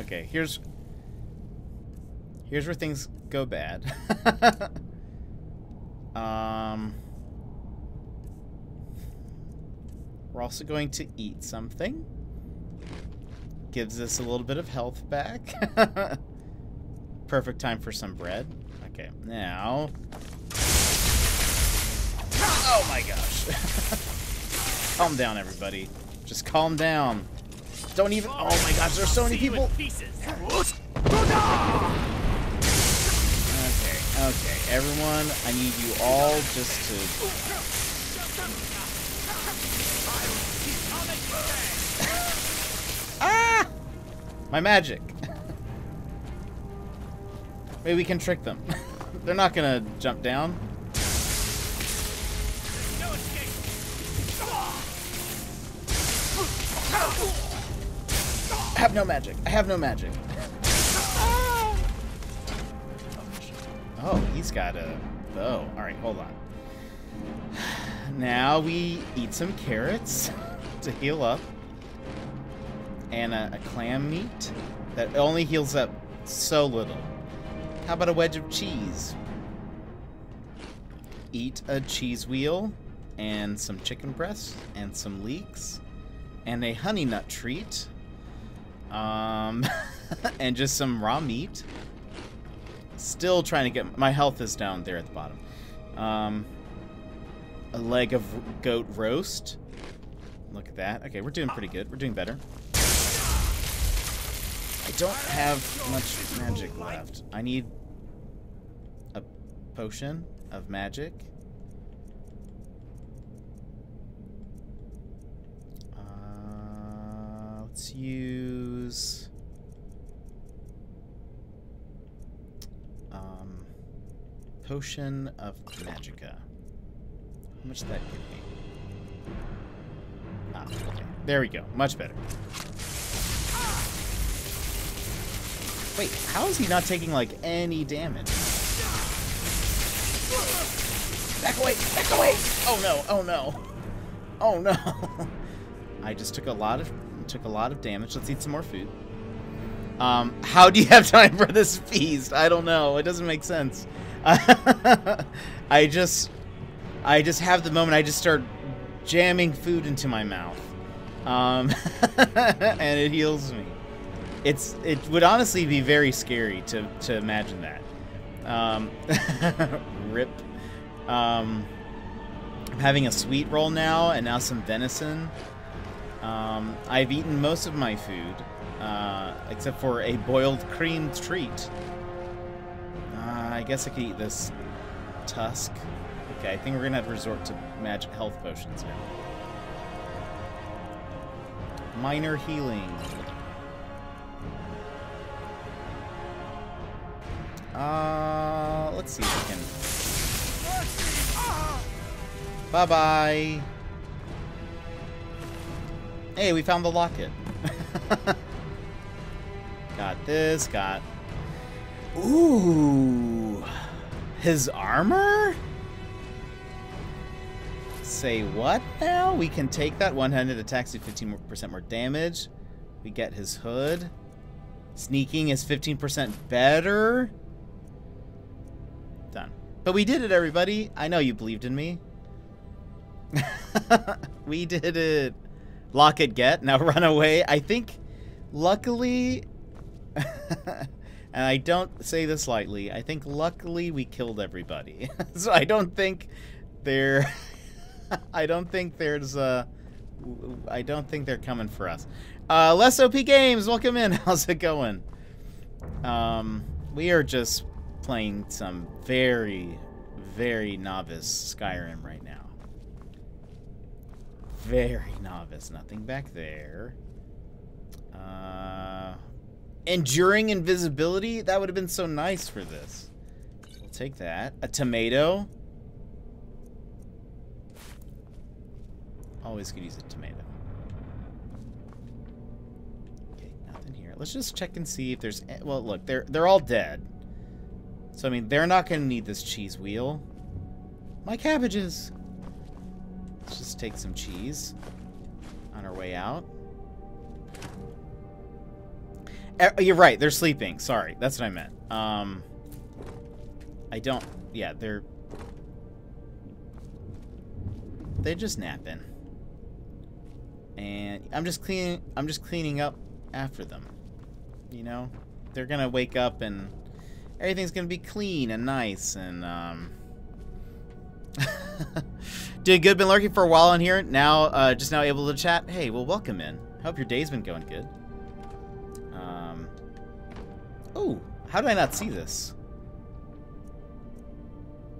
Okay, here's where things go bad. We're also going to eat something. Gives us a little bit of health back. Perfect time for some bread. Okay, now. Oh my gosh. Calm down, everybody. Just calm down. Don't even. Oh my gosh, there's so many people. Okay, everyone, I need you all just to. Ah! My magic. Maybe we can trick them. They're not gonna jump down. I have no magic. I have no magic. Oh, he's got a bow. Alright, hold on. Now we eat some carrots to heal up. And a clam meat that only heals up so little. How about a wedge of cheese? Eat a cheese wheel and some chicken breasts and some leeks and a honey nut treat. And just some raw meat. Still trying to get... My health is down there at the bottom. A leg of goat roast. Look at that. Okay, we're doing pretty good. We're doing better. I don't have much magic left. I need a potion of magic. Let's use... Potion of Magicka. How much did that give me? Ah, okay. There we go. Much better. Wait, how is he not taking, like, any damage? Back away! Back away! Oh no! Oh no! Oh no! I just took a lot of damage. Let's eat some more food. How do you have time for this feast? I don't know. It doesn't make sense. I just have the moment I just start jamming food into my mouth. And it heals me. It would honestly be very scary to imagine that. Rip. I'm having a sweet roll now, and now some venison. I've eaten most of my food, except for a boiled cream treat. I guess I could eat this tusk. Okay, I think we're gonna have to resort to magic health potions now. Minor healing. Let's see if we can. Bye-bye. Hey, we found the locket. Got this, got... Ooh. His armor? Say what now? We can take that. One-handed attacks do 15% more damage. We get his hood. Sneaking is 15% better. Done. But we did it, everybody. I know you believed in me. We did it. Lock it, get. Now run away. I think, luckily, and I don't say this lightly, I think luckily we killed everybody. So I don't think they're... I don't think there's I don't think they're coming for us. Less OP Games, welcome in. How's it going? We are just playing some very, very novice Skyrim right now. Very novice. Nothing back there. Enduring invisibility? That would have been so nice for this. We'll take that. A tomato. Always could use a tomato. Okay, nothing here. Let's just check and see if there's... Well, look, they're all dead. So, I mean, they're not going to need this cheese wheel. My cabbages! Let's just take some cheese on our way out. You're right, they're sleeping. Sorry, that's what I meant. I don't... Yeah, they're just napping. And I'm just cleaning up after them. You know? They're gonna wake up and everything's gonna be clean and nice and Doing good, been lurking for a while on here. Now just now able to chat. Hey, well, welcome in. Hope your day's been going good. Oh, how do I not see this?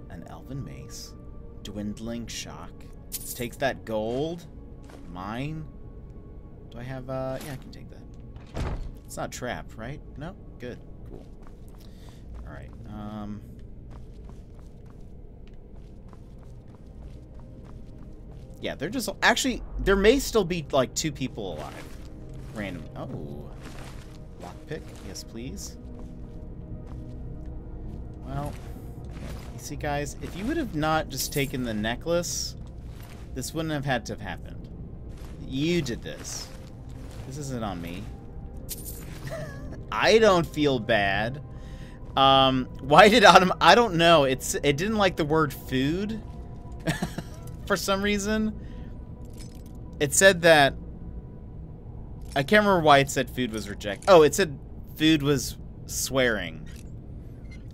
An elven mace. Dwindling shock. This takes that gold. Mine. Do I have, yeah, I can take that. It's not trapped, right? No? Good. Cool. Alright, yeah, they're just... Actually, there may still be, like, 2 people alive. Random. Oh. Lockpick. Yes, please. Well, you see, guys, if you would have not just taken the necklace, this wouldn't have had to have happened. You did this. This isn't on me. I don't feel bad. Why did Autumn... I don't know. It didn't like the word food. For some reason. It said that... I can't remember why it said food was rejected. Oh, it said food was swearing.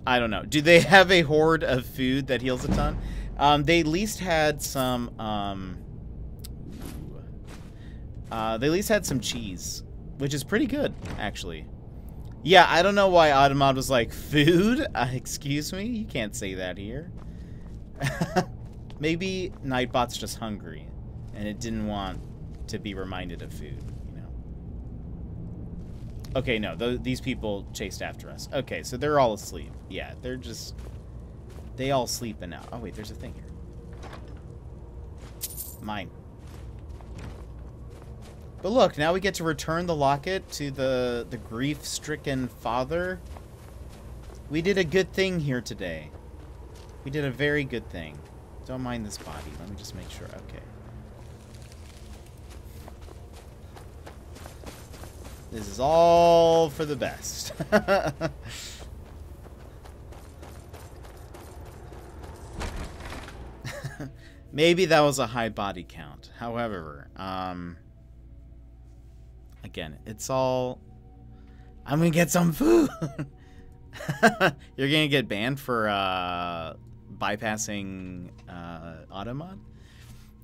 I don't know. Do they have a hoard of food that heals a ton? They at least had some, they at least had some cheese, which is pretty good, actually. Yeah, I don't know why Automod was like, food? Excuse me? You can't say that here. Maybe Nightbot's just hungry, and it didn't want to be reminded of food, you know? Okay, no, these people chased after us. Okay, so they're all asleep. Yeah, they're just... They all sleeping now. Oh, wait, there's a thing here. Mine. But look, now we get to return the locket to the grief-stricken father. We did a good thing here today. We did a very good thing. Don't mind this body. Let me just make sure. Okay. This is all for the best. Maybe that was a high body count. However, again, it's all... I'm gonna get some food! You're gonna get banned for bypassing Automod?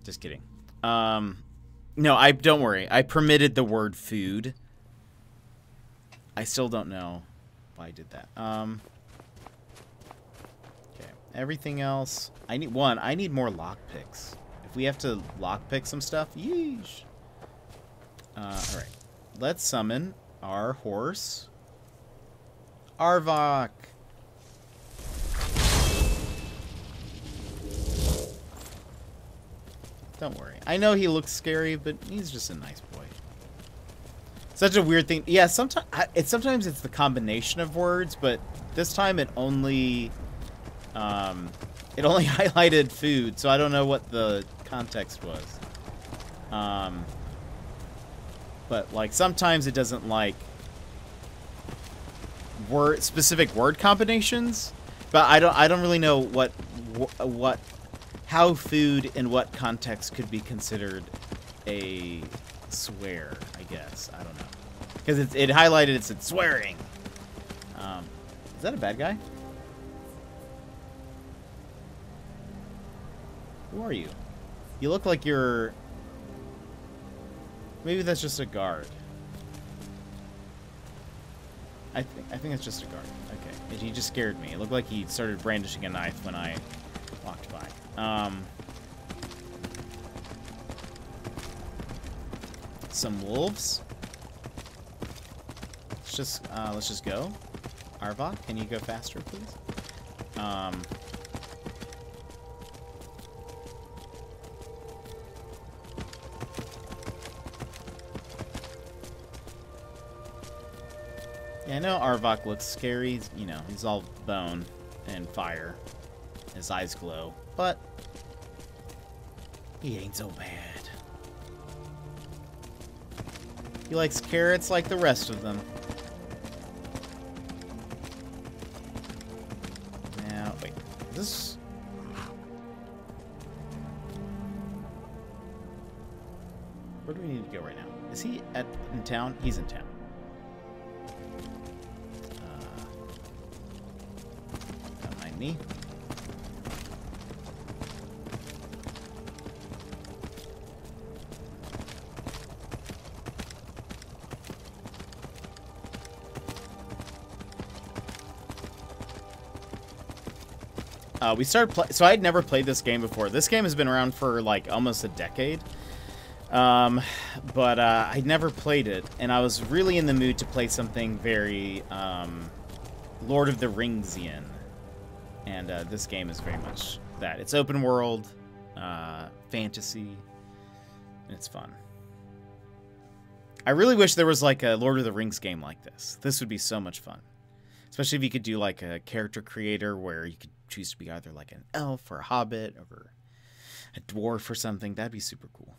Just kidding. No, don't worry. I permitted the word food. I still don't know why I did that. Okay, everything else. I need more lockpicks. If we have to lockpick some stuff, yeesh. Alright. Let's summon our horse. Arvok. Don't worry. I know he looks scary, but he's just a nice boy. Such a weird thing. Yeah, sometimes it's the combination of words, but this time it only highlighted food, so I don't know what the context was. But like sometimes it doesn't like specific word combinations, but I don't really know how food in what context could be considered a swear, I guess. I don't know. Because it highlighted, it said swearing. Is that a bad guy? Who are you? You look like you're... Maybe that's just a guard. I think it's just a guard. Okay. He just scared me. It looked like he started brandishing a knife when I walked by. Some wolves. Let's just go. Arvok, can you go faster, please? Yeah, I know Arvok looks scary. You know, he's all bone and fire. His eyes glow, but he ain't so bad. He likes carrots like the rest of them. Now, wait, this... Where do we need to go right now? Is he in town? He's in town. Don't mind me. We started so I had never played this game before. This game has been around for like almost a decade. But I'd never played it, and I was really in the mood to play something very Lord of the Ringsian. And this game is very much that. It's open world, fantasy, and it's fun. I really wish there was like a Lord of the Rings game like this. This would be so much fun. Especially if you could do like a character creator where you could choose to be either like an elf or a hobbit or a dwarf or something. That'd be super cool.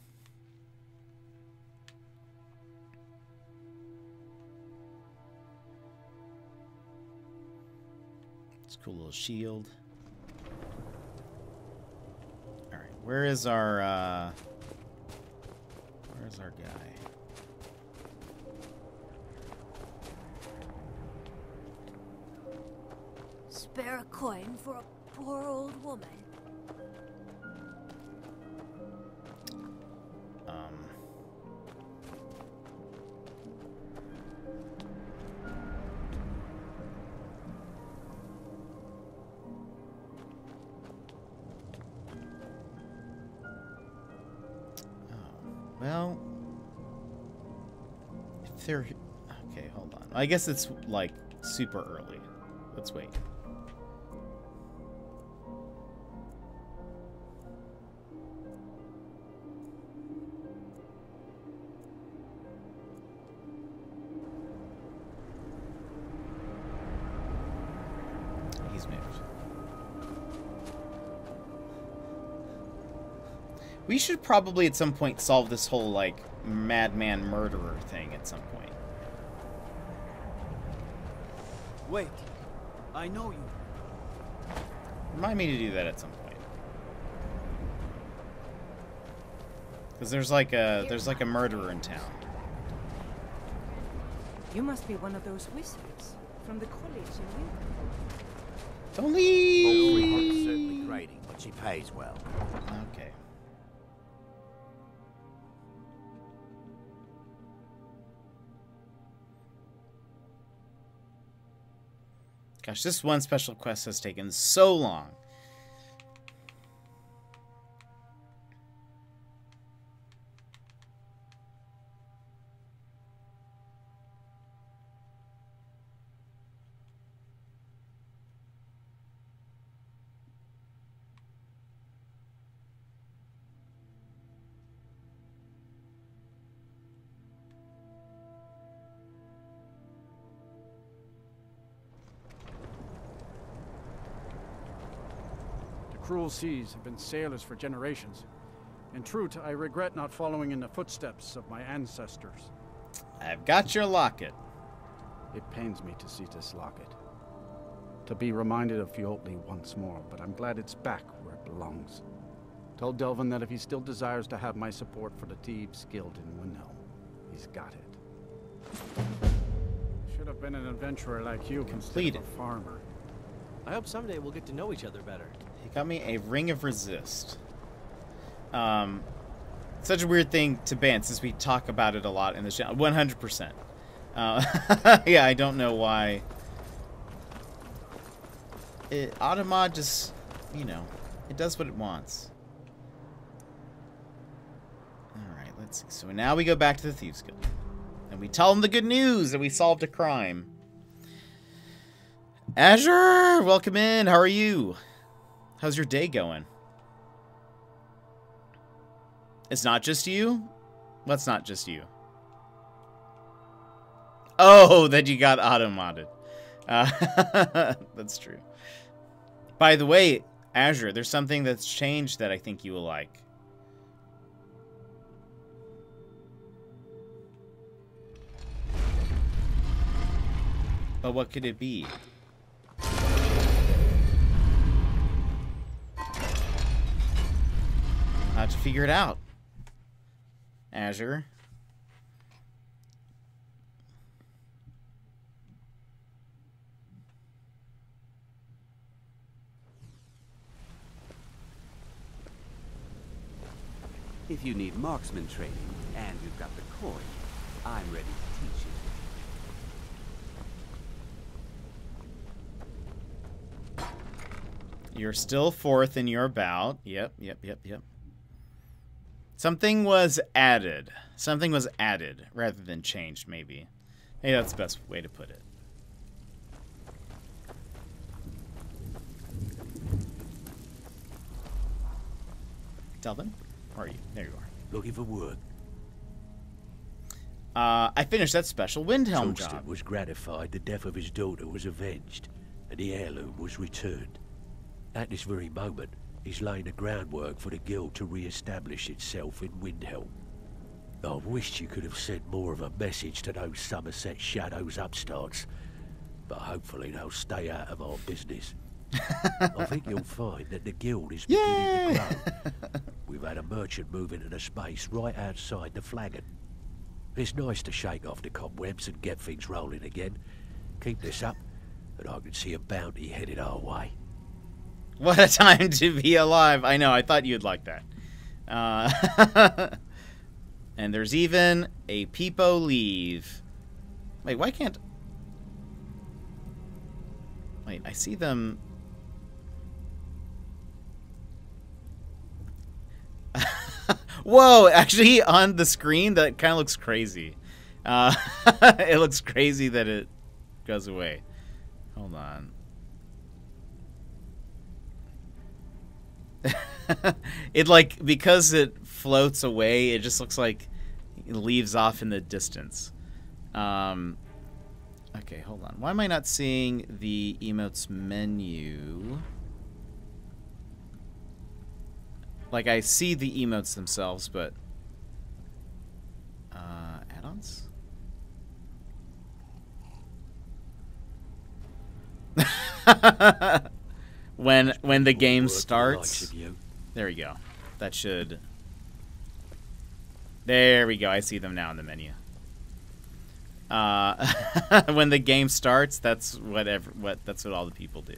It's a cool little shield. Alright, where's our guy? Spare a coin for a poor old woman. Well, if they're... Okay, hold on. I guess it's, like, super early. Let's wait. He's moved. We should probably at some point solve this whole, like, madman murderer thing at some point. Wait, I know you. Remind me to do that at some point. Because there's like a murderer in town. You must be one of those wizards from the college in Winter. Don't leave! Certainly grading, but she pays well. Okay. Gosh, this one special quest has taken so long. Cruel seas have been sailors for generations. In truth, I regret not following in the footsteps of my ancestors. I've got your locket. It pains me to see this locket. To be reminded of Fiotli once more, but I'm glad it's back where it belongs. Tell Delvin that if he still desires to have my support for the Thieves Guild in Windhelm, he's got it. Should have been an adventurer like you instead of a farmer. I hope someday we'll get to know each other better. He got me a Ring of Resist. Such a weird thing to ban since we talk about it a lot in this channel. 100%. Yeah, I don't know why. Automod just, you know, it does what it wants. Alright, let's see. So now we go back to the Thieves Guild. And we tell them the good news that we solved a crime. Azure, welcome in. How are you? How's your day going? It's not just you? What's not just you? Oh, that you got auto-modded. That's true. By the way, Azure, there's something that's changed that I think you will like. But what could it be? I have to figure it out. Azure. If you need marksman training and you've got the coin, I'm ready to teach you. You're still 4th in your bout. Yep. Something was added. Something was added rather than changed, maybe. Maybe that's the best way to put it. Delvin? Where are you? There you are. Looking for work. I finished that special Windhelm Torsten job. was gratified the death of his daughter was avenged, and the heirloom was returned. At this very moment, he's laying the groundwork for the guild to re-establish itself in Windhelm. I wished you could have sent more of a message to those Somerset Shadows upstarts, but hopefully they'll stay out of our business. I think you'll find that the guild is beginning to grow. We've had a merchant move into the space right outside the flagon. It's nice to shake off the cobwebs and get things rolling again. Keep this up, and I can see a bounty headed our way. What a time to be alive. I know, I thought you'd like that. And there's even a peepo leave. Wait, why can't... Wait, I see them... Whoa, actually on the screen that kind of looks crazy. It looks crazy that it goes away. Hold on. It like, because it floats away, it just looks like it leaves off in the distance. Okay, hold on. Why am I not seeing the emotes menu? Like, I see the emotes themselves, but... add-ons? when the game starts... There we go. That should... There we go. I see them now in the menu. When the game starts, that's what all the people do.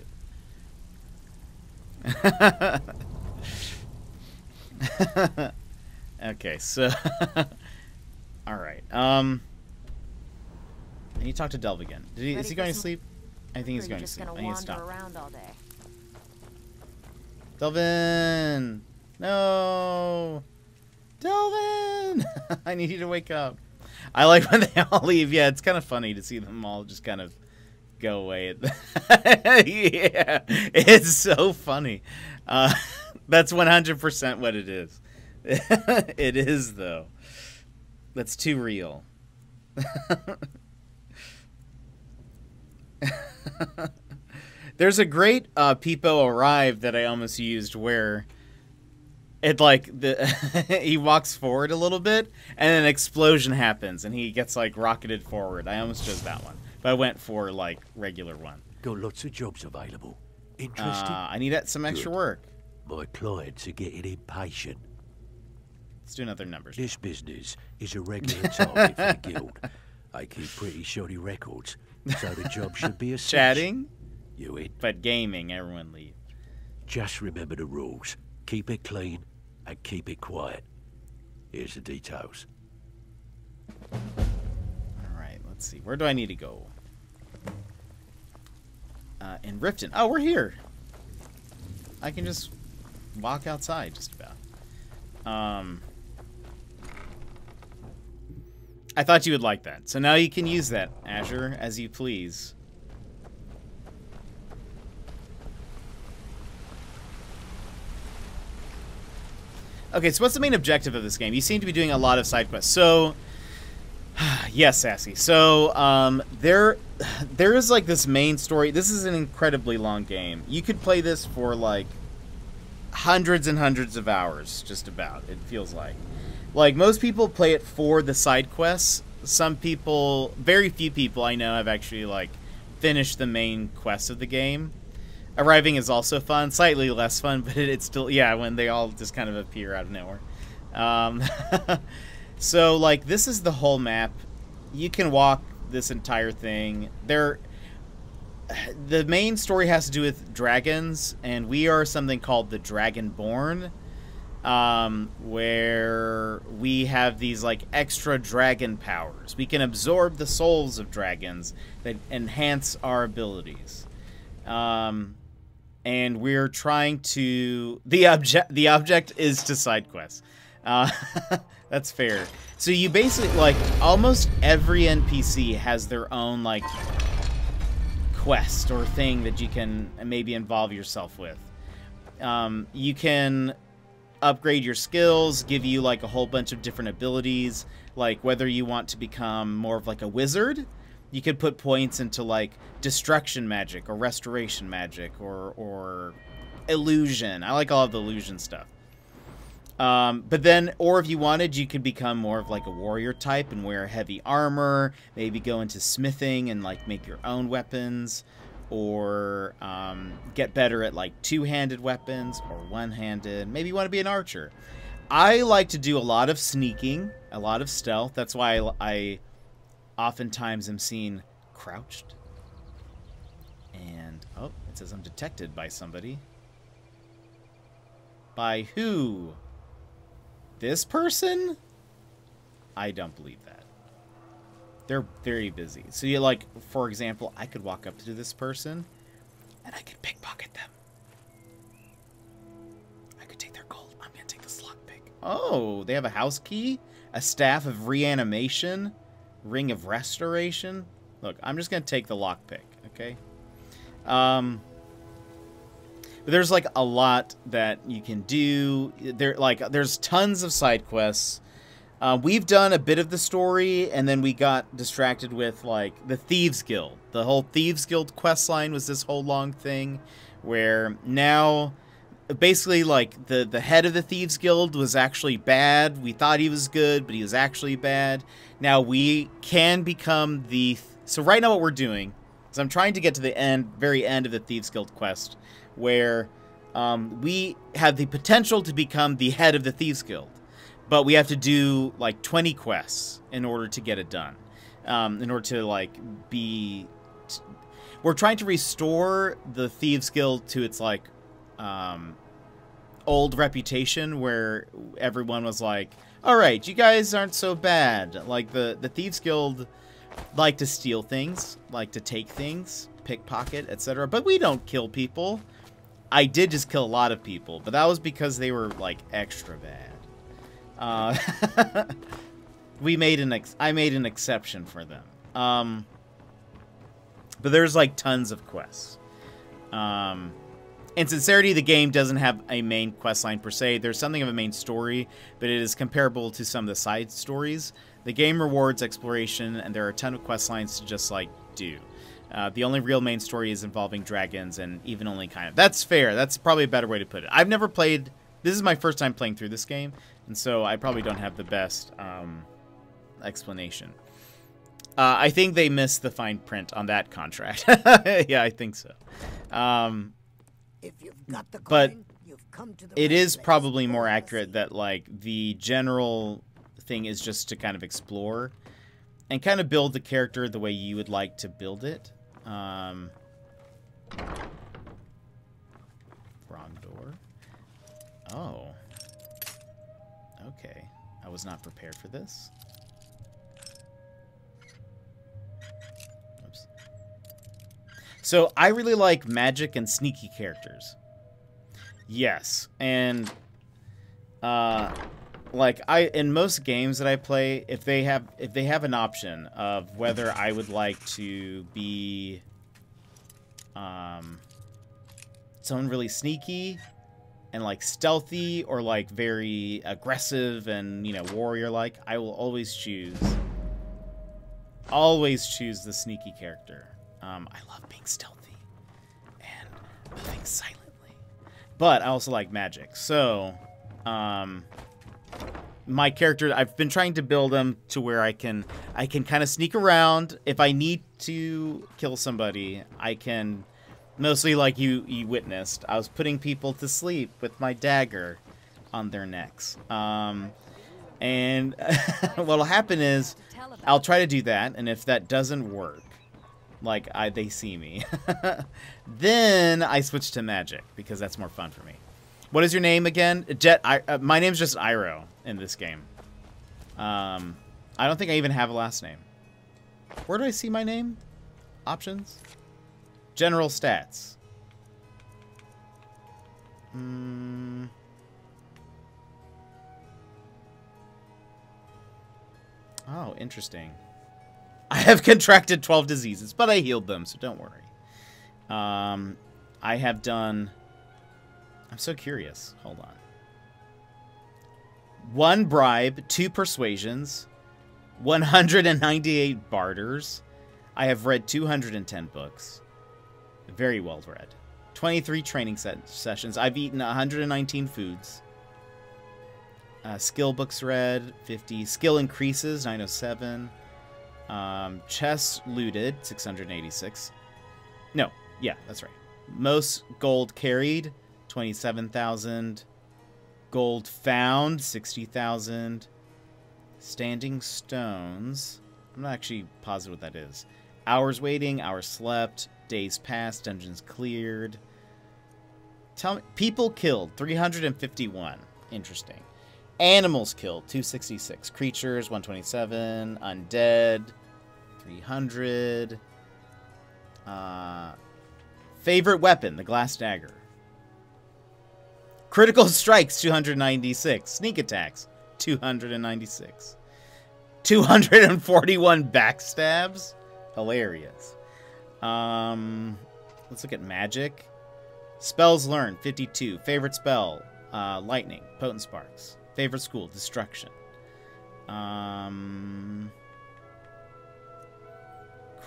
Okay, so all right. I need to talk to Delv again. Is he going to sleep? I think he's going to sleep. I need to stop. Around all day? Delvin! No! Delvin! I need you to wake up. I like when they all leave. Yeah, it's kind of funny to see them all just kind of go away. Yeah, it's so funny. That's 100% what it is. It is, though. That's too real. There's a great Peepo Arrive that I almost used where it like he walks forward a little bit and an explosion happens and he gets like rocketed forward. I almost chose that one, but I went for like regular one. Got lots of jobs available. Interested? I need some extra work. My clients are getting impatient. Let's do another numbers. This business is a regular target for the guild. I keep pretty shoddy records, so the job should be a cinch. Chatting? You in? But gaming, everyone leave. Just remember the rules. Keep it clean and keep it quiet. Here's the details. Alright, let's see. Where do I need to go? In Riften. Oh, we're here. I can just walk outside, just about. I thought you would like that. So now you can use that, Azure, as you please. Okay, so what's the main objective of this game? You seem to be doing a lot of side quests. So, Yes, Sassy. So, there is, like, this main story. This is an incredibly long game. You could play this for, like, hundreds and hundreds of hours, just about, it feels like. Like, most people play it for the side quests. Some people, very few people I know have actually, like, finished the main quest of the game. Arriving is also fun, slightly less fun, but it's still, yeah, when they all just kind of appear out of nowhere. So, like, this is the whole map. You can walk this entire thing. The main story has to do with dragons, and we are something called the Dragonborn, where we have these, like, extra dragon powers. We can absorb the souls of dragons that enhance our abilities. And we're trying to... The object is to side quests. That's fair. So you basically, like, almost every NPC has their own, like, quest or thing that you can maybe involve yourself with. You can upgrade your skills, give you, like, a whole bunch of different abilities, like whether you want to become more of, like, a wizard. You could put points into, like, destruction magic or restoration magic or illusion. I like all of the illusion stuff. But then, or if you wanted, you could become more of, like, a warrior type and wear heavy armor, maybe go into smithing and, like, make your own weapons, or get better at, like, two-handed weapons or one-handed. Maybe you want to be an archer. I like to do a lot of sneaking, a lot of stealth. That's why I oftentimes am seen crouched. And, oh, it says I'm detected by somebody. By who? This person? I don't believe that. They're very busy. So you, like, for example, I could walk up to this person and I could pickpocket them. I could take their gold. I'm gonna take the lockpick. Oh, they have a house key, a staff of reanimation, ring of restoration. Look, I'm just gonna take the lockpick, okay? But there's, like, a lot that you can do. There's tons of side quests. We've done a bit of the story, and then we got distracted with, like, the Thieves Guild. The whole Thieves Guild quest line was this whole long thing, where now, basically, like, the head of the Thieves Guild was actually bad. We thought he was good, but he was actually bad. Now we can become the... So right now what we're doing is I'm trying to get to the very end of the Thieves Guild quest, where we have the potential to become the head of the Thieves Guild. But we have to do, like, 20 quests in order to get it done. In order to, like, be... We're trying to restore the Thieves Guild to its, like, old reputation, where everyone was like, alright, you guys aren't so bad. Like, the Thieves Guild like to steal things, like to take things, pickpocket, etc. But we don't kill people. I did just kill a lot of people, but that was because they were, like, extra bad. I made an exception for them. But there's, like, tons of quests. In sincerity, the game doesn't have a main quest line per se. There's something of a main story, but it is comparable to some of the side stories. The game rewards exploration, and there are a ton of quest lines to just, like, do. The only real main story is involving dragons, and even only kind of. That's fair. That's probably a better way to put it. I've never played... This is my first time playing through this game, and so I probably don't have the best explanation. I think they missed the fine print on that contract. Yeah, I think so. If you've got the coin, but you've come to the it right is place. probably more accurate that, like, the general thing is just to kind of explore and kind of build the character the way you would like to build it. Wrong door. Oh. Okay. I was not prepared for this. Oops. So, I really like magic and sneaky characters. Yes. And, like, in most games that I play, if they have an option of whether I would like to be someone really sneaky and, like, stealthy, or, like, very aggressive and, you know, warrior like, I will always choose Always choose the sneaky character. I love being stealthy and moving silently. But I also like magic. So, my character, I've been trying to build them to where I can kind of sneak around. If I need to kill somebody, I can, mostly like you witnessed, I was putting people to sleep with my dagger on their necks. And what'll happen is I'll try to do that, and if that doesn't work, like they see me, then I switch to magic because that's more fun for me. What is your name again? Jet. My name's just Iro in this game. I don't think I even have a last name. Where do I see my name? Options. General stats. Oh, interesting. I have contracted 12 diseases, but I healed them, so don't worry. I have done... I'm so curious. Hold on. 1 bribe, 2 persuasions, 198 barters. I have read 210 books. Very well read. 23 training sessions. I've eaten 119 foods. Skill books read, 50. Skill increases, 907. Chests looted, 686. No, yeah, that's right. Most gold carried, 27,000. Gold found, 60,000. Standing stones. I'm not actually positive what that is. Hours waiting, hours slept, days passed, dungeons cleared. Tell me, people killed, 351. Interesting. Animals killed, 266. Creatures, 127. Undead, 300. Favorite weapon, the glass dagger. Critical strikes, 296. Sneak attacks, 296. 241 backstabs. Hilarious. Let's look at magic. Spells learned, 52. Favorite spell, lightning, potent sparks. Favorite school, destruction.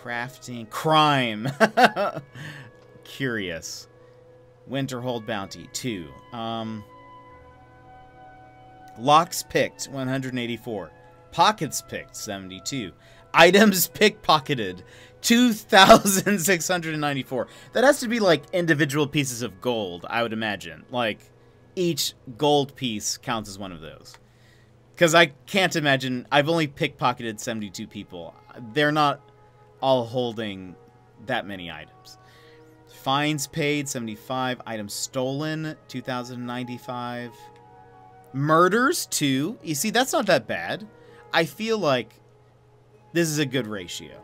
Crafting, crime. Curious. Winterhold bounty, 2. Locks picked, 184. Pockets picked, 72. Items pickpocketed, 2,694. That has to be like individual pieces of gold, I would imagine. Like, each gold piece counts as one of those. Because I can't imagine... I've only pickpocketed 72 people. They're not all holding that many items. Fines paid, 75. Items stolen, 2,095. Murders, 2. You see, that's not that bad. I feel like this is a good ratio.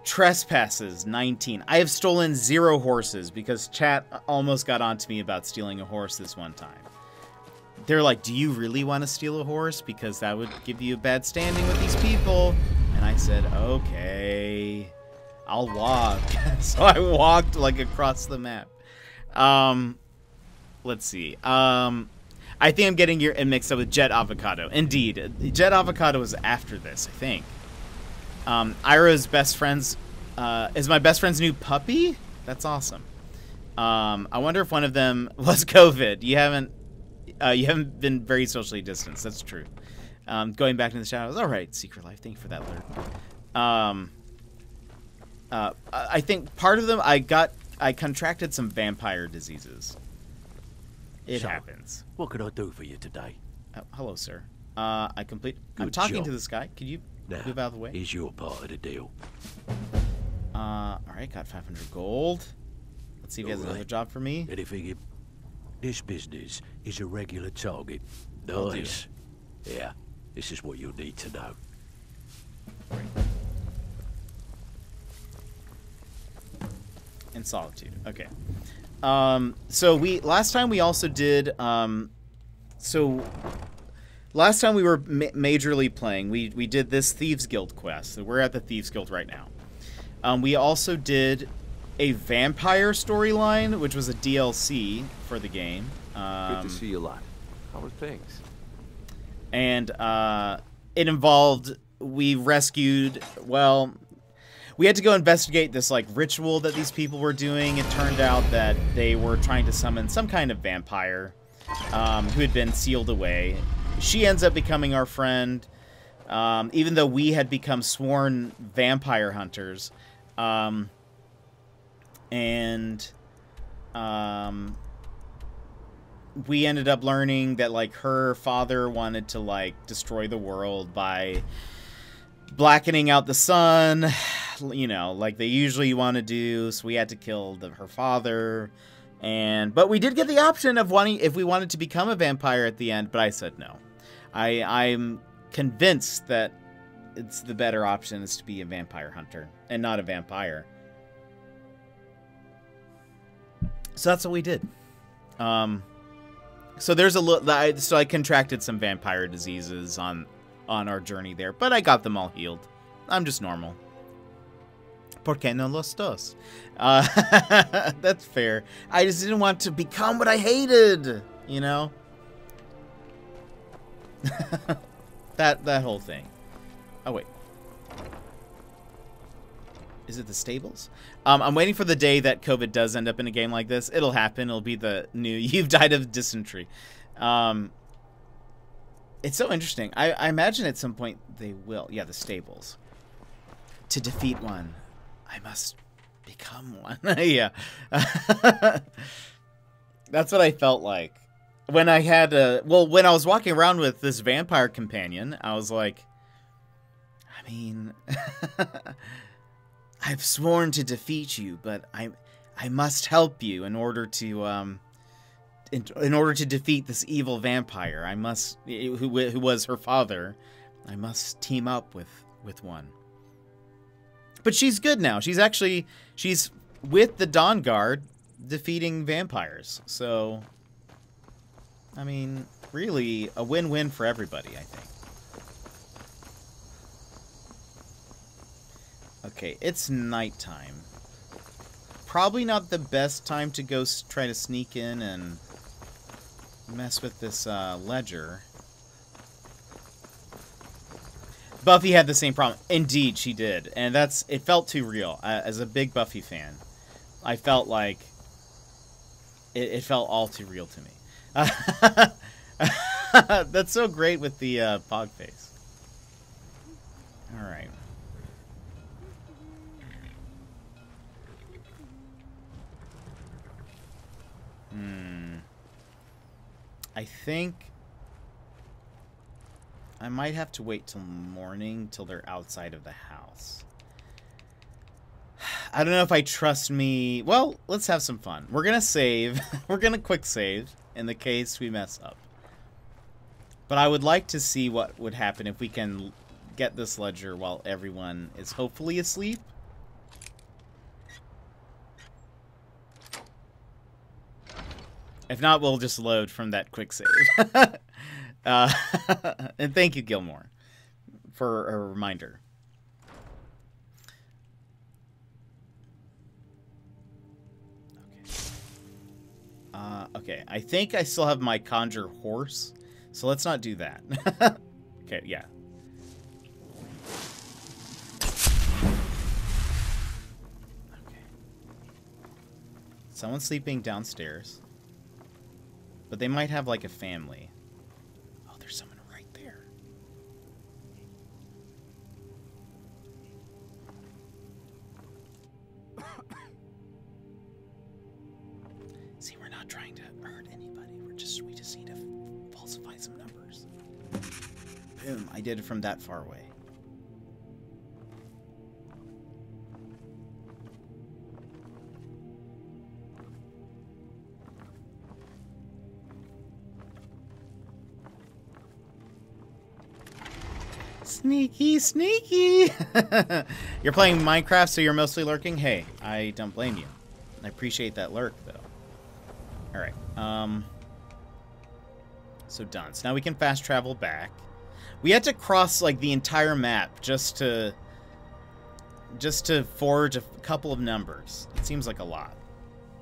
Trespasses, 19. I have stolen 0 horses because chat almost got onto me about stealing a horse this one time. They're like, do you really want to steal a horse? Because that would give you a bad standing with these people. And I said, okay, I'll walk. So I walked like across the map. Let's see. I think I'm getting your mixed up with Jet Avocado. Indeed, Jet Avocado was after this, I think. Ira's best friend's is my best friend's new puppy. That's awesome. I wonder if one of them was COVID. You haven't been very socially distanced. That's true. Going back into the shadows. All right, Secret Life. Thank you for that alert. I think part of them I contracted some vampire diseases. It happens. What can I do for you today? Hello, sir. I'm talking to this guy. Could you move out of the way? Is your part of the deal. Alright, got 500 gold. Let's see if he has another job for me. Anything? This business is a regular target. Nice. Yeah, this is what you'll need to know. Great. In solitude. Okay. So last time we also did last time we were majorly playing, we did this Thieves Guild quest. So we're at the Thieves Guild right now. We also did a vampire storyline, which was a DLC for the game. Good to see you a lot. How are things? And it involved we rescued, well, we had to go investigate this, like, ritual that these people were doing. It turned out that they were trying to summon some kind of vampire who had been sealed away. She ends up becoming our friend, even though we had become sworn vampire hunters. We ended up learning that, like, her father wanted to, like, destroy the world by blackening out the sun, you know, like they usually want to do. So we had to kill her father. But we did get the option of wanting, if we wanted to become a vampire at the end, but I said no. I'm convinced that it's the better option is to be a vampire hunter and not a vampire. So that's what we did. So there's a little. So I contracted some vampire diseases on our journey there, but I got them all healed. I'm just normal. ¿Por qué no los dos? That's fair. I just didn't want to become what I hated, you know? that whole thing. Oh, wait. Is it the stables? I'm waiting for the day that COVID does end up in a game like this. It'll happen. It'll be the new you've died of dysentery. It's so interesting. I imagine at some point they will. Yeah, the stables. To defeat one, I must become one. Yeah. That's what I felt like. When I had when I was walking around with this vampire companion, I was like, I mean, I've sworn to defeat you, but I must help you in order to in order to defeat this evil vampire. I must, who was her father. I must team up with one. But she's good now. She's with the Dawn Guard defeating vampires. So, I mean, really a win-win for everybody, I think. Okay, it's nighttime. Probably not the best time to go try to sneak in and mess with this ledger. Buffy had the same problem. Indeed, she did. And it felt too real. As a big Buffy fan, I felt like it felt all too real to me. That's so great with the pog face. All right. I think I might have to wait till morning, till they're outside of the house. I don't know if I trust me. Well, let's have some fun. We're going to save. We're going to quick save in the case we mess up. But I would like to see what would happen if we can get this ledger while everyone is hopefully asleep. If not, we'll just load from that quick save. And thank you, Gilmore, for a reminder. Okay, I think I still have my conjure horse, so let's not do that. Okay, yeah. Okay. Someone's sleeping downstairs. But they might have, like, a family. Oh, there's someone right there. See, we're not trying to hurt anybody. We just need to falsify some numbers. Boom, I did it from that far away. Sneaky, sneaky! You're playing Minecraft, so you're mostly lurking? Hey, I don't blame you. I appreciate that lurk, though. Alright, so done. So now we can fast travel back. We had to cross, like, the entire map just to forge a couple of numbers. It seems like a lot.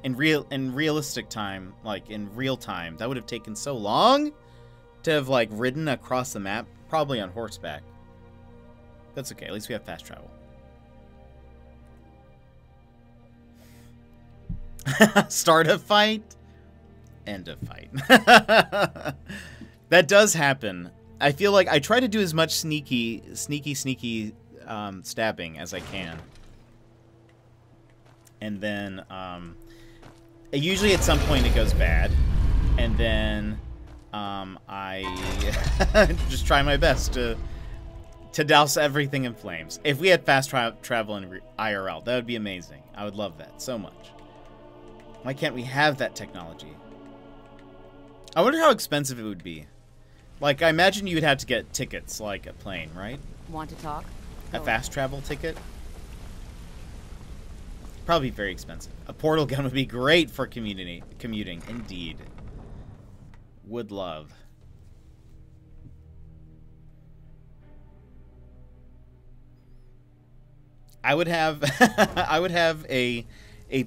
In realistic time, like, in real time, that would have taken so long to have, like, ridden across the map. Probably on horseback. That's okay. At least we have fast travel. Start a fight, end a fight. That does happen. I feel like I try to do as much sneaky stabbing as I can. And then, usually at some point it goes bad. And then, I just try my best to douse everything in flames. If we had fast travel in IRL, that would be amazing. I would love that so much. Why can't we have that technology? I wonder how expensive it would be. Like, I imagine you would have to get tickets, like a plane, right? Want to talk? A fast travel ticket? Probably very expensive. A portal gun would be great for commuting, indeed. Would love. I would have I would have a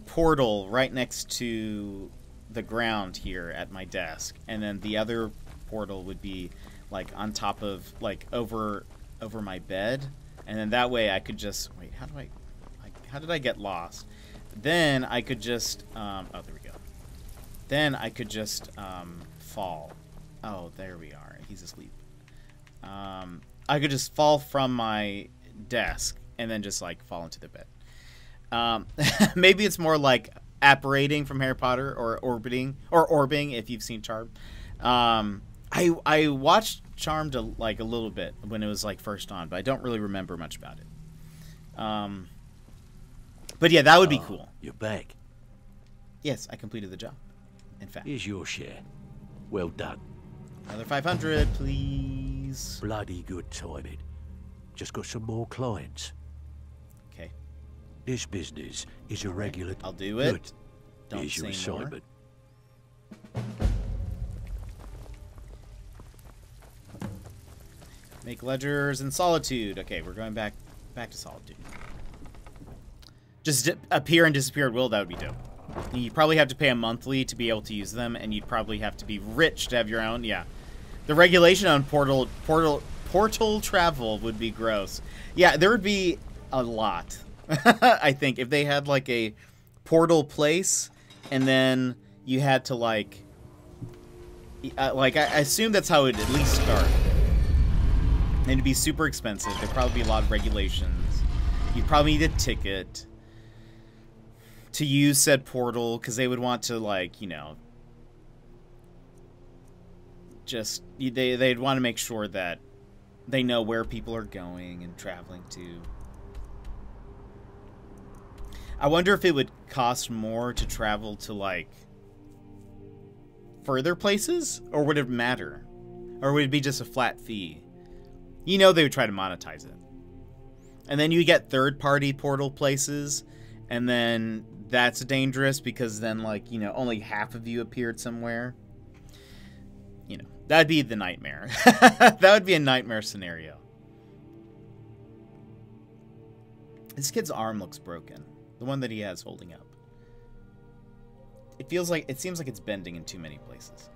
portal right next to the ground here at my desk, and then the other portal would be like on top of, like, over my bed, and then that way I could just wait. How did I get lost? Then I could just oh, there we go. Then I could just fall. Oh, there we are. He's asleep. I could just fall from my desk and then just, like, fall into the bed. Maybe it's more like apparating from Harry Potter, or orbing if you've seen Charmed. I watched Charmed a little bit when it was, like, first on, but I don't really remember much about it. But yeah, that would be cool. You're back. Yes, I completed the job. In fact. Here's your share. Well done. Another 500, please. Bloody good timing. Just got some more clients. Okay. This business is a regular... I'll do it. Good. Don't Here's your say more. assignment. Make ledgers in Solitude. Okay, we're going back to Solitude. Just appear and disappear at will. That would be dope. You probably have to pay a monthly to be able to use them, and you'd probably have to be rich to have your own. Yeah, the regulation on portal travel would be gross. Yeah, there would be a lot. I think if they had, like, a portal place, and then you had to, like I assume that's how it would at least start. And it'd be super expensive. There'd probably be a lot of regulations. You'd probably need a ticket to use said portal, because they would want to, like, you know, just they'd want to make sure that they know where people are going and traveling to. I wonder if it would cost more to travel to, like, further places, or would it matter, or would it be just a flat fee? You know, they would try to monetize it, and then you get third-party portal places, and then that's dangerous, because then, like, you know, only half of you appeared somewhere. You know, that'd be the nightmare. That would be a nightmare scenario. This kid's arm looks broken. The one that he has holding up. It seems like it's bending in too many places.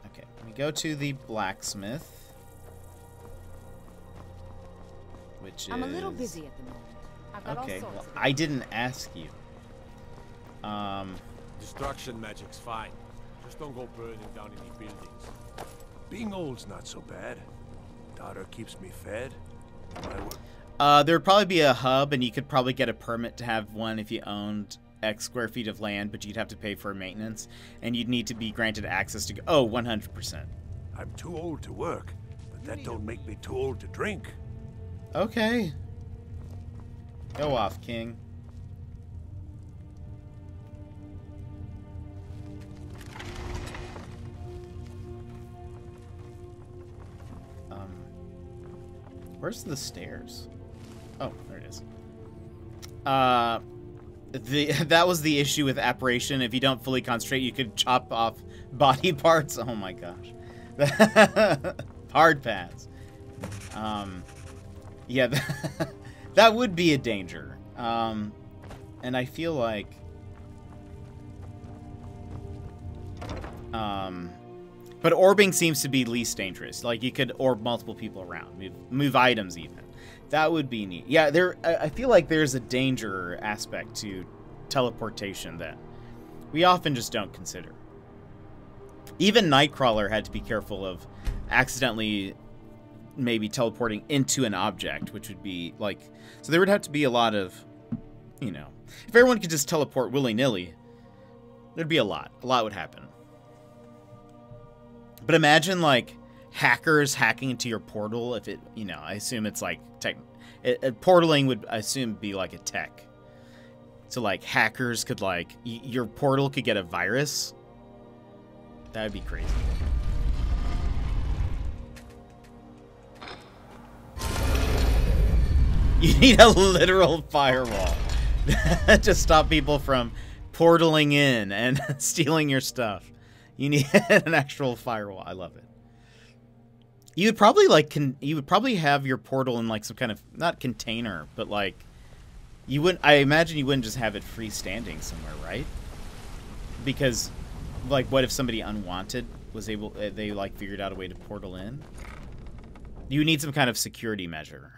Okay, we go to the blacksmith. Which I'm a little busy at the moment. I've got okay, all sorts well, of I didn't ask you. Destruction magic's fine. Just don't go burning down any buildings. Being old's not so bad. Daughter keeps me fed. There would probably be a hub, and you could probably get a permit to have one if you owned X square feet of land, but you'd have to pay for maintenance, and you'd need to be granted access to go. Oh, 100%. I'm too old to work, but that don't make me too old to drink. Okay. Go off, King. Where's the stairs? Oh, there it is. That was the issue with apparition. If you don't fully concentrate, you could chop off body parts. Oh my gosh. Hard pass. Yeah, that would be a danger. And I feel like But orbing seems to be least dangerous. Like, you could orb multiple people around. Move items, even. That would be neat. Yeah, I feel like there's a danger aspect to teleportation that we often just don't consider. Even Nightcrawler had to be careful of accidentally maybe teleporting into an object, which would be, like... So there would have to be a lot of, you know... If everyone could just teleport willy-nilly, there'd be a lot. A lot would happen. But imagine, like, hackers hacking into your portal if it, you know, I assume it's like portaling would, I assume, be like a tech. So, like, hackers could, like, your portal could get a virus. That would be crazy. You need a literal firewall to stop people from portaling in and stealing your stuff. You need an actual firewall. I love it. You would probably you would probably have your portal in like some kind of, not container, but like you wouldn't. I imagine you wouldn't just have it freestanding somewhere, right? Because, like, what if somebody unwanted was able? They like figured out a way to portal in. You need some kind of security measure.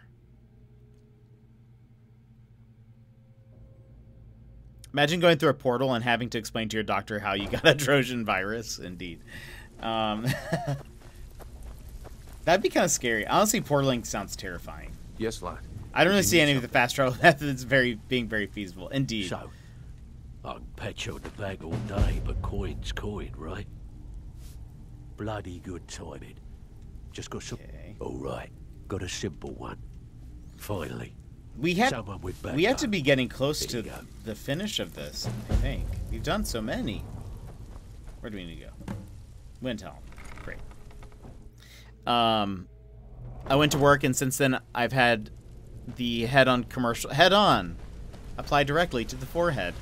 Imagine going through a portal and having to explain to your doctor how you got a Trojan virus. Indeed. That'd be kind of scary. Honestly, portaling sounds terrifying. Yes, lad. I don't really see any of the fast travel methods being very feasible. Indeed. So, I can patch out the bag all day, but coin's coin, right? Bloody good timing. Just got some... Okay. All right. Got a simple one. Finally. We had to be getting close to the finish of this, I think. We've done so many. Where do we need to go? Windhelm. Great. I went to work, and since then I've had the head-on commercial. Head-on! Apply directly to the forehead.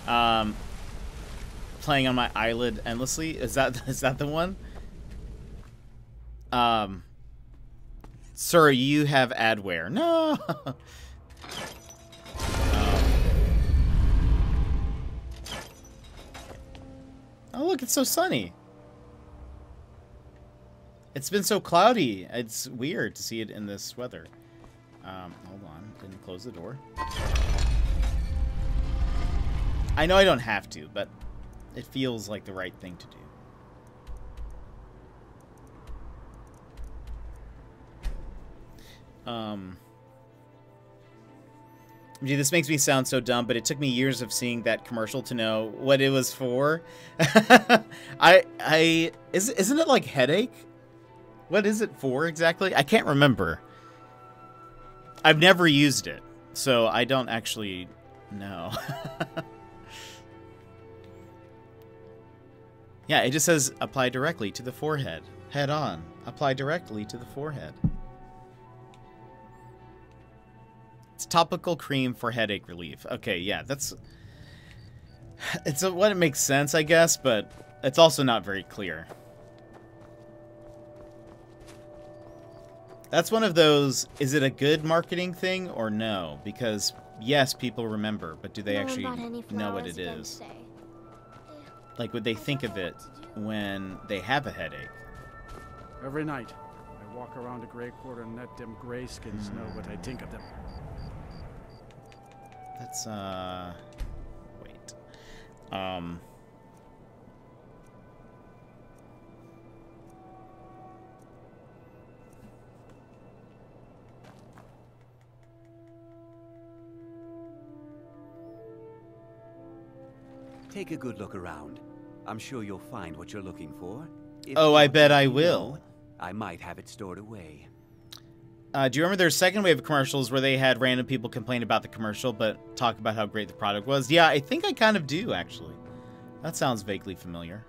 Playing on my eyelid endlessly. Is that the one? Sir, you have adware. No! Oh, look, it's so sunny. It's been so cloudy. It's weird to see it in this weather. Hold on. Didn't close the door. I know I don't have to, but it feels like the right thing to do. Gee, this makes me sound so dumb, but it took me years of seeing that commercial to know what it was for. Isn't it like headache? What is it for exactly? I can't remember. I've never used it, so I don't actually know. Yeah, it just says apply directly to the forehead. Head on. Apply directly to the forehead. It's topical cream for headache relief. Okay, yeah, what it makes sense, I guess, but it's also not very clear. That's one of those, is it a good marketing thing or no? Because, yes, people remember, but do they actually know what it is? Like, would they think of it when they have a headache? Every night, I walk around a gray quarter and let them grayskins know what I think of them. That's, wait. Take a good look around. I'm sure you'll find what you're looking for. If oh, I not, bet I you know, will. I might have it stored away. Do you remember their second wave of commercials where they had random people complain about the commercial but talk about how great the product was? Yeah, I think I kind of do, actually. That sounds vaguely familiar.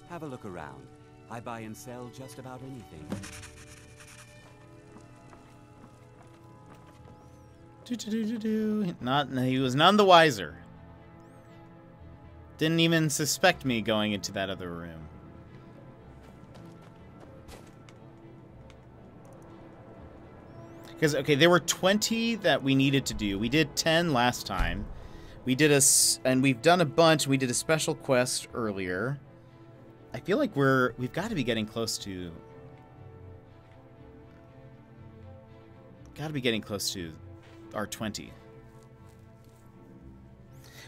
Have a look around. I buy and sell just about anything. He was none the wiser. Didn't even suspect me going into that other room. Because, okay, there were 20 that we needed to do. We did 10 last time. We did and we've done a bunch. We did a special quest earlier. I feel like we've got to be getting close to... Got to be getting close to our 20.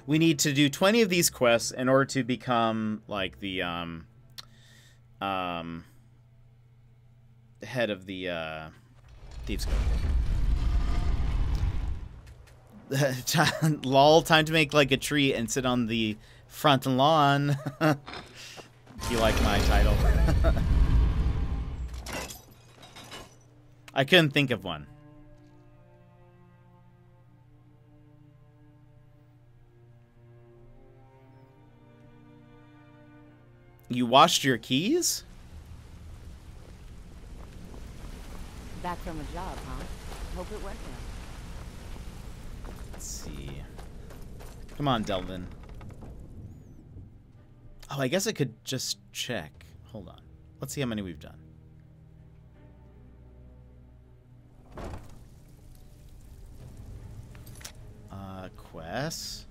We need to do 20 of these quests in order to become, like, the, head of the, Thieves Guild. Lol, time to make, like, a tree and sit on the front lawn. You like my title. I couldn't think of one. You washed your keys? Back from a job, huh? Hope it went well. Let's see. Come on, Delvin. Oh, I guess I could just check. Hold on. Let's see how many we've done. Quests.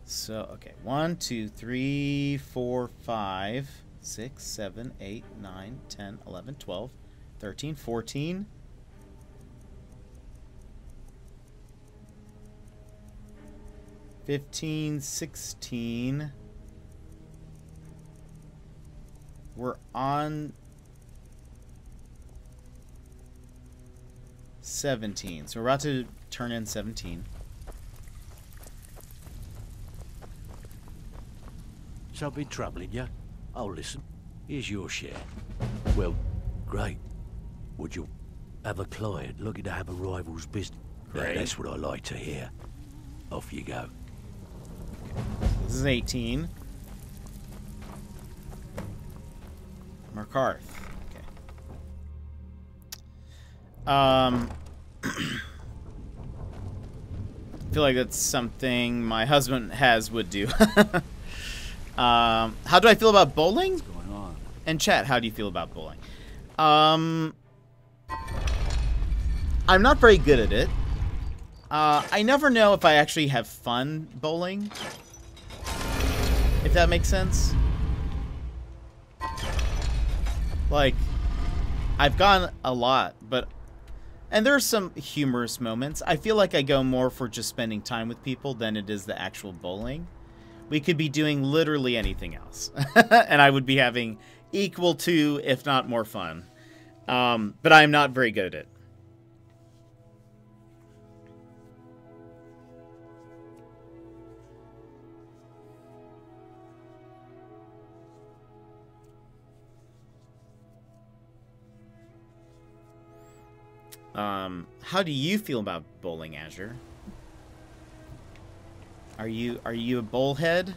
So, okay. 1, 2, 3, 4, 5, 6, 7, 8, 9, 10, 11, 12, 13, 14. 15, 16. We're on 17. So we're about to turn in 17. Something troubling you? I'll listen. Here's your share. Well, great. Would you have a client looking to have a rival's business? Great. Now, that's what I like to hear. Off you go. This is 18. Markarth. Okay. I feel like that's something my husband would do. How do I feel about bowling? What's going on? And chat, how do you feel about bowling? I'm not very good at it. I never know if I actually have fun bowling. If that makes sense. Like, I've gone a lot, but... And there's some humorous moments. I feel like I go more for just spending time with people than it is the actual bowling. We could be doing literally anything else. And I would be having equal to, if not more fun. But I'm not very good at it. How do you feel about bowling, Azure? Are you a bowlhead?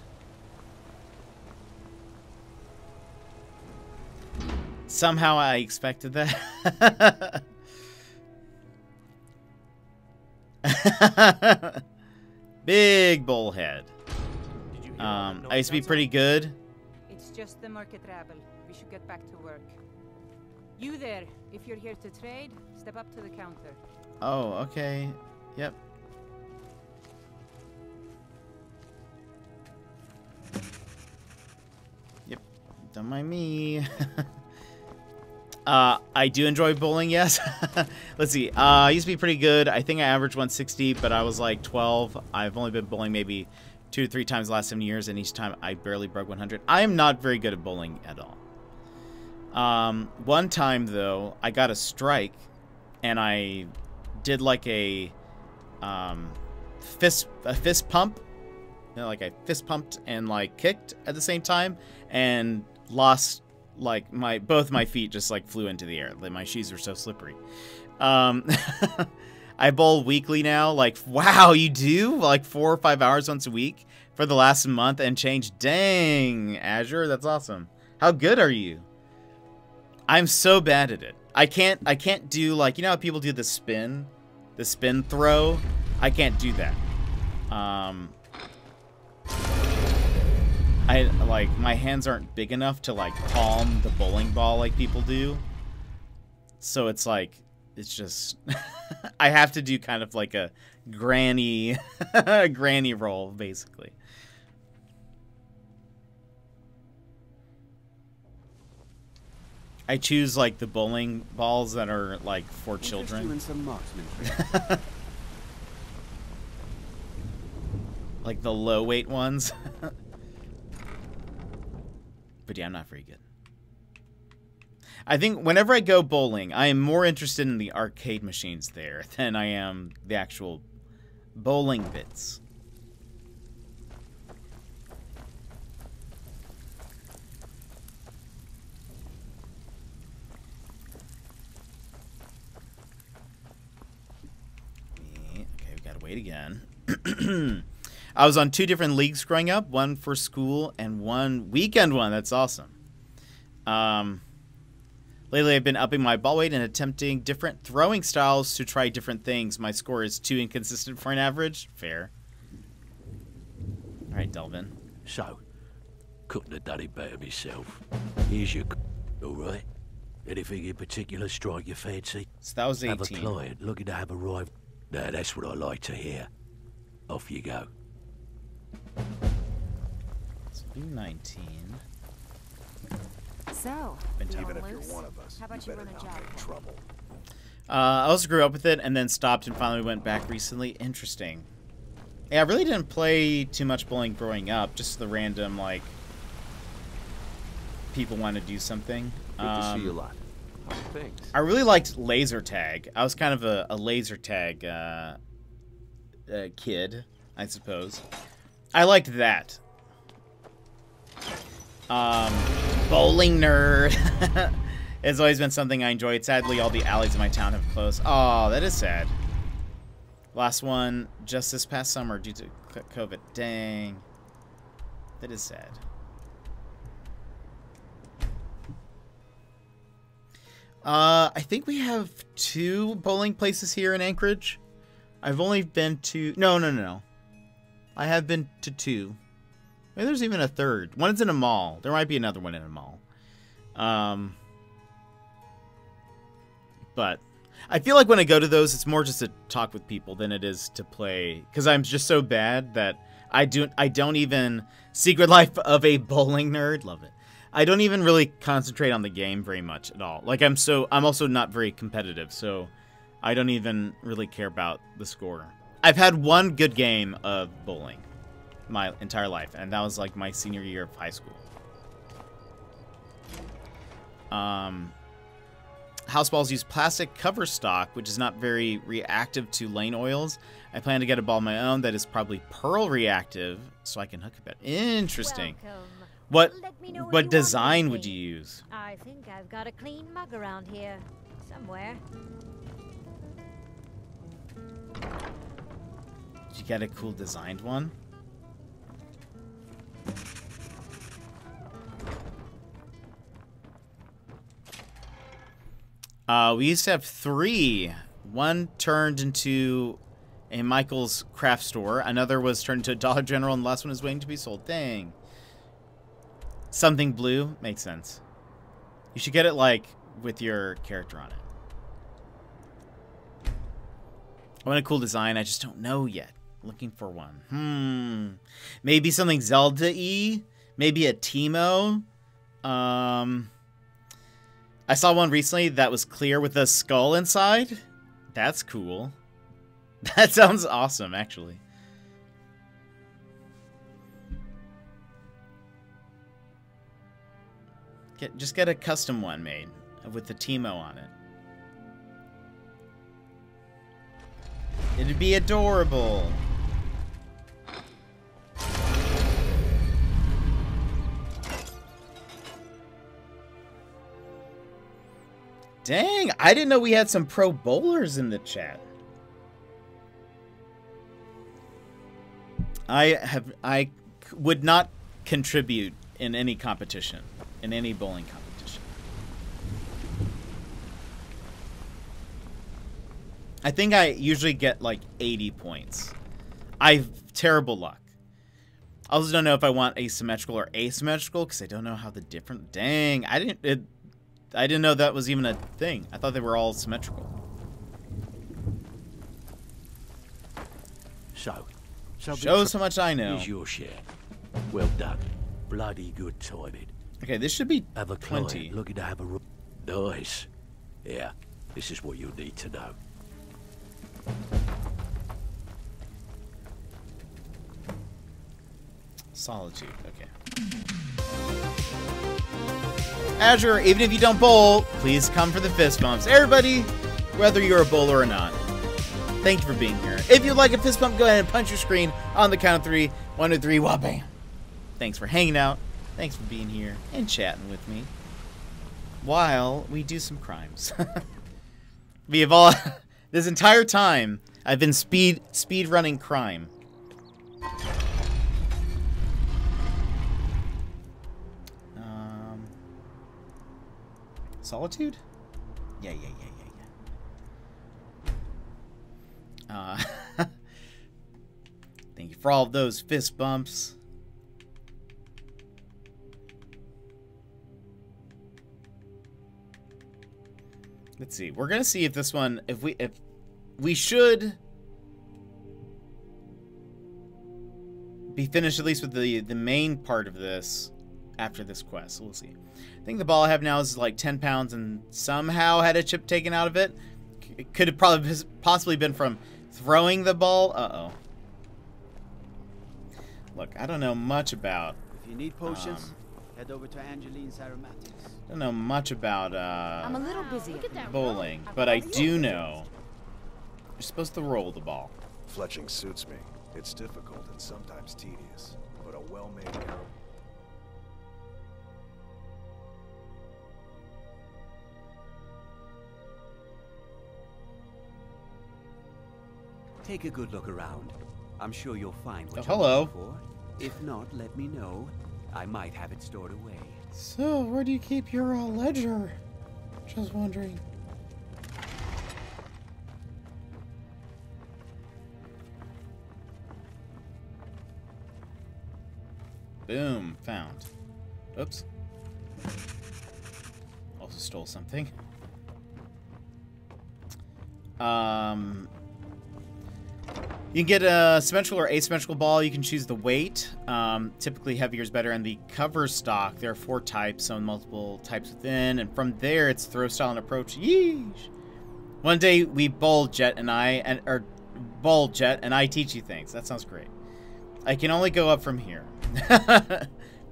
Somehow I expected that. Big bowlhead. I used to be pretty good. It's just the market rabble. We should get back to work. You there, if you're here to trade, step up to the counter. Oh, okay. Yep. Yep. Don't mind me. I do enjoy bowling, yes. Let's see. I used to be pretty good. I think I averaged 160, but I was like 12. I've only been bowling maybe 2 to 3 times the last 7 years, and each time I barely broke 100. I am not very good at bowling at all. One time, though, I got a strike, and I did like a fist pump. You know, like I fist pumped and like kicked at the same time, and lost like both my feet just like flew into the air. My shoes are so slippery. I bowl weekly now. Like, wow, you do? Like 4 or 5 hours once a week for the last month and change. Dang, Azure, that's awesome. How good are you? I'm so bad at it. I can't do, like, you know how people do the spin throw? I can't do that. My hands aren't big enough to like palm the bowling ball like people do. So it's like it's just I have to do kind of like a granny granny roll, basically. I choose like the bowling balls that are like for children. You in some marksmanship. Like the low weight ones. But yeah, I'm not very good. I think whenever I go bowling, I am more interested in the arcade machines there than I am the actual bowling bits. Okay, we gotta wait again. I was on 2 different leagues growing up, one for school and one weekend one. That's awesome. Lately, I've been upping my ball weight and attempting different throwing styles to try different things. My score is too inconsistent for an average. Fair. All right, Delvin. So, couldn't have done it better myself. Here's your... All right? Anything in particular strike your fancy? So that was 18. Have a client looking to have arrived. Now, that's what I like to hear. Off you go. So do 19. So, even if you're one of us, how about you run a job? Trouble. I also grew up with it and then stopped and finally went back recently. Interesting. Yeah, I really didn't play too much bowling growing up. Just the random, like, people want to do something. Good to see you a lot. Thanks. I really liked laser tag. I was kind of a laser tag kid, I suppose. I liked that. Bowling nerd. It's always been something I enjoyed. Sadly, all the alleys in my town have closed. Oh, that is sad. Last one just this past summer due to COVID. Dang. That is sad. I think we have 2 bowling places here in Anchorage. I've only been to... No. I have been to 2. Maybe there's even a 3rd. One's in a mall. There might be another one in a mall. But I feel like when I go to those, it's more just to talk with people than it is to play. Because I'm just so bad that I don't even... Secret Life of a Bowling Nerd. Love it. I don't even really concentrate on the game very much at all. Like, I'm also not very competitive, so I don't even really care about the score. I've had one good game of bowling my entire life, and that was like my senior year of high school. House balls use plastic cover stock, which is not very reactive to lane oils. I plan to get a ball of my own that is probably pearl reactive, so I can hook it better. Interesting. Welcome. What design would you use? I think I've got a clean mug around here. Somewhere. Did you get a cool designed one? We used to have 3. One turned into a Michael's craft store. Another was turned into a Dollar General, and the last one is waiting to be sold. Dang. Something blue makes sense. You should get it like with your character on it. I want a cool design. I just don't know yet. Looking for one. Maybe something Zelda-y. Maybe a Teemo. I saw one recently that was clear with a skull inside. That's cool. That sounds awesome, actually. Just get a custom one made with the Teemo on it. It'd be adorable. Dang, I didn't know we had some pro bowlers in the chat. I would not contribute in any competition, in any bowling competition. I think I usually get like 80 points. I've terrible luck. I also don't know if I want asymmetrical or asymmetrical because I don't know how the different. Dang, I didn't know that was even a thing. I thought they were all symmetrical. So shows how much I know. Here's your share. Well done. Bloody good timing. Okay, this should be have a 20. client looking to have a room. Nice. Yeah, this is what you'll need to know. Solitude. Okay. Azure, even if you don't bowl, please come for the fist bumps. Everybody, whether you're a bowler or not. Thank you for being here. If you'd like a fist bump, go ahead and punch your screen on the count of 3. 1, 2, 3, wah-bam. Thanks for hanging out. Thanks for being here and chatting with me while we do some crimes. We have all this entire time I've been speed running crime. Solitude? Yeah. Thank you for all of those fist bumps. Let's see. We're gonna see if this one, if we should be finished at least with the main part of this after this quest. So we'll see. I think the ball I have now is like 10 pounds and somehow had a chip taken out of it. It could have probably possibly been from throwing the ball. Uh-oh. Look, I don't know much about... If you need potions, head over to Angeline's Aromatics. I don't know much about I'm a little busy. bowling, but I do know you're supposed to roll the ball. Fletching suits me. It's difficult and sometimes tedious, but a well-made arrow. Take a good look around. I'm sure you'll find what Oh, hello. you're looking for. If not, let me know. I might have it stored away. So, where do you keep your ledger? Just wondering. Boom, found. Oops. Also stole something. You can get a symmetrical or asymmetrical ball. You can choose the weight. Typically heavier is better. And the cover stock, there are 4 types, so multiple types within. And from there, it's throw style and approach. Yeesh. One day we bowl Jet and I teach you things. That sounds great. I can only go up from here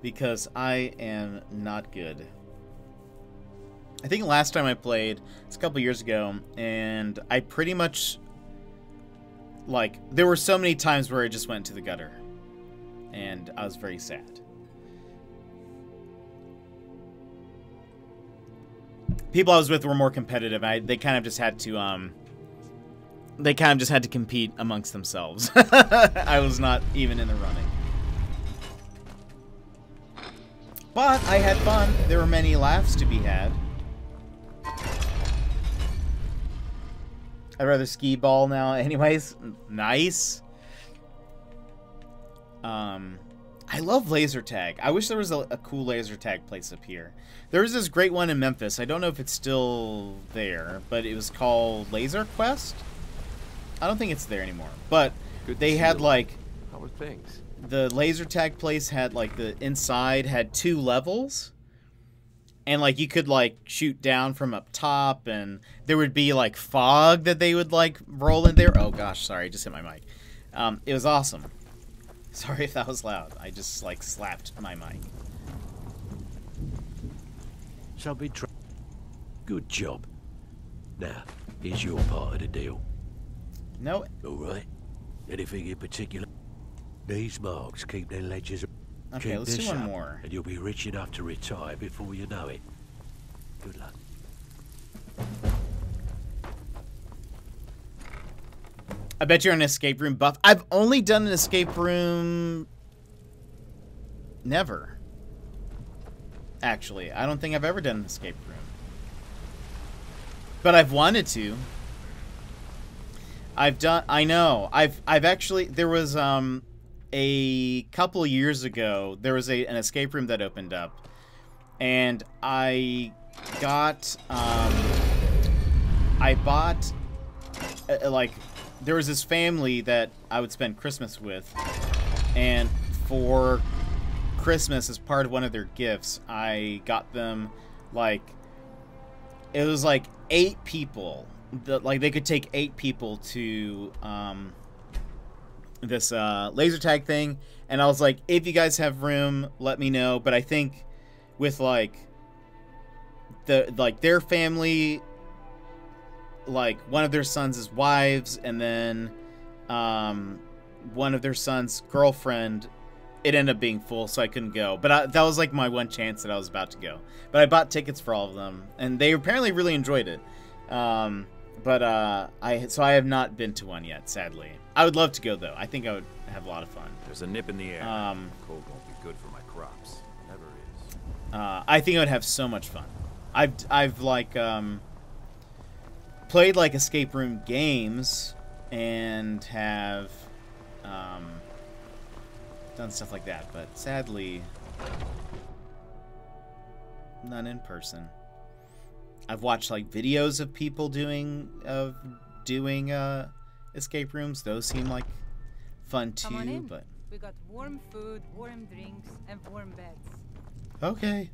because I am not good. I think last time I played, it's a couple years ago, and I pretty much, like, there were so many times where I just went to the gutter, and I was very sad. People I was with were more competitive. They kind of just had to, compete amongst themselves. I was not even in the running. But I had fun. There were many laughs to be had. I'd rather ski ball now. Anyways, nice. I love laser tag. I wish there was a cool laser tag place up here. There was this great one in Memphis. I don't know if it's still there, but it was called Laser Quest. I don't think it's there anymore. But they had like... How are things? The laser tag place had like the inside had 2 levels. And, like, you could, like, shoot down from up top, and there would be, like, fog that they would, like, roll in there. Oh, gosh, sorry, I just hit my mic. It was awesome. Sorry if that was loud. I just, like, slapped my mic. Good job. Now, here's your part of the deal. No. All right. Anything in particular? These marks keep their ledgers... Okay, Keep let's this do one up, more. And you'll be rich enough to retire before you know it. Good luck. I bet you're an escape room buff. I've only done an escape room... Never. Actually, I don't think I've ever done an escape room. But I've wanted to. I know. I've actually... There was, a couple years ago, there was an escape room that opened up, and I got, I bought, like, there was this family that I would spend Christmas with, and for Christmas, as part of one of their gifts, I got them, like, it was like 8 people. Like, they could take 8 people to this laser tag thing, and I was like, if you guys have room, let me know. But I think with like their family, like one of their sons' wives, and then one of their sons' girlfriend, it ended up being full, so I couldn't go. But that was like my one chance that I was about to go. But I bought tickets for all of them, and they apparently really enjoyed it. But I have not been to one yet, sadly. I would love to go though. I think I would have a lot of fun. There's a nip in the air. Cold won't be good for my crops. Never is. I think I would have so much fun. I've like played like escape room games and have done stuff like that, but sadly none in person. I've watched like videos of people doing escape rooms. Those seem like fun too. Come on in. But we got warm food, warm drinks, and warm beds. okay.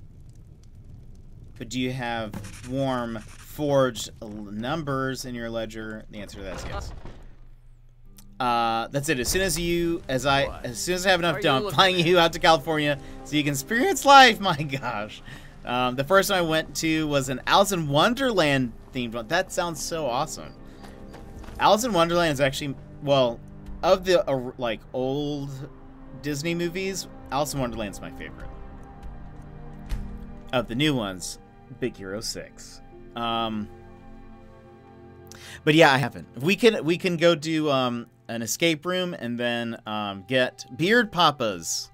But do you have warm forged numbers in your ledger? The answer to that is yes. That's it. As soon as I have enough dough, I'm flying you out to California so you can experience life. My gosh. The first one I went to was an Alice in Wonderland themed one. That sounds so awesome. Alice in Wonderland is actually, well, of the like old Disney movies, Alice in Wonderland is my favorite. Of the new ones, Big Hero 6. But yeah, I haven't. We can go do an escape room and then get beard papas.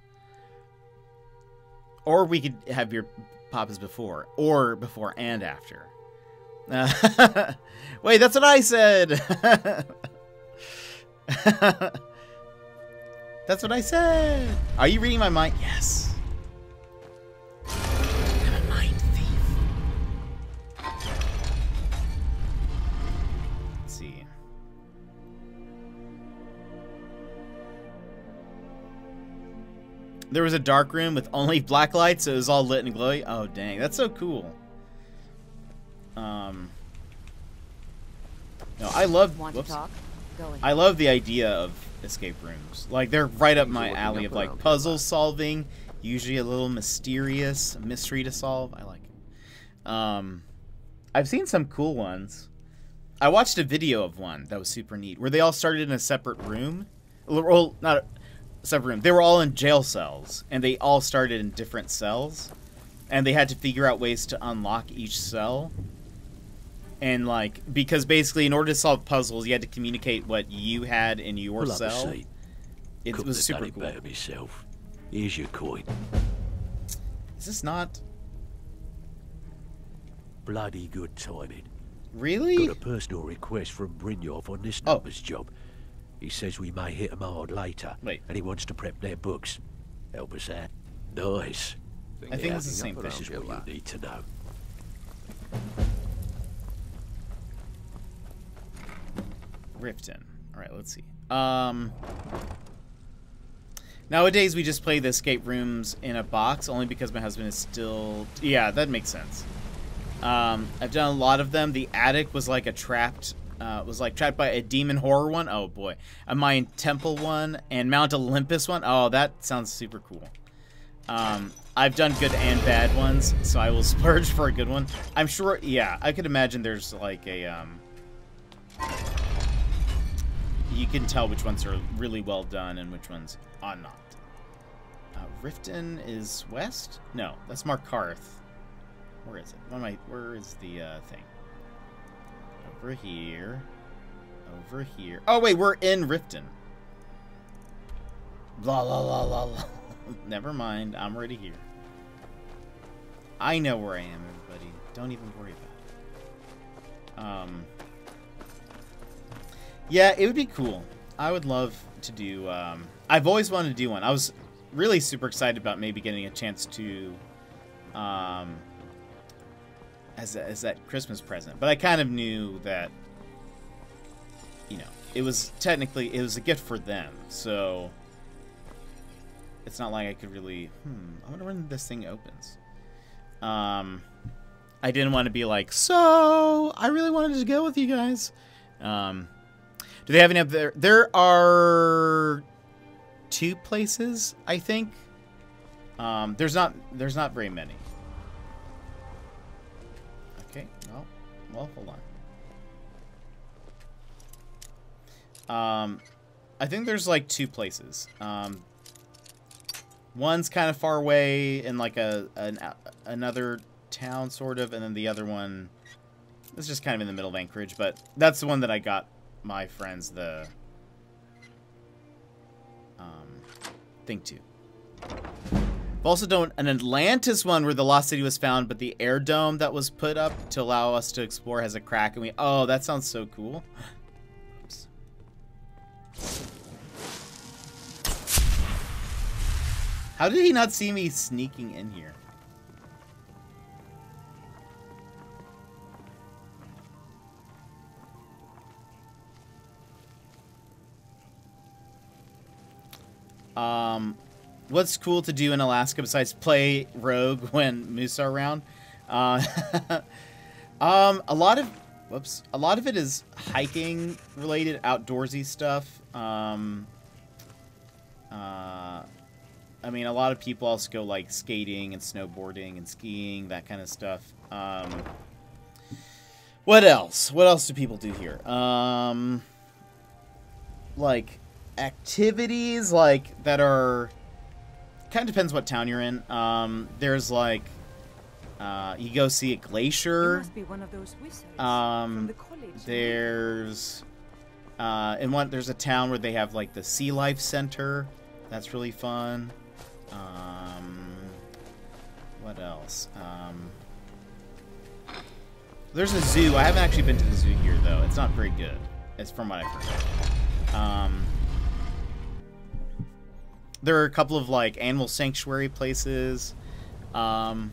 Or we could have beard papas before and after. Wait, that's what I said. That's what I said. Are you reading my mind? Yes. I'm a mind thief. Let's see. There was a dark room with only black lights, so it was all lit and glowy. Oh, dang. That's so cool. No, I love... Whoops. I love the idea of escape rooms. Like, they're right up my alley of, like, puzzle solving. Usually a little mysterious mystery to solve. I like it. I've seen some cool ones. I watched a video of one that was super neat, where they all started in a separate room. Well, not a separate room. They were all in jail cells, and they all started in different cells. And they had to figure out ways to unlock each cell. And, like, because basically in order to solve puzzles, you had to communicate what you had in your cell. It was super cool. Myself. Here's your coin. Is this not... Bloody good timing. Really? Got a personal request from Brynjolf on this numbers job. He says we may hit him hard later. Wait. And he wants to prep their books. Help us out. Nice. I think it's the same thing. This is what you need to know. Riften. Alright, let's see. Nowadays we just play the escape rooms in a box only because my husband is still... Yeah, that makes sense. I've done a lot of them. The attic was like a trapped by a demon horror one. Oh boy. A Mayan temple one and Mount Olympus one. Oh, that sounds super cool. I've done good and bad ones, so I will splurge for a good one. I'm sure, yeah, I could imagine there's like a, you can tell which ones are really well done and which ones are not. Riften is west? No, that's Markarth. Where is it? Where is the thing? Over here. Over here. Oh wait, we're in Riften. Blah blah blah blah blah. Never mind, I'm already here. I know where I am, everybody. Don't even worry about it. Yeah, it would be cool. I would love to do, I've always wanted to do one. I was really super excited about maybe getting a chance to, as that Christmas present. But I kind of knew that, you know, it was technically, it was a gift for them, so it's not like I could really, I wonder when this thing opens. I didn't want to be like, so, I really wanted to go with you guys. Do they have any up there? There are 2 places, I think. There's not very many. Okay, well, hold on. I think there's like 2 places. One's kind of far away in like another town, sort of, and then the other one is just kind of in the middle of Anchorage. But that's the one that I got my friends the thing to. I've also done an Atlantis one where the lost city was found, but the air dome that was put up to allow us to explore has a crack, and oh, that sounds so cool. Oops. How did he not see me sneaking in here? What's cool to do in Alaska besides play Rogue when moose are around? A lot of it is hiking related, outdoorsy stuff. I mean, a lot of people also go like skating and snowboarding and skiing, that kind of stuff. What else? What else do people do here? Like activities like that are kind of depends what town you're in. There's like you go see a glacier. You must be one of those wizards from the college. There's there's a town where they have like the Sea Life Center. That's really fun. What else? There's a zoo. I haven't actually been to the zoo here though. It's not very good. It's from what I've heard. There are a couple of like animal sanctuary places. I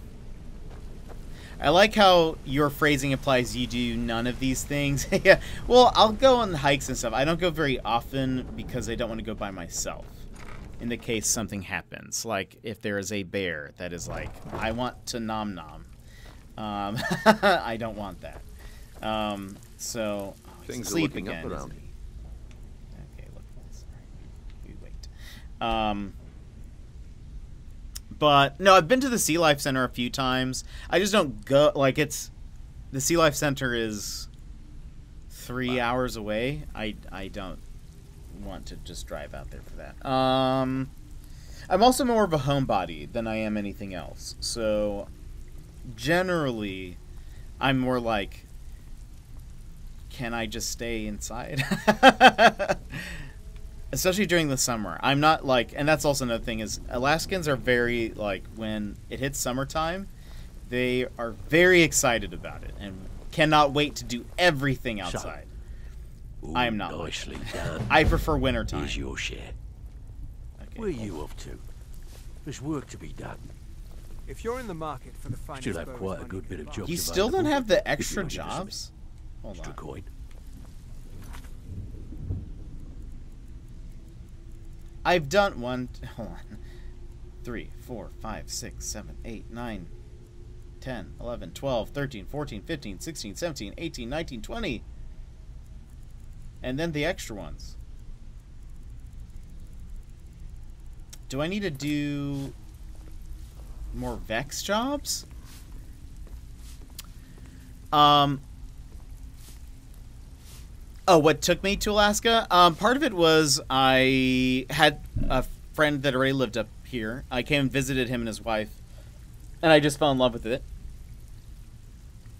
like how your phrasing implies you do none of these things. Yeah, well, I'll go on hikes and stuff. I don't go very often because I don't want to go by myself. In the case something happens, like if there is a bear that is like, I want to nom nom. I don't want that. So things sleep are looking again. up around. Okay, look at this. We wait. But no, I've been to the Sea Life Center a few times. I just don't go, like, the Sea Life Center is 3 hours away. I don't want to just drive out there for that. I'm also more of a homebody than I am anything else. So generally I'm more like, can I just stay inside? Especially during the summer. I'm not like, and that's also another thing is Alaskans are very like, when it hits summertime, they are very excited about it and cannot wait to do everything outside. I am not. Nicely done. I prefer wintertime. Here's your share. Okay, Where are you off to? There's work to be done. If you're in the market for the finest Still have bows quite a money good can bit of buy. jobs You still don't available. have the If you extra want to give us some jobs? Hold extra on. coin. I've done one. Hold on. 3, 4, 5, 6, 7, 8, 9, 10, 11, 12, 13, 14, 15, 16, 17, 18, 19, 20. And then the extra ones. Do I need to do more Vex jobs? Oh, what took me to Alaska? Part of it was I had a friend that already lived up here. I came and visited him and his wife, and I just fell in love with it.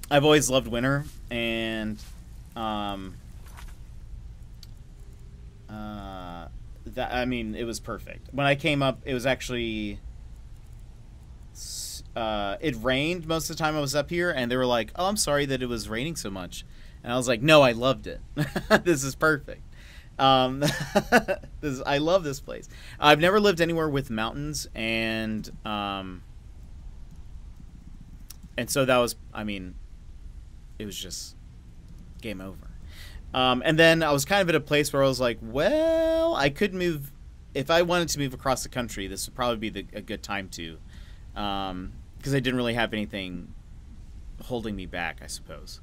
I've always loved winter, and it was perfect. When I came up, it was actually it rained most of the time I was up here, and they were like, "Oh, I'm sorry that it was raining so much." And I was like, no, I loved it. This is perfect. I love this place. I've never lived anywhere with mountains, and so that was, it was just game over. And then I was kind of at a place where I was like, well, I could move. If I wanted to move across the country, this would probably be a good time to. Because I didn't really have anything holding me back, I suppose.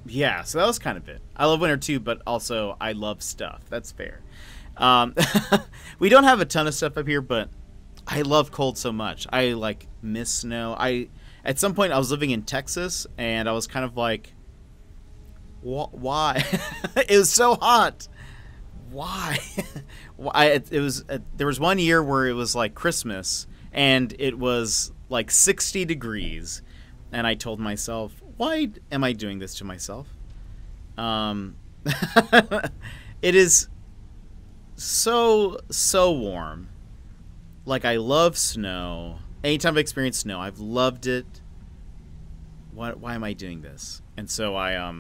Yeah, so that was kind of it. I love winter too, but also I love stuff. That's fair. We don't have a ton of stuff up here, but I love cold so much. I like miss snow. At some point I was living in Texas and I was kind of like, why? It was so hot. Why? There was one year where it was like Christmas and it was like 60 degrees, and I told myself, why am I doing this to myself? It is so warm. Like, I love snow. Anytime I've experienced snow, I've loved it. Why am I doing this? And so I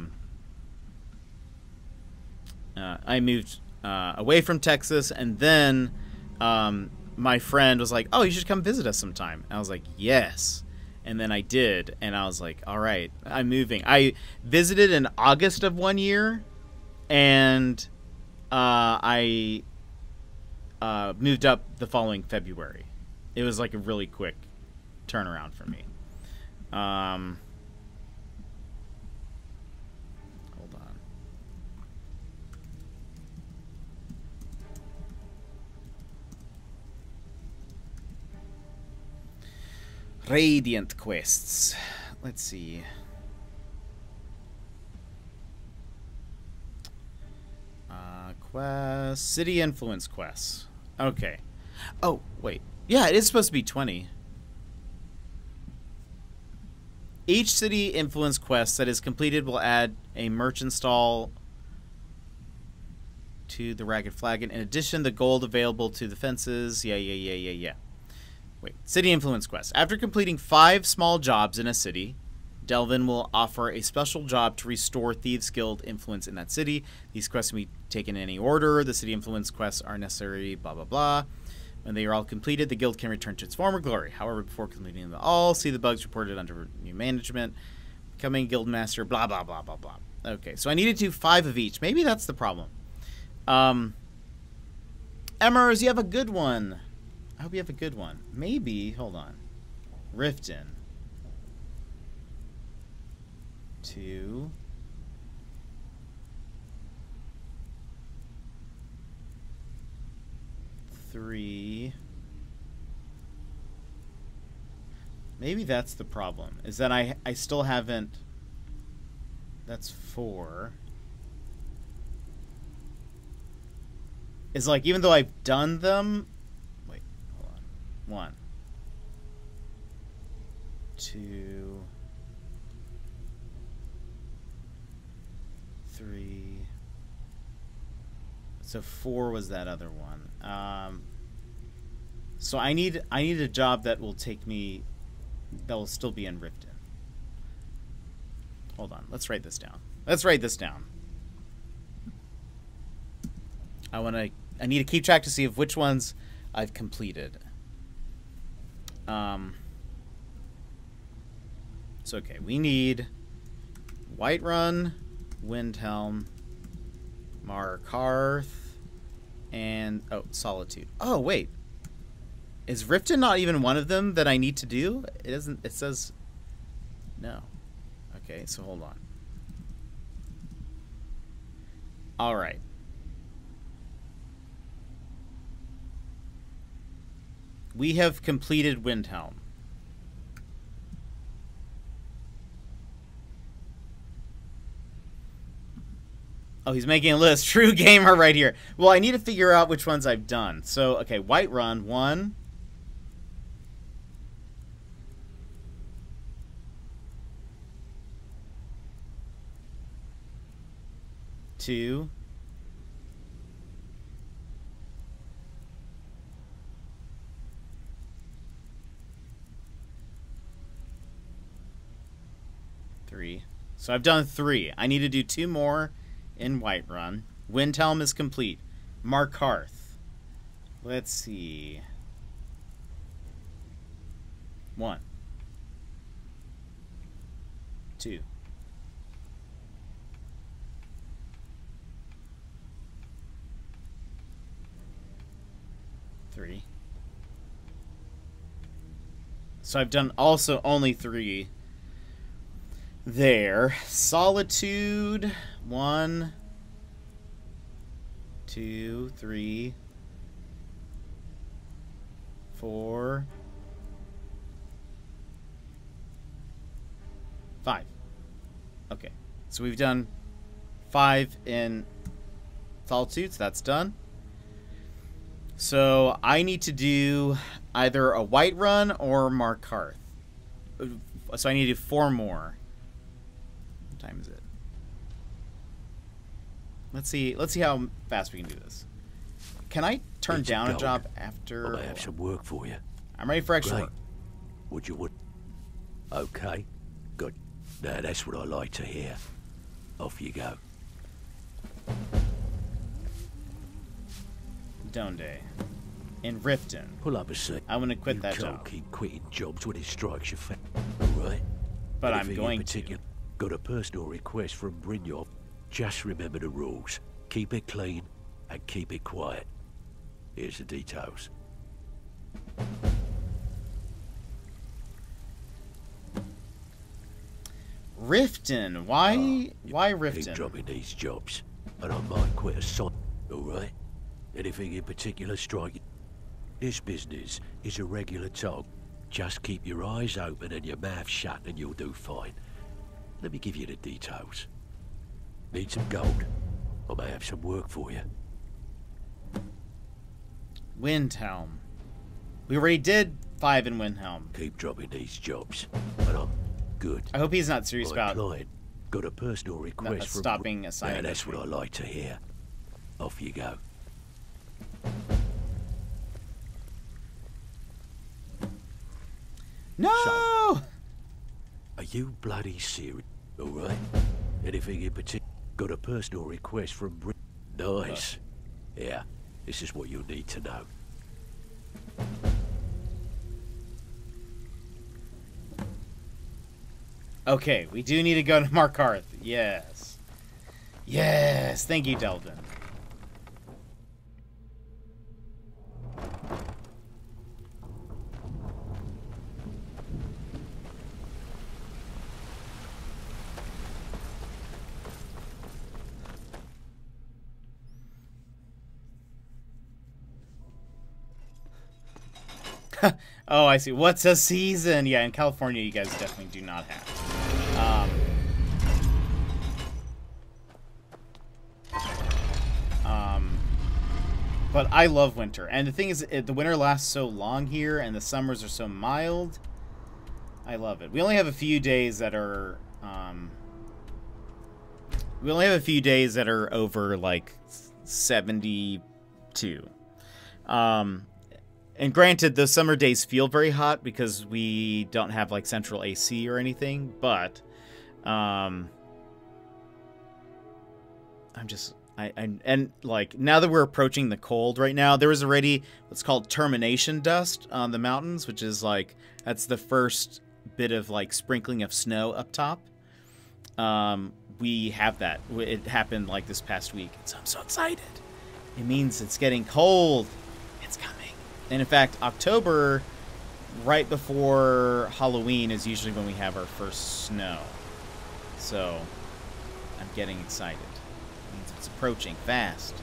moved away from Texas, and then my friend was like, oh, you should come visit us sometime. And I was like, yes. And then I did, and I was like, all right, I'm moving. I visited in August of one year, and I moved up the following February. It was like a really quick turnaround for me. Hold on. Radiant quests. Let's see. Quest. City influence quests. Okay. Oh, wait. Yeah, it is supposed to be 20. Each city influence quest that is completed will add a merchant stall to the Ragged Flagon. In addition, the gold available to the fences. Yeah. Wait. City influence quest. After completing 5 small jobs in a city, Delvin will offer a special job to restore Thieves Guild influence in that city. These quests can be taken in any order. The city influence quests are necessary, blah, blah, blah. When they are all completed, the guild can return to its former glory. However, before completing them all, see the bugs reported under new management. Becoming guild master, blah, blah, blah, blah, blah. Okay, so I need to do 5 of each. Maybe that's the problem. Emmers, you have a good one. I hope you have a good one. Maybe, hold on. Riften. 2. Three. Maybe that's the problem, is that I still haven't. That's 4. It's like, even though I've done them. Wait, hold on. 1, 2, 3. So 4 was that other one. So I need a job that will take me, that will still be in Riften. Hold on, let's write this down. I need to keep track to see of which ones I've completed. So okay, we need Whiterun, Windhelm, Markarth, and Solitude. Oh wait, is Riften not even one of them that I need to do? It doesn't. It says no. Okay, so hold on. All right. We have completed Windhelm. Oh, he's making a list. True gamer right here. Well, I need to figure out which ones I've done. So, okay, Whiterun, 1. 2. 3. So I've done 3. I need to do 2 more in Whiterun. Windhelm is complete. Markarth. Let's see. 1, 2, 3. So I've done also only 3 there. Solitude, 1, 2, 3, 4, 5. Okay, so we've done 5 in Solitude, so that's done. So I need to do either a Whiterun or Markarth. So I need to do 4 more. What time is it? Let's see how fast we can do this. Can I turn down a job after? I have some work for you. I'm ready for extra work. Would you? Okay. Good. Now that's what I like to hear. Off you go. Donde. In Riften. Pull up a seat. I'm gonna quit that job. job. Keep quitting jobs when it strikes your face. Right? But I'm going to. Got a personal request from Brynjolf. Just remember the rules. Keep it clean and keep it quiet. Here's the details. Riften. Why Riften? Keep dropping these jobs, and I might quit a site. All right? Anything in particular strike you? This business is a regular talk. Just keep your eyes open and your mouth shut, and you'll do fine. Let me give you the details. Need some gold? I may have some work for you. Windhelm. We already did 5 in Windhelm. Keep dropping these jobs, and I'm good. I hope he's not serious about client got a personal request from stopping assignment. Yeah, that's what I like to hear. Off you go. No! So, are you bloody serious? All right. Anything in particular? Got a personal request from Nice. Yeah, this is what you need to know. Okay, we do need to go to Markarth. Yes. Yes. Thank you, Delvin. Oh, I see. What's a season? Yeah, in California, you guys definitely do not have. But I love winter. And the thing is, the winter lasts so long here, and the summers are so mild. I love it. We only have a few days that are... we only have a few days that are over, like, 72. And granted, those summer days feel very hot because we don't have, like, central AC or anything, but, I'm just, and, like, now that we're approaching the cold right now, there was already what's called termination dust on the mountains, which is, like, that's the first bit of, like, sprinkling of snow up top. We have that. It happened, like, this past week, so I'm so excited. It means it's getting cold. It's coming. And in fact, October, right before Halloween, is usually when we have our first snow. So, I'm getting excited. It means it's approaching fast.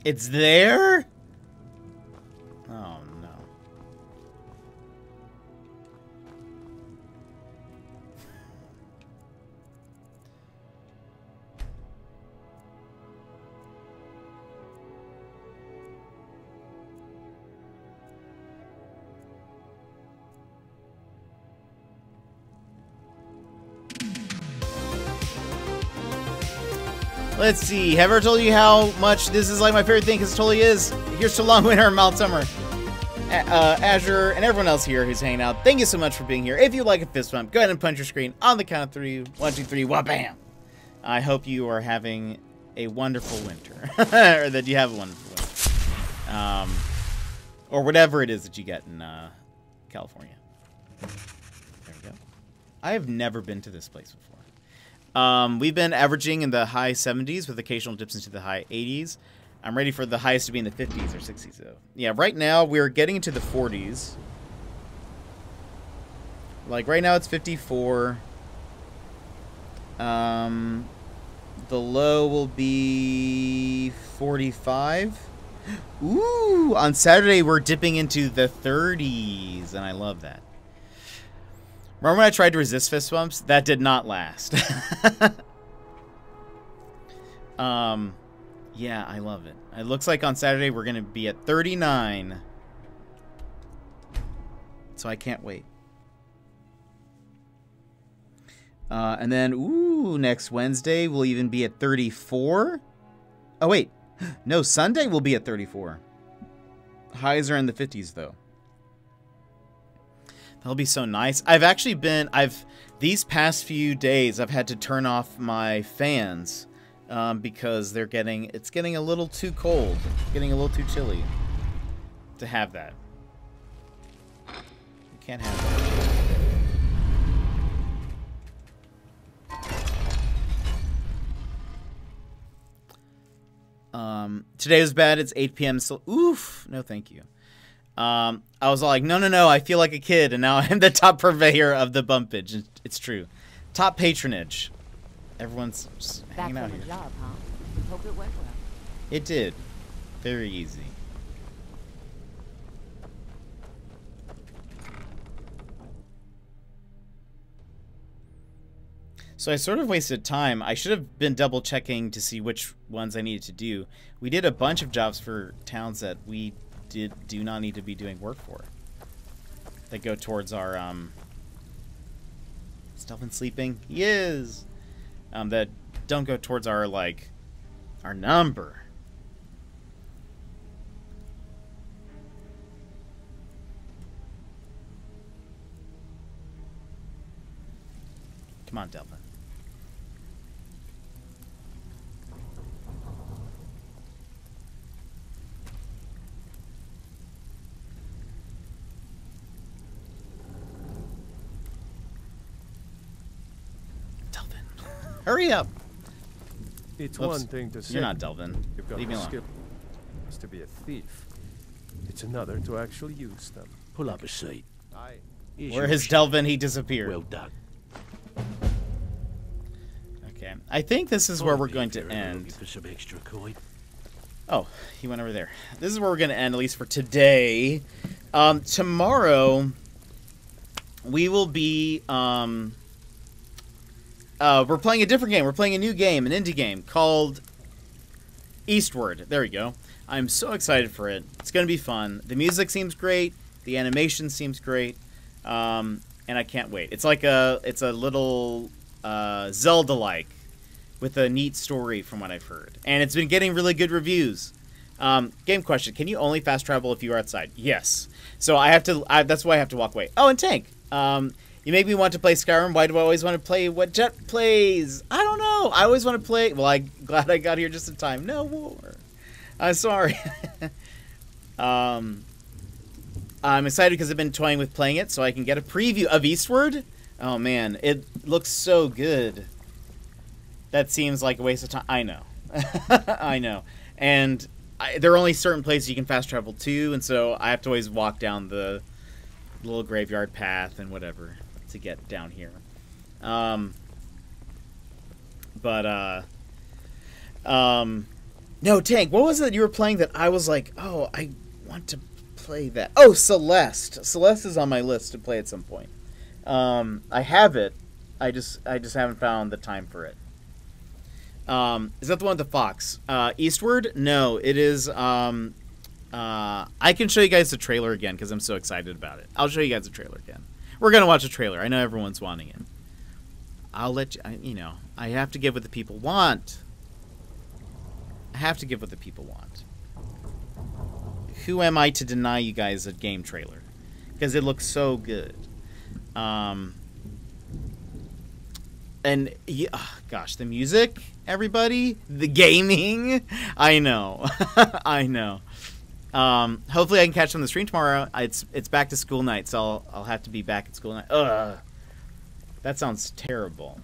It's there? Oh, no. Let's see. Have I ever told you how much this is like my favorite thing? Because it totally is. Here's to long winter, mild summer. Azure, and everyone else here who's hanging out. Thank you so much for being here. If you like a fist bump, go ahead and punch your screen on the count of 3. 1, 2, 3. Wha-bam! I hope you are having a wonderful winter. Or that you have a wonderful winter. Or whatever it is that you get in California. There we go. I have never been to this place before. We've been averaging in the high 70s with occasional dips into the high 80s. I'm ready for the highest to be in the 50s or 60s, though. Yeah, right now, we're getting into the 40s. Like, right now, it's 54. The low will be 45. Ooh, on Saturday, we're dipping into the 30s, and I love that. Remember when I tried to resist fist bumps? That did not last. Yeah, I love it. It looks like on Saturday we're going to be at 39. So I can't wait. And then, ooh, next Wednesday we'll even be at 34. Oh, wait. No, Sunday we'll be at 34. Highs are in the 50s, though. That'll be so nice. These past few days, I've had to turn off my fans. Because it's getting a little too cold, getting a little too chilly to have that. You can't have that. Today was bad. It's 8 p.m. So, oof. No, thank you. I was all like, no. I feel like a kid, and now I'm the top purveyor of the bumpage. It's true. Top patronage. Everyone's just hanging out here. Back from the job, huh? Hope it went well. It did. Very easy. So I sort of wasted time. I should have been double checking to see which ones I needed to do. We did a bunch of jobs for towns that we do not need to be doing work for. That go towards our Stealth and Sleeping. He is. That don't go towards our our number. Come on, Delvin. Delvin. Hurry up. It's Oops. one thing to say You're not Delvin. you've got Leave me the alone. skill to be a thief. It's another to actually use them. Pull up a seat. Here's Where your is shot. Delvin? He disappeared. Well done. Okay. I think this is where we're going to end. For some extra coin. Oh, he went over there. This is where we're going to end, at least for today. Tomorrow, we will be... we're playing a different game. We're playing a new game, an indie game called Eastward. There we go. I'm so excited for it. It's going to be fun. The music seems great. The animation seems great. And I can't wait. It's like it's a little Zelda-like with a neat story from what I've heard. And it's been getting really good reviews. Game question. Can you only fast travel if you are outside? Yes. So I have to, that's why I have to walk away. Oh, and Tank. You make me want to play Skyrim. Why do I always want to play what Jet plays? I don't know. I always want to play. Well, I'm glad I got here just in time. No war. I'm sorry. I'm excited because I've been toying with playing it so I can get a preview of Eastward. Oh, man. It looks so good. That seems like a waste of time. I know. I know. And there are only certain places you can fast travel to, and so I have to always walk down the little graveyard path and whatever to get down here. No, Tank, what was it you were playing that I was like, oh, I want to play that? Oh, Celeste. Celeste is on my list to play at some point. I have it. I just haven't found the time for it. Is that the one with the fox? Eastward? No, it is. I can show you guys the trailer again because I'm so excited about it. I'll show you guys the trailer again. We're gonna watch a trailer. I know everyone's wanting it. I'll let you. You know, I have to give what the people want. I have to give what the people want. Who am I to deny you guys a game trailer? Because it looks so good. And, yeah, oh, gosh, the music, everybody. The gaming. I know. I know. Hopefully I can catch them on the stream tomorrow. It's back to school night, so I'll have to be back at school night. Ugh. That sounds terrible.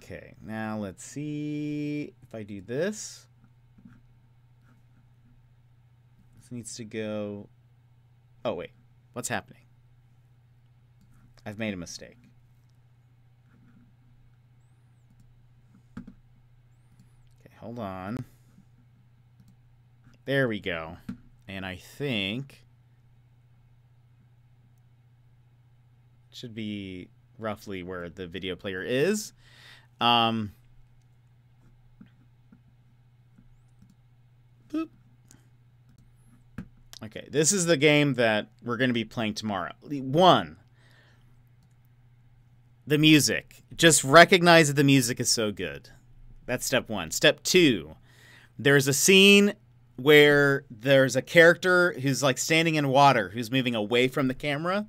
Okay, now let's see if I do this. This needs to go... Oh, wait. What's happening? I've made a mistake. Okay, hold on. There we go. And I think... it should be roughly where the video player is. Boop. Okay, this is the game that we're going to be playing tomorrow. 1. The music. Just recognize that the music is so good. That's step 1. Step 2. There's a scene where there's a character who's like standing in water, who's moving away from the camera.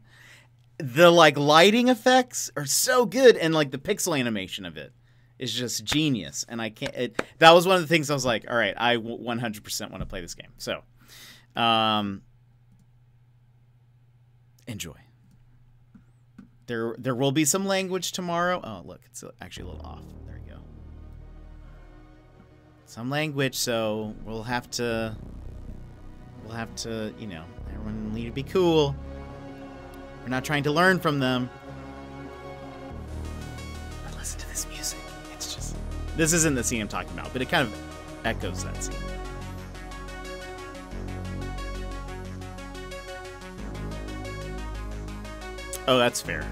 The like lighting effects are so good, and like the pixel animation of it is just genius. And I can't. That was one of the things I was like, all right, I 100% want to play this game. So, enjoy. There will be some language tomorrow. Oh, look, it's actually a little off. There we go. Some language, so we'll have to, you know, everyone will need to be cool. We're not trying to learn from them. But listen to this music. It's just... This isn't the scene I'm talking about, but it kind of echoes that scene. Oh, that's fair.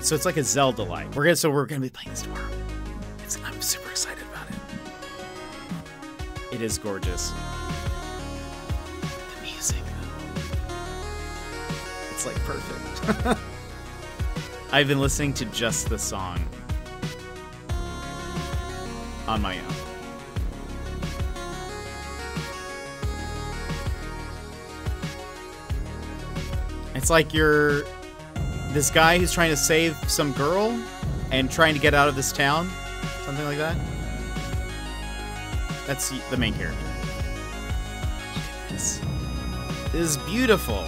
So it's like a Zelda-like. We're gonna be playing this tomorrow. I'm super excited about it. It is gorgeous. The music, though. It's like perfect. I've been listening to just the song on my own. It's like you're this guy who's trying to save some girl and trying to get out of this town. Something like that. That's the main character. This is beautiful.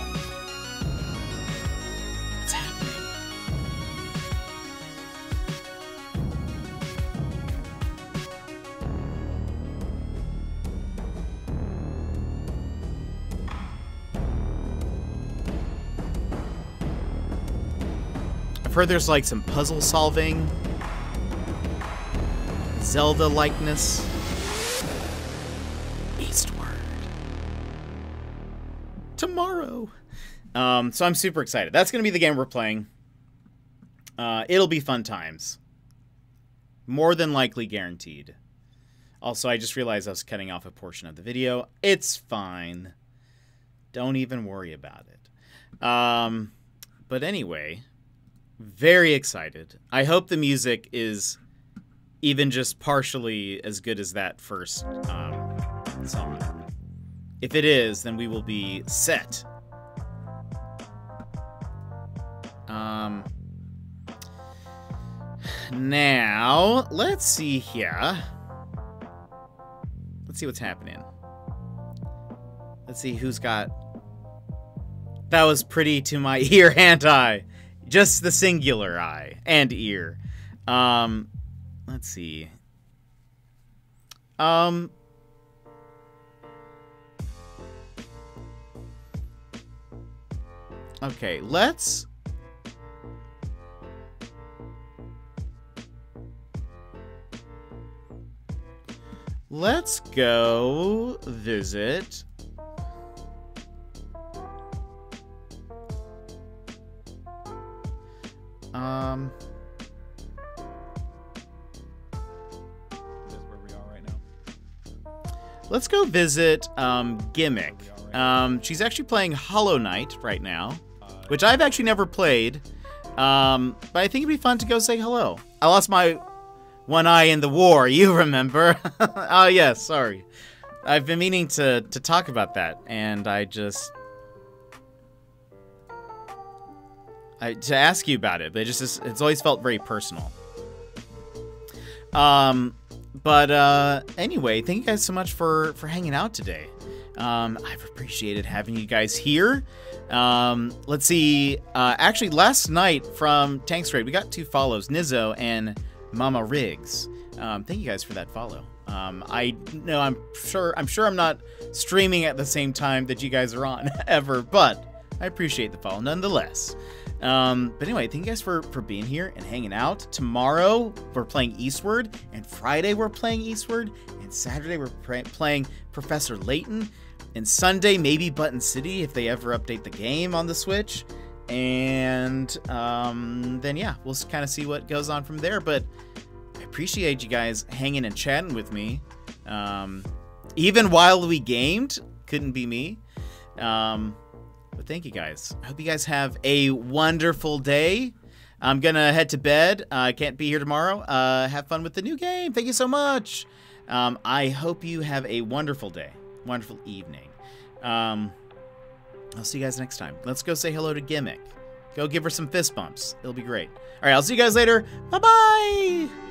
What's happening? I've heard there's like some puzzle solving, Zelda likeness. Eastward tomorrow. So I'm super excited. That's gonna be the game we're playing. It'll be fun times. More than likely guaranteed. Also, I just realized I was cutting off a portion of the video. It's fine. Don't even worry about it. But anyway. Very excited. I hope the music is even just partially as good as that first song. If it is, then we will be set. Now, let's see here. Let's see what's happening. Let's see who's got... That was pretty to my ear and eye. Just the singular eye and ear. Let's see. Okay, let's go visit let's go visit Gimmick. She's actually playing Hollow Knight right now, which I've actually never played. But I think it'd be fun to go say hello. I lost my one eye in the war, you remember? Oh, yes, sorry. I've been meaning to talk about that, and to ask you about it, but it's always felt very personal. Anyway, thank you guys so much for hanging out today. I've appreciated having you guys here. Let's see. Actually, last night from Tanks Raid, we got 2 follows, Nizzo and Mama Riggs. Thank you guys for that follow. I know I'm sure I'm not streaming at the same time that you guys are on ever, but I appreciate the follow nonetheless. But anyway, thank you guys for being here and hanging out. Tomorrow we're playing Eastward, and Friday we're playing Eastward, and Saturday we're playing Professor Layton, and Sunday maybe Button City if they ever update the game on the Switch. And then yeah, we'll kind of see what goes on from there. But I appreciate you guys hanging and chatting with me. Even while we gamed, couldn't be me. But thank you guys. I hope you guys have a wonderful day. I'm gonna head to bed. I can't be here tomorrow. Have fun with the new game. Thank you so much. I hope you have a wonderful day, wonderful evening. I'll see you guys next time. Let's go say hello to Gimmick. Go give her some fist bumps. It'll be great. All right, I'll see you guys later. Bye-bye.